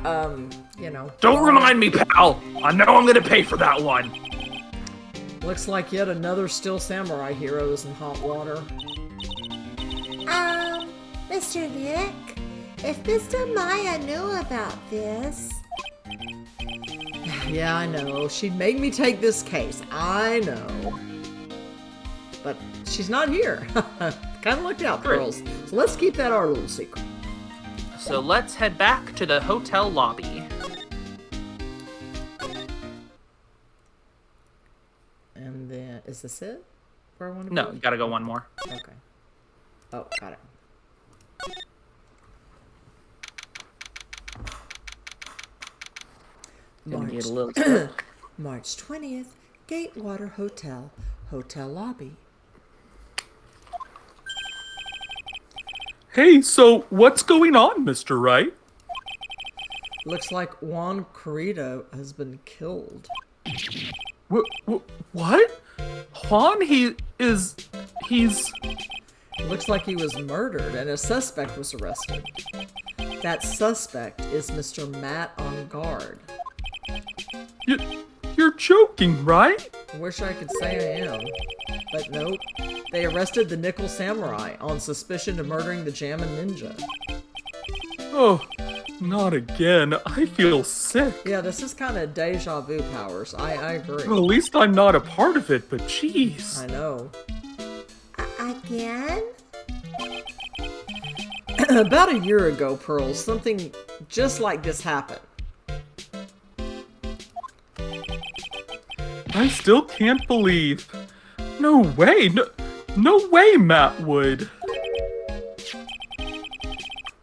you know... Don't remind me, pal. I know I'm gonna pay for that one. Looks like yet another Still Samurai hero is in hot water. Mr. Nick, if Mr. Maya knew about this... Yeah, I know. She made me take this case. I know. But she's not here. Kind of looked out, Great. girls. So let's keep that our little secret. So let's head back to the hotel lobby. And then, is this it? Where I want to No, be? you gotta go one more. Okay. Oh, got it. Gonna March, get a little March 20th, Gatewater Hotel, hotel lobby. Hey, so what's going on, Mr. Wright? Looks like Juan Corrida has been killed. What? Juan, he's... Looks like he was murdered and a suspect was arrested. That suspect is Mr. Matt Engarde. You're joking, right? I wish I could say I am, but nope. They arrested the Nickel Samurai on suspicion of murdering the Jammin' Ninja. Oh, not again. I feel sick. Yeah, this is kind of deja vu powers. I agree. Well, at least I'm not a part of it, but jeez. I know. Again? About a year ago, Pearls, something just like this happened. I still can't believe. No way. No way, Matt would.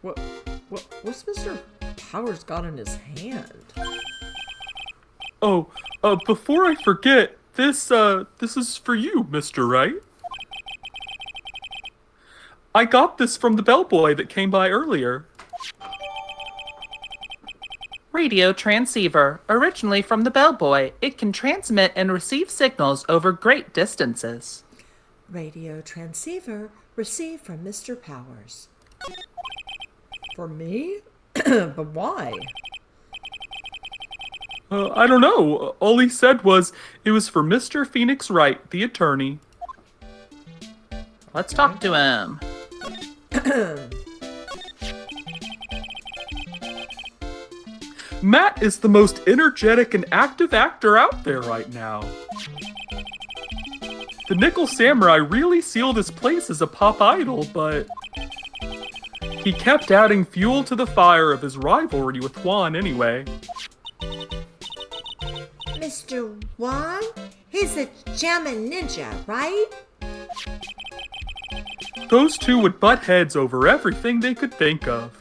What's Mr. Powers got in his hand? Oh, before I forget, this is for you, Mr. Wright. I got this from the bellboy that came by earlier. Radio transceiver, originally from the bellboy. It can transmit and receive signals over great distances. Radio transceiver received from Mr. Powers. For me? But why? I don't know. All he said was it was for Mr. Phoenix Wright, the attorney. Let's talk to him. Matt is the most energetic and active actor out there right now. The Nickel Samurai really sealed his place as a pop idol, but he kept adding fuel to the fire of his rivalry with Juan anyway. Mr. Juan? He's a Jammin' Ninja, right? Those two would butt heads over everything they could think of.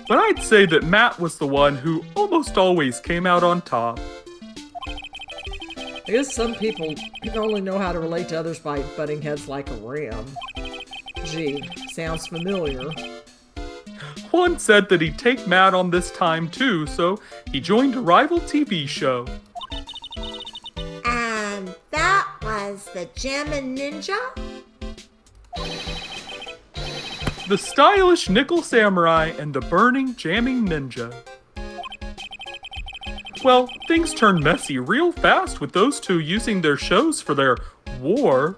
But I'd say that Matt was the one who almost always came out on top. I guess some people only know how to relate to others by butting heads like a ram. Gee, sounds familiar. Juan said that he'd take Matt on this time too, so he joined a rival TV show. And that was the Jammin' Ninja? The stylish Nickel Samurai and the burning jamming ninja. Well, things turned messy real fast with those two using their shows for their war.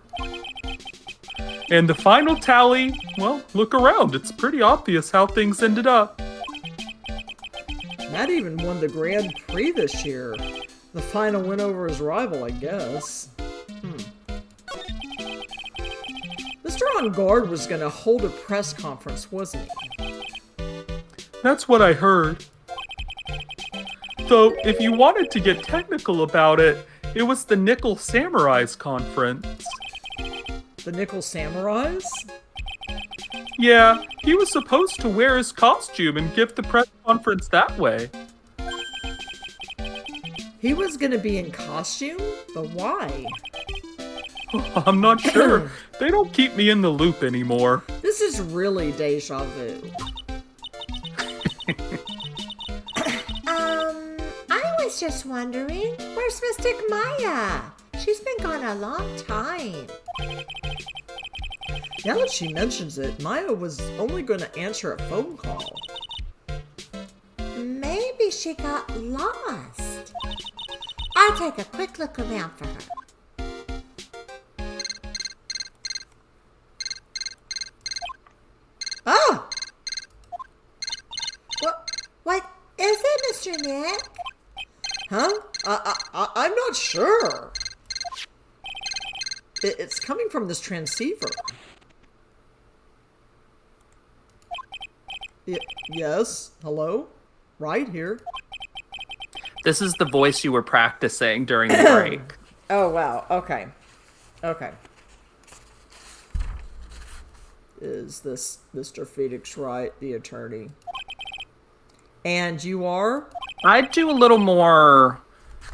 And the final tally, well, look around. It's pretty obvious how things ended up. Matt even won the Grand Prix this year. The final win over his rival, I guess. Mr. Engarde was going to hold a press conference, wasn't he? That's what I heard. Though, if you wanted to get technical about it, it was the Nickel Samurai's conference. The Nickel Samurais? Yeah, he was supposed to wear his costume and give the press conference that way. He was going to be in costume? But why? I'm not sure. They don't keep me in the loop anymore. This is really deja vu. I was just wondering, where's Mystic Maya? She's been gone a long time. Now that she mentions it, Maya was only going to answer a phone call. Maybe she got lost. I'll take a quick look around for her. Huh? I'm not sure. It's coming from this transceiver. Yes? Hello? Right here. This is the voice you were practicing during the break. Oh, wow. Okay. Okay. Is this Mr. Phoenix Wright, the attorney? And you are? I'd do a little more...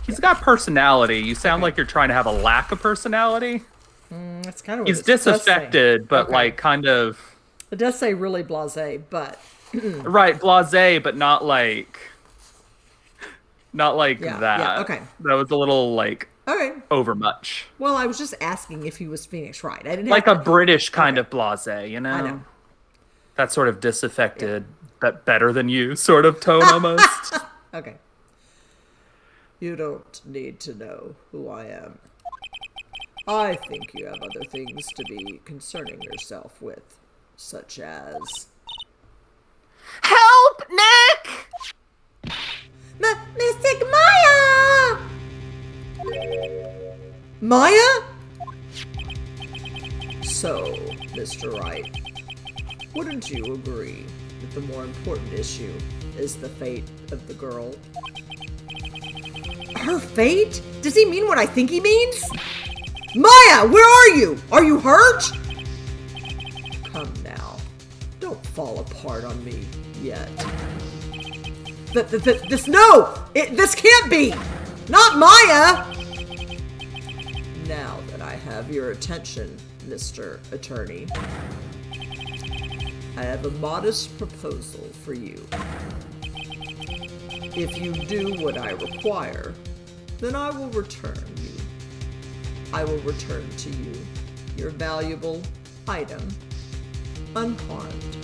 He's got personality. You sound like you're trying to have a lack of personality. That's kind of what He's it does say. disaffected, but like kind of... It does say really blasé, but... Right, blasé, but not like... Not like Yeah, that. yeah, okay. That was a little, like, Okay. overmuch. Well, I was just asking if he was Phoenix Wright. I didn't Like a have to... British kind of blasé, you know? I know. That sort of disaffected, that better than you sort of tone almost. Okay. You don't need to know who I am. I think you have other things to be concerning yourself with, such as... Help, Nick! Mystic Maya! Maya? So, Mr. Wright, wouldn't you agree that the more important issue is the fate of the girl? Her fate? Does he mean what I think he means? Maya, where are you? Are you hurt? Come now. Don't fall apart on me yet. This can't be! Not Maya! Now that I have your attention, Mr. Attorney, I have a modest proposal for you. If you do what I require, then I will return you. I will return to you your valuable item, unharmed.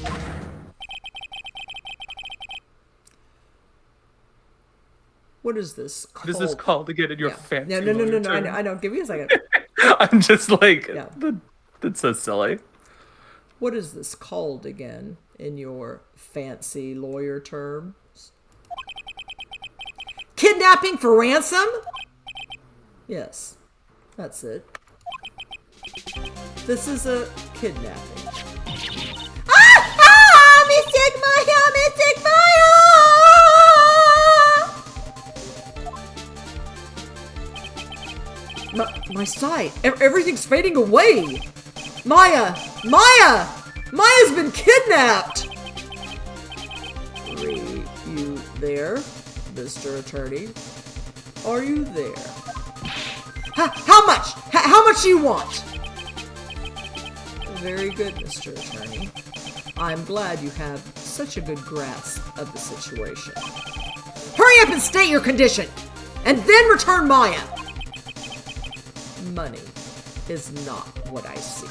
What is this called? What is this called again in your fancy No. lawyer term? I know. Give me a second. I'm just like, Yeah. that's so silly. What is this called again in your fancy lawyer terms? Kidnapping for ransom? Yes, that's it. This is a kidnapping. Mystic Maya! Mystic Maya! My sight. Everything's fading away. Maya! Maya's been kidnapped! You there, Mr. Attorney? Are you there? How much? How much do you want? Very good, Mr. Attorney. I'm glad you have such a good grasp of the situation. Hurry up and state your condition, and then return Maya. Money is not what I seek.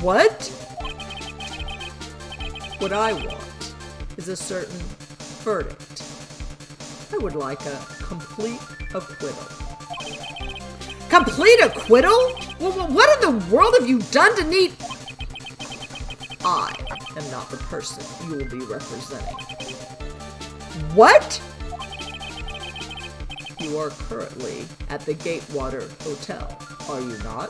What? What I want is a certain verdict. I would like a complete acquittal. Complete acquittal? What in the world have you done to need... I am not the person you will be representing. What? You are currently at the Gatewater Hotel, are you not?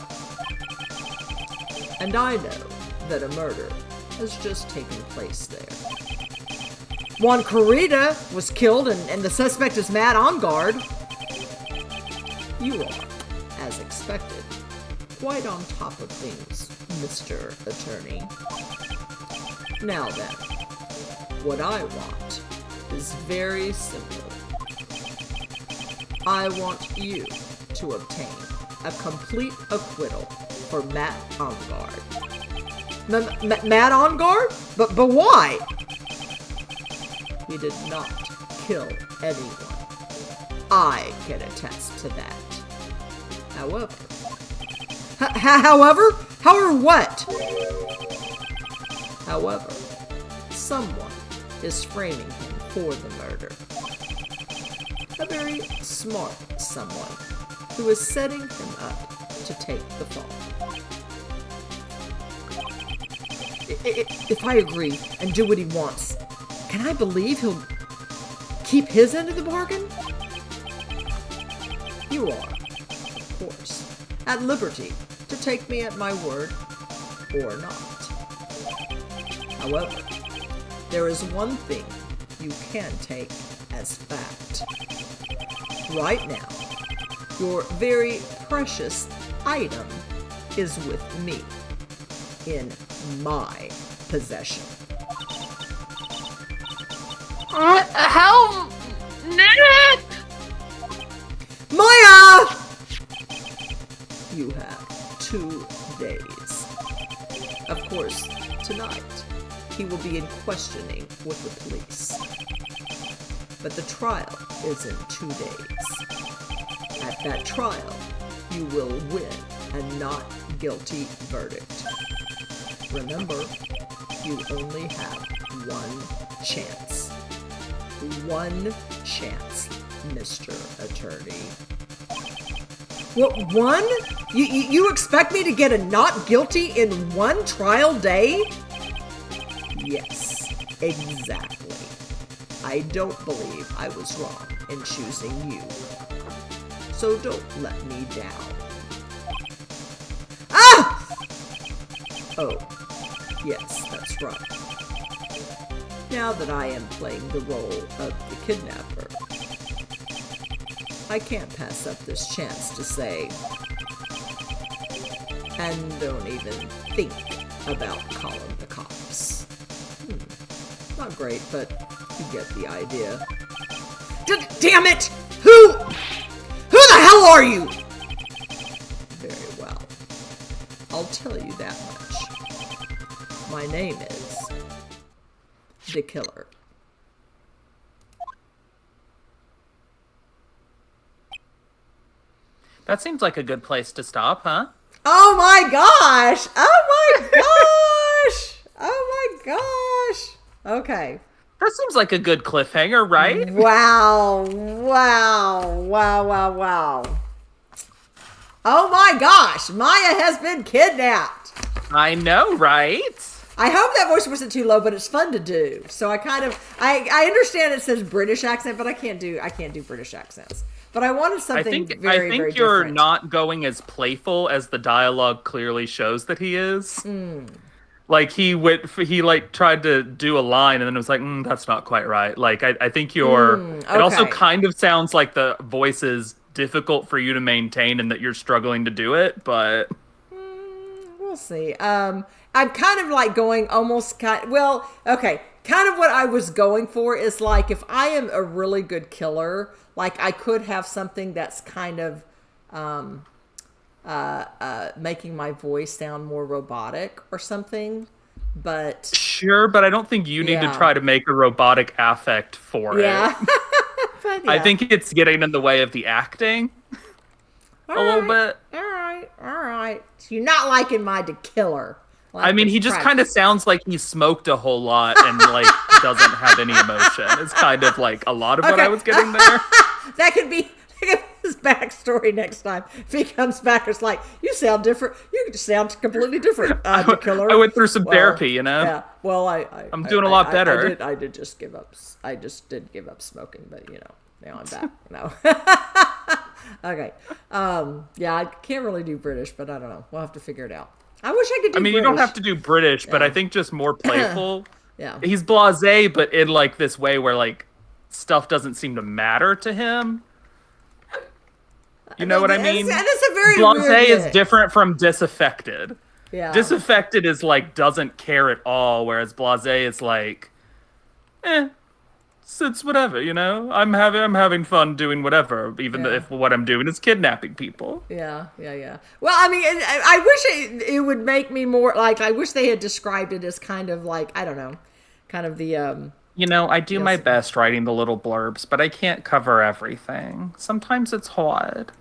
And I know that a murder has just taken place there. Juan Corrida was killed and the suspect is mad on guard. You are, as expected, quite on top of things, Mr. Attorney. Now then, what I want is very simple. I want you to obtain a complete acquittal for Matt Engarde. Matt Engarde? But why? He did not kill anyone. I can attest to that. However... However what? However, someone is framing him for the murder. A very smart someone who is setting him up to take the fall. If I agree and do what he wants, can I believe he'll keep his end of the bargain? you are, of course, at liberty to take me at my word or not. However, there is one thing you can take as fact. Right now, your very precious item is with me, in my possession. How? Nick! Maya! You have 2 days. Of course, tonight, he will be in questioning with the police. But the trial is in 2 days. At that trial, you will win a not guilty verdict. Remember, you only have 1 chance. 1 chance, Mr. Attorney. What, 1? You expect me to get a not guilty in 1 trial day? Yes, exactly. I don't believe I was wrong in choosing you. So don't let me down. Ah! Oh, yes, that's right. Now that I am playing the role of the kidnapper, I can't pass up this chance to say, and don't even think about calling the cops. Not great, but you get the idea. Damn it! Who the hell are you? Very well. I'll tell you that much. My name is the Killer. That seems like a good place to stop, huh? Oh my gosh! Oh my gosh! Oh my gosh! Okay. That seems like a good cliffhanger, right? Wow. Wow. Wow, wow, wow. Oh my gosh! Maya has been kidnapped! I know, right? I hope that voice wasn't too low, but it's fun to do. So I kind of I understand it says British accent, but I can't do British accents. But I wanted something very, very different. You're not going as playful as the dialogue clearly shows that he is. Like he tried to do a line and then it was like, that's not quite right. Like I think you're. Okay. It also kind of sounds like the voice is difficult for you to maintain and that you're struggling to do it, but we'll see. I'm kind of like going almost kind of what I was going for is like if I am a really good killer, like I could have something that's kind of making my voice sound more robotic or something. But sure, but I don't think you need to try to make a robotic affect for it. But, I think it's getting in the way of the acting a little bit. All right. So you're not liking my The Killer. Like I mean, he just kind of sounds like he smoked a whole lot and like doesn't have any emotion. It's kind of like a lot of what I was getting there. That could be his backstory next time. If he comes back, it's like, you sound different. You just sound completely different, The Killer. I went through some therapy, you know? Yeah. Well, I'm doing a lot better. I did just give up. I just did give up smoking, but you know, now I'm back. No. Okay. Yeah, I can't really do British, but I don't know. We'll have to figure it out. I wish I could do British. You don't have to do British, but I think just more playful. Yeah. He's blasé, but in like this way where like stuff doesn't seem to matter to him. You know what I mean? That's a very blasé is different from disaffected. Yeah. Disaffected is like doesn't care at all, whereas blasé is like, it's whatever, you know. I'm having fun doing whatever, even if what I'm doing is kidnapping people. Yeah. Well, I mean, I wish it would make me more like. I wish they had described it as kind of like, I don't know, kind of the. You know, I do my best writing the little blurbs, but I can't cover everything. Sometimes it's hard.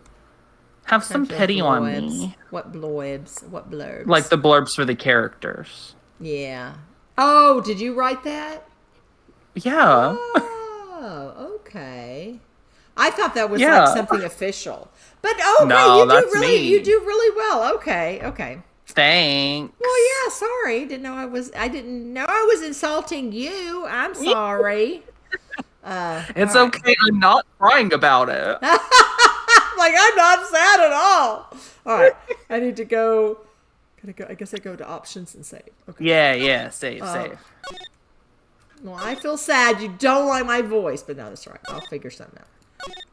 Have some pity on me. What blurbs? What blurbs? Like the blurbs for the characters. Yeah. Oh, did you write that? Yeah. Oh, okay. I thought that was like something official. But okay, no, you do really well. Okay. Thanks. Well, yeah, sorry. I didn't know I was insulting you. I'm sorry. It's okay. I'm not crying about it. like, I'm not sad at all. All right, I need to go. I guess I go to options and save. Okay. Yeah, save. Well, I feel sad. You don't like my voice, but no, that's all right. I'll figure something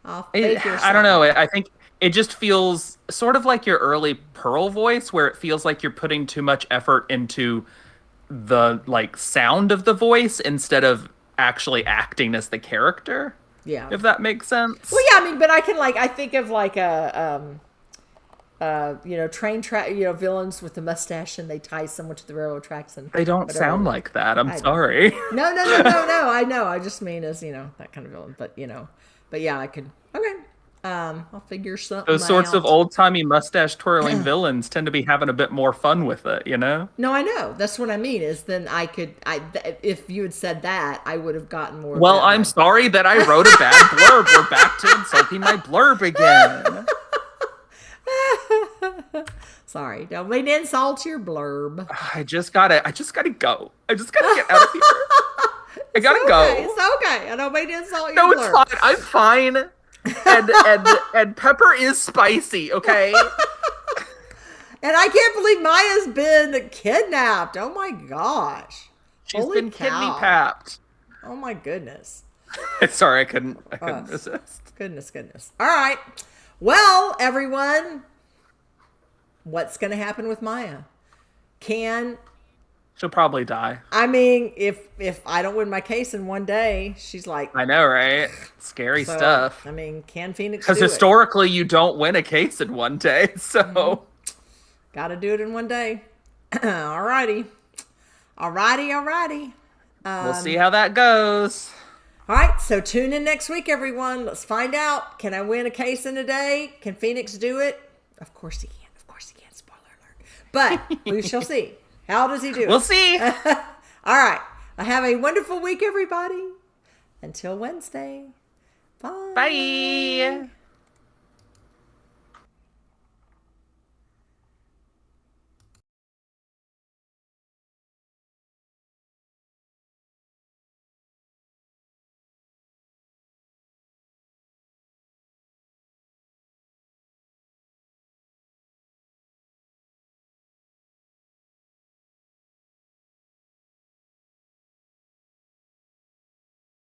out. I don't know. I think it just feels sort of like your early Pearl voice, where it feels like you're putting too much effort into the like sound of the voice instead of actually acting as the character. Yeah. If that makes sense. Well, yeah, I mean, but I can I think of like a, train track, villains with the mustache and they tie someone to the railroad tracks and They don't whatever. sound like that. I'm sorry. No. I know. I just mean as, that kind of villain. But yeah, I could. Okay. I'll figure something Those sorts out. of old-timey mustache-twirling villains tend to be having a bit more fun with it, No, I know. That's what I mean, is then if you had said that, I would have gotten more. Well, I'm sorry that I wrote a bad blurb. We're back to insulting my blurb again. Sorry. Don't mean to insult your blurb. I just gotta go. I just gotta get out of here. I gotta go. It's okay. I don't mean to insult your No, blurb. it's fine. I'm fine. And pepper is spicy, okay? And I can't believe Maya's been kidnapped. Oh my gosh. She's Holy been cow. kidney-papped. Oh my goodness. Sorry, I couldn't resist. Goodness. All right. Well, everyone, what's going to happen with Maya? She'll probably die. I mean, if I don't win my case in one day, she's like, I know, right? Scary stuff. I mean, can Phoenix Because do it? historically, you don't win a case in one day, so... Gotta do it in one day. Alrighty. We'll see how that goes. All right, so tune in next week, everyone. Let's find out. Can I win a case in a day? Can Phoenix do it? Of course he can. Spoiler alert. But we shall see. How does he do it? We'll see. All right. Have a wonderful week, everybody. Until Wednesday. Bye. Bye.